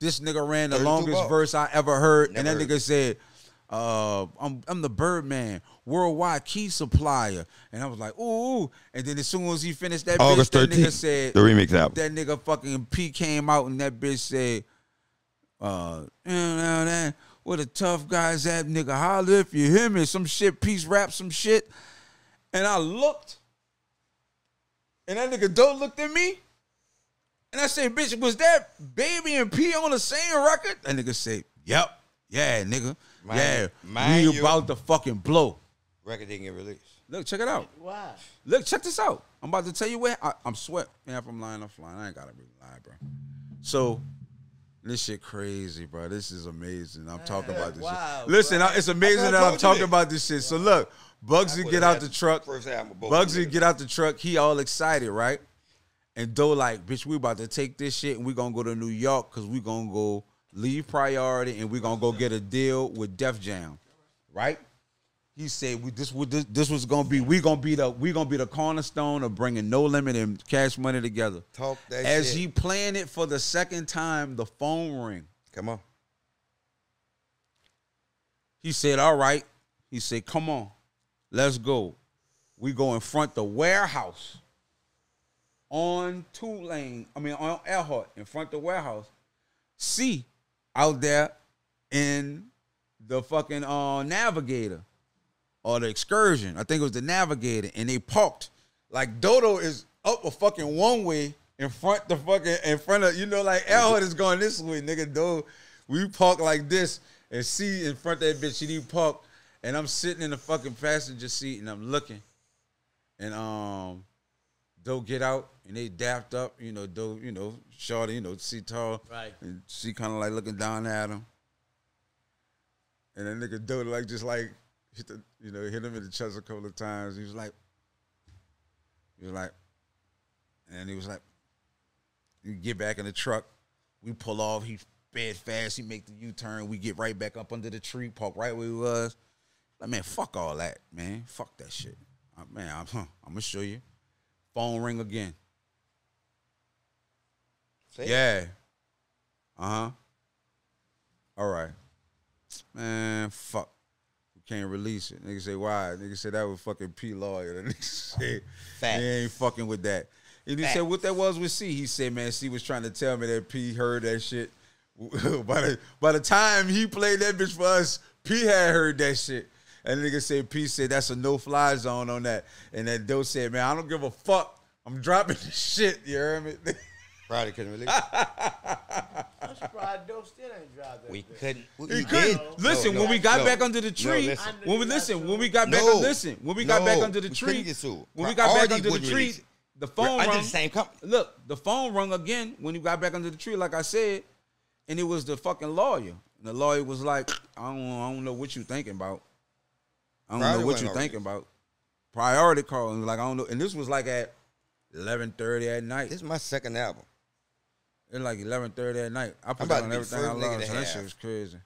this nigga ran the longest verse I ever heard. Never and that nigga said, I'm the Birdman, worldwide key supplier. And I was like, ooh. And then as soon as he finished that August bitch, 13th, that nigga said, the remix album. That nigga fucking P came out and that bitch said, where the tough guys at, nigga, holler if you hear me. Some shit, peace rap, some shit. And I looked, and that nigga Doe looked at me, and I said, bitch, was that Baby and P on the same record? That nigga said, yep. Yeah, nigga. We about to fucking blow. Record didn't get released. Look, check it out. Why? Look, check this out. I'm about to tell you where I'm sweat. Yeah, if I'm lying, I'm flying. I ain't gotta really lie, bro. So this shit crazy, bro. This is amazing. I'm talking about this shit. Listen, it's amazing that I'm talking about this shit. So look, Bugsy get out the truck. Bugsy get out the truck. He all excited, right? And Doe like, bitch, we about to take this shit and we gonna go to New York because we gonna go leave Priority and we gonna go get a deal with Def Jam, right? He said this was gonna be we gonna be the cornerstone of bringing No Limit and Cash Money together. Talk that As shit. he playing it for the second time, the phone ring. Come on. He said, all right. He said, come on. Let's go. We go in front the warehouse on on Earhart, in front the warehouse. See out there in the fucking Navigator or the Excursion. I think it was the Navigator, and they parked like Dodo is up a fucking one way in front of like Earhart is going this way, nigga. Dodo, we park like this and see in front of that bitch. She didn't park, and I'm sitting in the fucking passenger seat and I'm looking, and Doe get out and they dapped up, Doe, shorty, see tall, right, and she kind of like looking down at him. And that nigga Doe hit him in the chest a couple of times. He was like, and he was like, you get back in the truck. We pull off. He sped fast. He make the U-turn. We get right back up under the tree, park right where he was. Like, man, fuck all that, man. Fuck that shit. Man, I'm going to show you. Phone ring again. Say yeah. Uh-huh. All right. Man, fuck. We can't release it. Nigga say, why? Nigga said that was fucking P lawyer. The nigga said, he ain't fucking with that. And he said, what that was with C? He said, man, C was trying to tell me that P heard that shit. By the time he played that bitch for us, P had heard that shit. And the nigga said, P said, that's a no-fly zone on that. And that Doe said, man, I don't give a fuck. I'm dropping the shit. You heard me? Friday couldn't release. I'm surprised Doe still ain't dropped that. We couldn't. He couldn't. Listen, when we got back under the tree, when we got back under the tree, the phone rung. The same company. Look, the phone rung again when you got back under the tree, like I said, and it was the fucking lawyer. And the lawyer was like, I don't know what you thinking about. I don't know what you thinking about. Priority call. And like, I don't know. And this was like at 11:30 at night. This is my second album. It's like 11:30 at night. I put on everything I love. So that shit was crazy.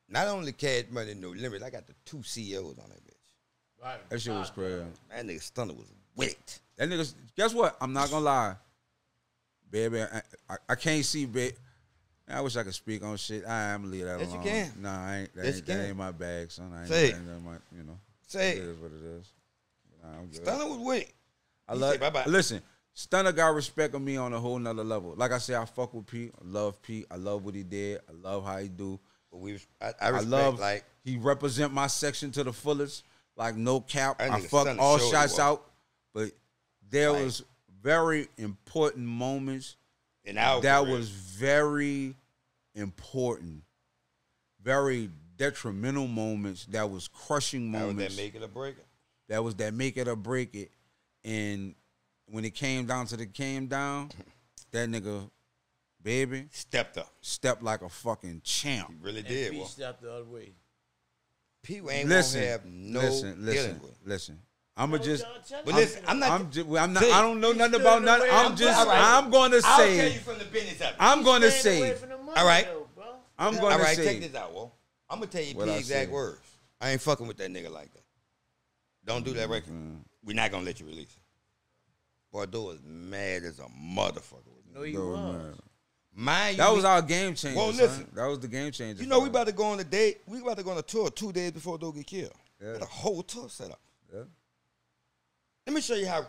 Not only Cash Money No Limit, I got the 2 CEOs on that bitch. Right. That shit was crazy. That nigga Stunner was with it. That nigga, guess what? I'm not gonna lie, baby. I can't see, babe. I wish I could speak on shit. I'm gonna leave that alone. Yes, you can. Nah, I ain't. That ain't my bag, son. I ain't. Say it. Say it is what it is. Nah, I'm good. Stunner was with it. I love. Bye-bye. Listen, Stunner got respect on me on a whole nother level. Like I said, I fuck with Pete. I love Pete. I love what he did. I love how he do. But I respect, like, he represent my section to the fullest. Like, no cap. I fuck all shots out. But there was very important moments that was very important. Very detrimental moments. That was crushing moments. That was that make it or break it. That was that make it or break it. And when it came down to that nigga, baby, stepped like a fucking champ. He really did. He stepped the other way. P ain't gonna have no listen. I'm gonna just. But listen, I'm not. I don't know nothing about nothing. I'm gonna say. I'll tell you from the business of it. I'm gonna say. All right. I'm gonna say. All right, check this out, Walt. I'm gonna tell you P exact words. I ain't fucking with that nigga like that. Don't do that record. We're not gonna let you release it. Bordeaux is mad as a motherfucker. No, he was. That was our game changer. Well, listen. That was the game changer. You know, we about to go on a date. We about to go on a tour 2 days before Doe get killed. Yeah. Got a whole tour set up. Yeah. Let me show you how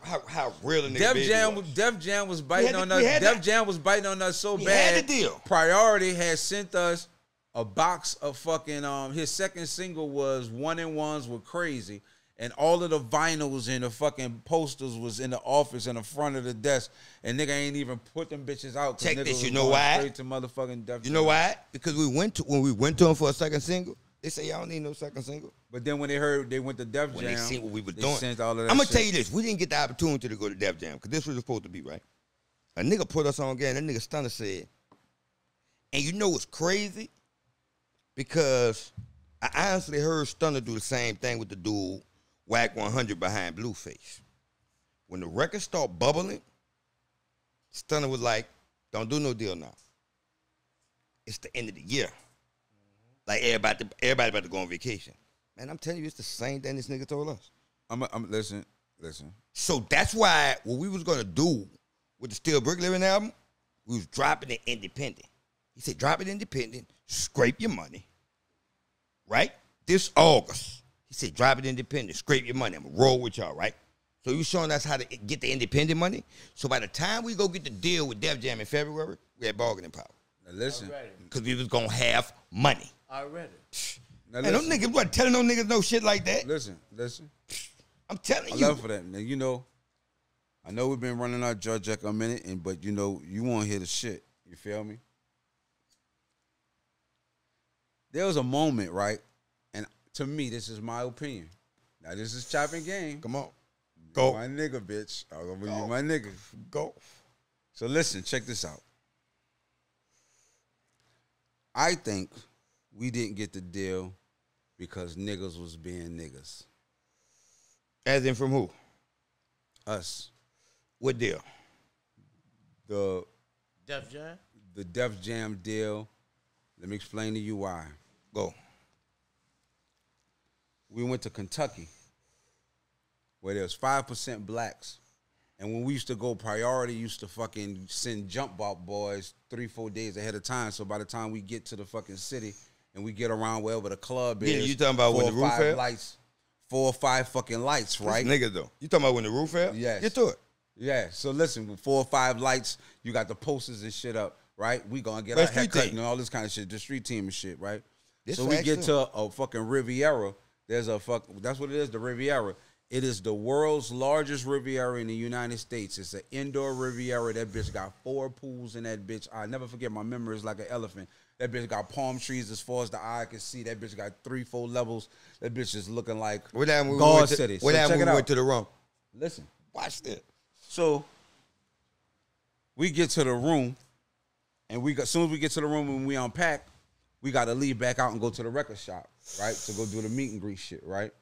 real a nigga was. Def Jam was biting on us. Def Jam was biting on us so bad. Had the deal. Priority had sent us a box of fucking. His second single was 1-in-1s Were Crazy. And all of the vinyls and the fucking posters was in the office in the front of the desk. And nigga ain't even put them bitches out. Check this, you know why? Straight to motherfucking Def Jam. You know why? Because when we went to him for a second single, they say y'all don't need no second single. But then when they heard they went to Def Jam, when they seen what we were doing, sent all of that I'm gonna shit. tell you this: we didn't get the opportunity to go to Def Jam because this was supposed to be right. A nigga put us on again. That nigga Stunner said, and you know what's crazy? Because I honestly heard Stunner do the same thing with the dude Whack 100 behind Blueface. When the record started bubbling, Stunner was like, "Don't do no deal now. It's the end of the year. Like everybody about to go on vacation." Man, I'm telling you, it's the same thing this nigga told us. Listen. So that's why what we was gonna do with the Still Brick Living album, we was dropping it independent. He said, drop it independent, scrape your money. Right? This August, He said, drive it independent, scrape your money. I'm going to roll with y'all, right? So you showing us how to get the independent money? So by the time we go get the deal with Def Jam in February, we had bargaining power. Now listen. Because we was going to have money. Already. And those niggas wasn't telling no niggas no shit like that. Listen. I'm telling you. I love for that. Now, you know, I know we've been running our judge jack a minute, but you know, you want to hear the shit. You feel me? There was a moment, right? And to me, this is my opinion. Now, this is Choppin game. Come on. Go. My nigga, bitch. I'm going to be my nigga. Go. So listen, check this out. I think we didn't get the deal because niggas was being niggas. As in from who? Us. What deal? The Def Jam? The Def Jam deal. Let me explain to you why. Go. We went to Kentucky where there was 5% blacks. And when we used to go, Priority used to fucking send jump out boys 3-4 days ahead of time. So by the time we get to the fucking city and we get around wherever the club is, you talking about when the roof fell? Lights, 4 or 5 fucking lights, right? Niggas though. You talking about when the roof fell? Yes. Get to it. Yeah. So listen, with 4 or 5 lights, you got the posters and shit up, right? We gonna get our haircut and all this kind of shit, the street team and shit, right? So we get to a fucking Riviera. There's a that's what it is, the Riviera. It is the world's largest Riviera in the United States. It's an indoor Riviera. That bitch got 4 pools in that bitch. I never forget, my memory is like an elephant. That bitch got palm trees as far as the eye can see. That bitch got 3-4 levels. That bitch is looking like God City. What happened when we went to the room? Listen. Watch this. So we get to the room, and as soon as we get to the room and we unpack, we got to leave back out and go to the record shop, right, to go do the meet and greet shit, right?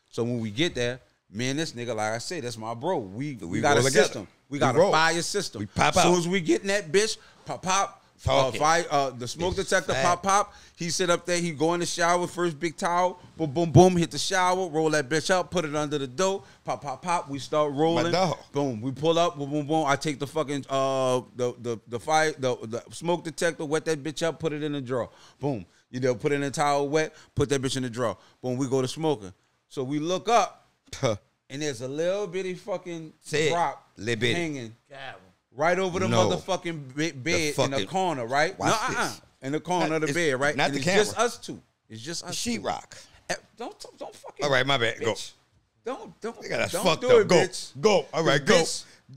So when we get there, me and this nigga, like I said, that's my bro. We got a system. We got a fire system. We pop out. As soon as we get in that bitch, pop. The smoke detector, pop. He sit up there. He go in the shower, first big towel, boom, hit the shower, roll that bitch up, put it under the door, pop. We start rolling. Boom. We pull up, boom. I take the fucking the smoke detector, wet that bitch up, put it in the drawer. Boom. You know, put it in a towel wet, put that bitch in the drawer. Boom. We go to smoking. So we look up. And there's a little bitty fucking drop hanging right over the motherfucking bed in the corner, right? In the corner of the bed, right? Not the camera. It's just us two. It's just us. Sheetrock. Don't fucking. All right, my bad. Bitch. Go. Don't do it, bitch. Go. All right, go.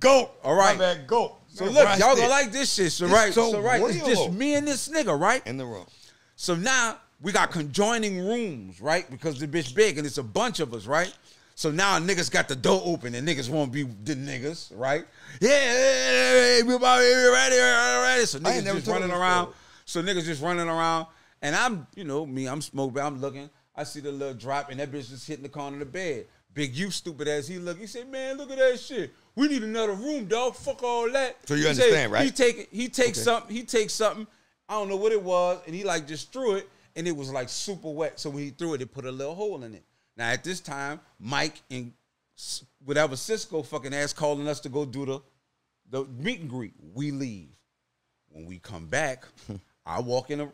Go. All right. My bad. Go. So look, y'all gonna like this shit. So right. It's just me and this nigga, right? In the room. So now we got conjoining rooms, right? Because the bitch big and it's a bunch of us, right? So now niggas got the door open and niggas won't be the niggas, right? Yeah, ready. So niggas just running around. So niggas just running around. And I'm, I'm smoking, I'm looking. I see the little drop and that bitch just hitting the corner of the bed. Big you stupid ass, he look. He said, man, look at that shit. We need another room, dog. Fuck all that. So you understand, right? He takes something. I don't know what it was. And he like just threw it. And it was like super wet. So when he threw it, it put a little hole in it. Now, at this time, Mike and whatever Cisco fucking ass calling us to go do the meet and greet. We leave. When we come back, I walk in.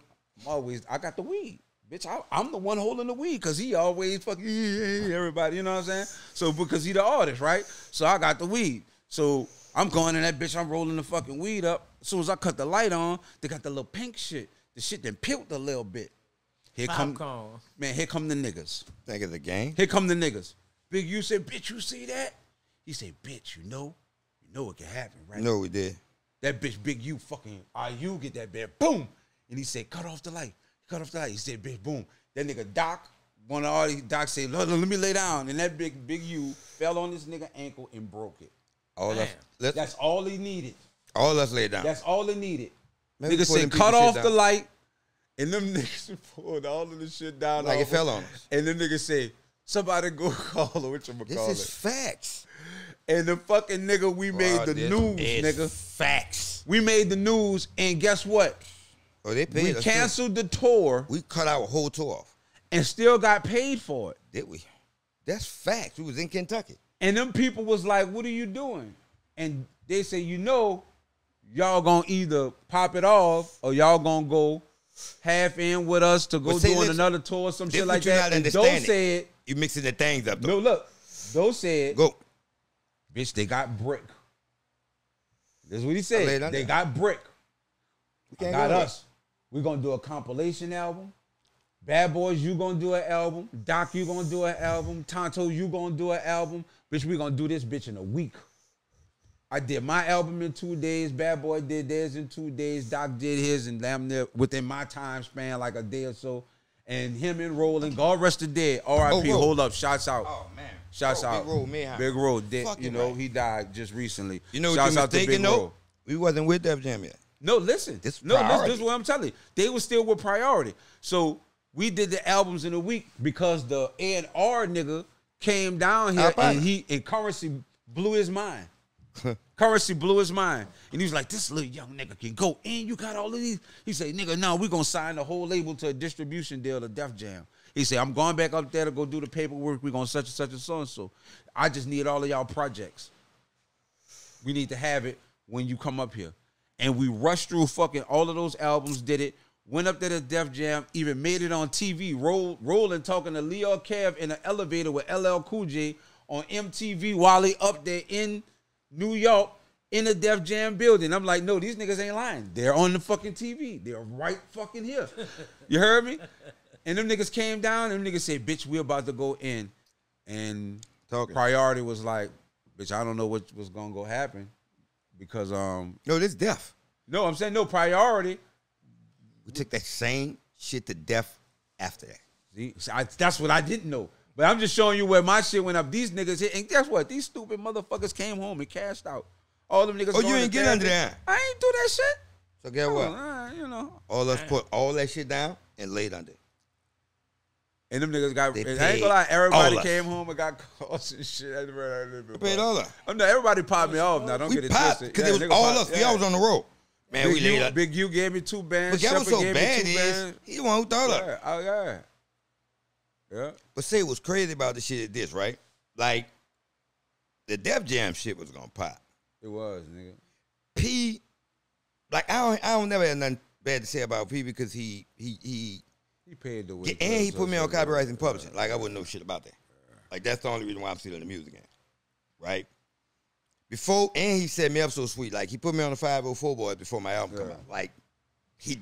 I got the weed. Bitch, I'm the one holding the weed because he always fucking everybody, you know what I'm saying? So, because he the artist, right? So, I got the weed. So, I'm going in that bitch. I'm rolling the fucking weed up. As soon as I cut the light on, they got the little pink shit. The shit that peeled a little bit. Here come the niggas. Think of the game. Here come the niggas. Big U said, bitch, you see that? He said, bitch, you know what can happen, right? No, we did. That bitch, Big U, fucking you get that bed, boom. And he said, cut off the light. He said, bitch, boom. That nigga Doc, one of all these Doc said, let me lay down. And that big U fell on this nigga ankle and broke it. That's all he needed. All us laid down. That's all he needed. Nigga said, cut off the light. And them niggas pulled all of the shit down. Like it fell on us. And them niggas say, somebody go call her. This is facts. And the fucking nigga, we made the news, nigga. Facts. We made the news, and guess what? Oh, they paid us. We canceled the tour. We cut our whole tour off. And still got paid for it. Did we? That's facts. We was in Kentucky. And them people was like, what are you doing? And they say, y'all gonna either pop it off or y'all gonna go half in with us to go doing another tour, some shit like that. And Doe said, You mixing the things up, though. No, look. Those said, Go. Bitch, they got brick. This is what he said. They got brick. Got us. We're going to do a compilation album. Bad Boys, you going to do an album. Doc, you going to do an album. Tonto, you going to do an album. Bitch, we going to do this bitch in a week. I did my album in 2 days. Bad Boy did theirs in 2 days. Doc did his and damn near within my time span, like a day or so. And him and Roland, God rest the dead. R.I.P. Hold up, shouts out. Oh, man. Shouts out. Big Roll, man. Big Roll, you know, he died just recently. You know what you're mistaken, though? We wasn't with Def Jam yet. No, listen. This is what I'm telling you. They were still with Priority. So we did the albums in a week because the A&R nigga came down here and Currency blew his mind. Currency blew his mind. And he was like, this little young nigga can go, and you got all of these. He said, nigga, no, we going to sign the whole label to a distribution deal to Def Jam. He said, I'm going back up there to go do the paperwork. We're going to such and such and so and so. I just need all of y'all projects. We need to have it when you come up here. And we rushed through fucking all of those albums, did it, went up there to Def Jam, even made it on TV, rolling, talking to Leo Kev in an elevator with LL Cool J on MTV while he up there in New York in the Def Jam building. I'm like, no, these niggas ain't lying. They're on the fucking TV. They're right fucking here. You heard me? And them niggas came down and them niggas said, bitch, we're about to go in. And Priority was like, bitch, I don't know what was going to go happen. Because, no, this Def. No, I'm saying no Priority. We took that same shit to Def after that. See, that's what I didn't know. But I'm just showing you where my shit went up. These niggas hit, and guess what? These stupid motherfuckers came home and cashed out. All them niggas. Oh, you ain't get under that? I ain't do that shit. So guess what? You know. All us put all that shit down and laid under. And them niggas got. I ain't gonna lie. Everybody came home and got calls and shit. They paid all that. No, everybody popped me off. Now don't get it twisted. Because it was all us. I was on the road. Man, we laid up. Big U gave me 2 bands. But that was so bad is he the one who thought of it. Oh yeah. Yeah. But say what's crazy about the shit is this, right? Like, the Def Jam shit was gonna pop. It was, nigga. P, like I don't never have nothing bad to say about P because he paid the way. And he put me on copyright and publishing. Like I wouldn't know shit about that. Like that's the only reason why I'm still in the music game. Right? Before, and he set me up so sweet. Like he put me on the 504 Boys before my album come out. Like he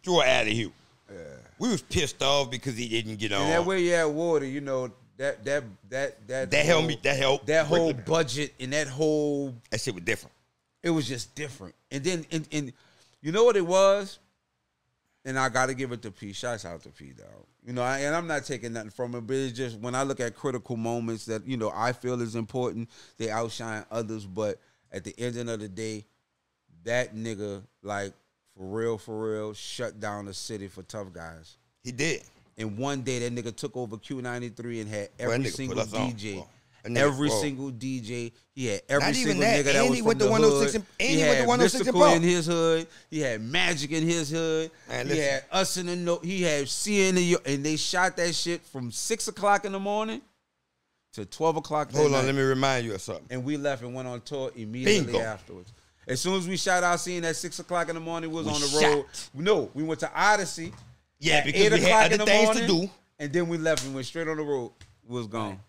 threw it out of here. Yeah. We was pissed off because he didn't get on. And that way you had Water, you know, that helped me. That helped. That whole budget and that shit was different. It was just different. And then and you know what it was? And I gotta give it to P. Shouts out to P, dog. You know, and I'm not taking nothing from him, but it's just when I look at critical moments that, you know, I feel is important, they outshine others. But at the end of the day, that nigga, like, for real, shut down the city for Tough Guys. He did. And one day that nigga took over Q93 and had every single DJ. Single DJ. He had every single nigga that was from the hood. He had Mystical in his hood. He had Magic in his hood. He had us in the note. He had C in the, and they shot that shit from 6 o'clock in the morning to 12 o'clock at night. Hold on, let me remind you of something. And we left and went on tour immediately afterwards. As soon as we shot our scene at 6 o'clock in the morning, we was on the road. No, we went to Odyssey. Yeah, because we had other things to do. And then we left and went straight on the road. We was gone.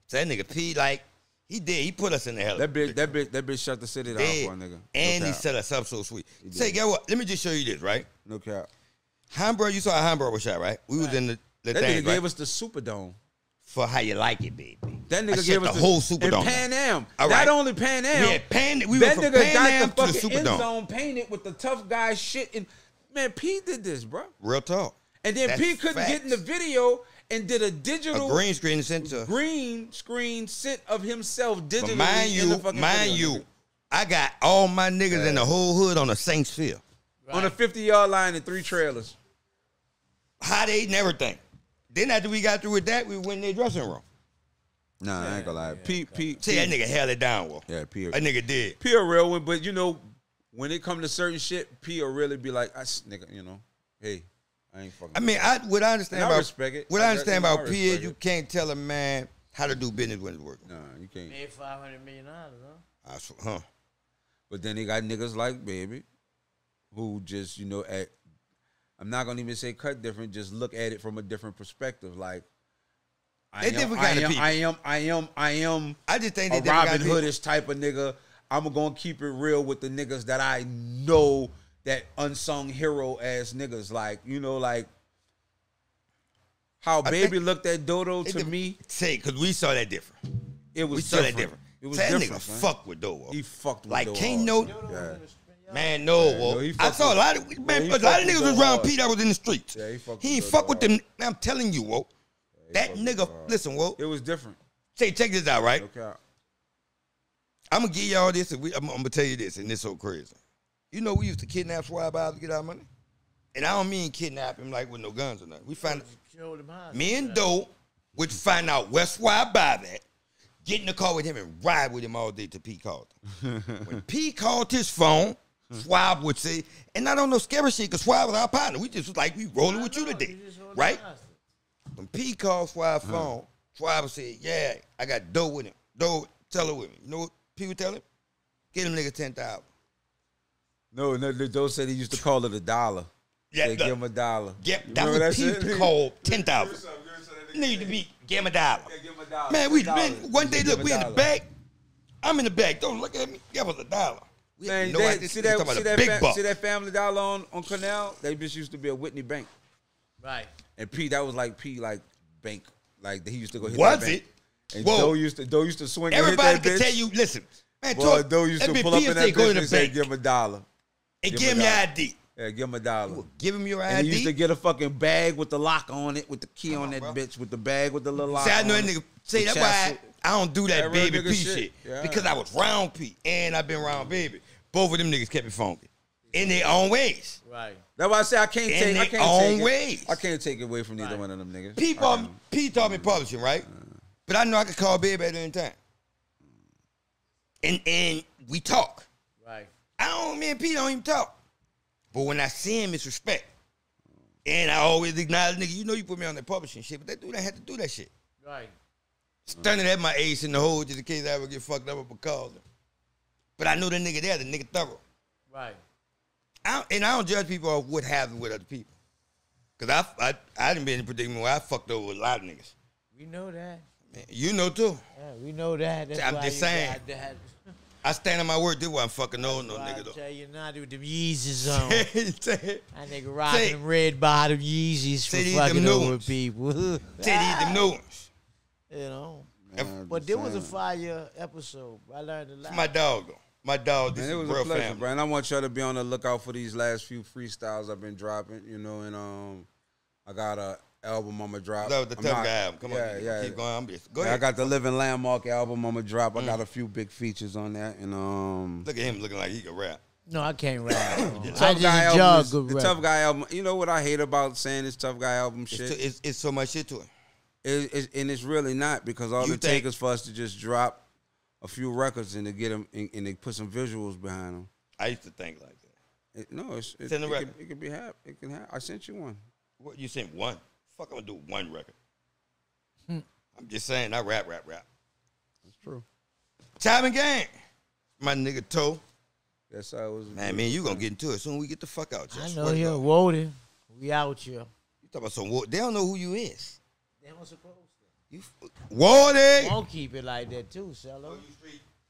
So that nigga P, like, he did. He put us in the hell. That bitch shut the city down for a nigga. And he set us up so sweet. Say, guess what? Let me just show you this, right? No cap. Hamburg, you saw how Hamburg was shot, right? We was in the that thing, nigga gave us the Superdome. For how you like it, baby. That nigga gave us the whole Superdome. And Pan Am. Not only Pan Am. We went from Pan Am to the Superdome. End zone painted with the Tough Guy shit. And man, P did this, bro. Real talk. And then P couldn't get in the video and did a digital green screen sent of himself digitally. But mind you, I got all my niggas in the whole hood on the Saints field. Right. On a 50-yard line and 3 trailers. Hot 8 and everything. Then after we got through with that, we went in their dressing room. Nah, I ain't gonna lie. P. See, that nigga held it down, Will. Yeah, P. That nigga did. P a real one, but you know, when it come to certain shit, P will really be like, nigga, you know, hey, I ain't fucking. I mean, what I understand about respect it. What I understand about P is you can't tell a man how to do business when it's working. Nah, you can't. Made $500 million, huh? But then they got niggas like Baby, who just, you know, I'm not gonna even say cut different, just look at it from a different perspective. Like, They different kind of people. I am. I just think they a different Robin kind of Hoodish type of nigga. I'm gonna keep it real with the niggas that I know, that unsung hero ass niggas. Like, you know, like how Baby looked at Dodo to me. Say, because we saw that different. It was we saw that different. It was that different. Nigga fuck with Dodo. He fucked with like Dodo. Can't no. Yeah. Man, no. I saw a lot of niggas was around Pete that was in the streets. Yeah, he ain't fuck with them. Man, I'm telling you, whoa. That nigga, listen, whoa. It was different. Say, check this out, right? Okay. I'm gonna give y'all this, and I'm gonna tell you this, and this so crazy. You know, we used to kidnap Swab out to get our money, and I don't mean kidnap him like with no guns or nothing. We find me and Doe would find out where Swab by that, get in the car with him and ride with him all day till P called him. When P called his phone, Swab would say, and I don't know scary shit, because Swab was our partner. We just was like, we rolling with you today, right? When P called Swab's phone, Swab said, yeah, I got Doe with him. Doe, tell her with me. You know what P would tell him? Get him nigga 10,000. No, Doe said he used to call it $1. Yeah, give him $1. Yeah, that's what P called 10,000. Need to be, give him $1. Yeah, give him $1. Man, one day, look, we in the back. I'm in the back. Don't look at me. Give us $1. Man, see that Family Dollar on Canal? That bitch used to be a Whitney Bank. Right. And P, that was like P, like bank. Like he used to go hit that bank. Was it? And Doe used to swing Everybody and hit that can bitch. tell you, listen. Man, Doe used to pull up in that bitch and say, give him $1. And give him your ID. Yeah, give him $1. Give him your ID. And he used to get a fucking bag with the lock on it, with the key on that bitch, with the bag with the little lock. See, I know that nigga. See, that's why I don't do that Baby P shit. Yeah. Because I was round P and I've been around Baby. Both of them niggas kept it funky. In their own ways. Right. That's why I say I can't take it away from neither one of them niggas. P taught me publishing, right? But I know I could call Baby at any time. And we talk. Right. Me and P don't even talk. But when I see him, it's respect. And I always acknowledge, nigga, you know you put me on that publishing shit, but that dude, I had to do that shit. Right. Stunning at my ace in the hole just in case I ever get fucked up or called him. But I know the nigga there, the nigga thorough. Right. I don't judge people off what happened with other people. Because I didn't be in a predicament where I fucked over a lot of niggas. We know that. Man, you know too. Yeah, we know that. That's I'm just saying. I stand on my word. This why I'm fucking no nigga though. I tell you now, with them Yeezys on. That nigga rocking them red bottom Yeezys for fucking over people. Say these them new ones. You know. But there was a fire episode. I learned a lot. It's my dog though. My dog, this it was is real a pleasure, family. bro. And I want y'all to be on the lookout for these last few freestyles I've been dropping, you know, and I got a album I'ma drop. That was the Tough Guy album. Come on, keep going. Go ahead. I got the Living Landmark album I'ma drop. I got a few big features on that, and look at him looking like he can rap. No, I can't rap. The Tough Guy album. The Tough Guy album. You know what I hate about saying this Tough Guy album shit? It's so much shit to it. And it's really not, because all it takes is for us to just drop a few records and to get them and they put some visuals behind them. I used to think like that. It could be happen. It can happen. I sent you one. What you sent one? Fuck, I'm gonna do one record. I'm just saying, I rap. That's true. Choppin gang, my nigga Toe. That's how it was. Man, you gonna get into it soon. We get the fuck out. I know you're Woden. We out here. You talking about some? They don't know who you is. They don't supposed to. You Woden. Won't keep it like that too, Cello.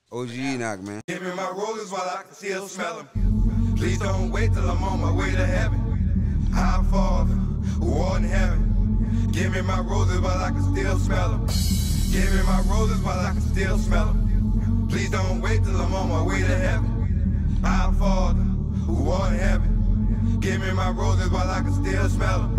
OG Enoch, man. Give me my rollers while I can still smell them. Please don't wait till I'm on my way to heaven. Our Father, who art in heaven. Give me my roses while I can still smell them. Give me my roses while I can still smell them. Please don't wait till I'm on my way to heaven. Our Father, who art in heaven. Give me my roses while I can still smell them.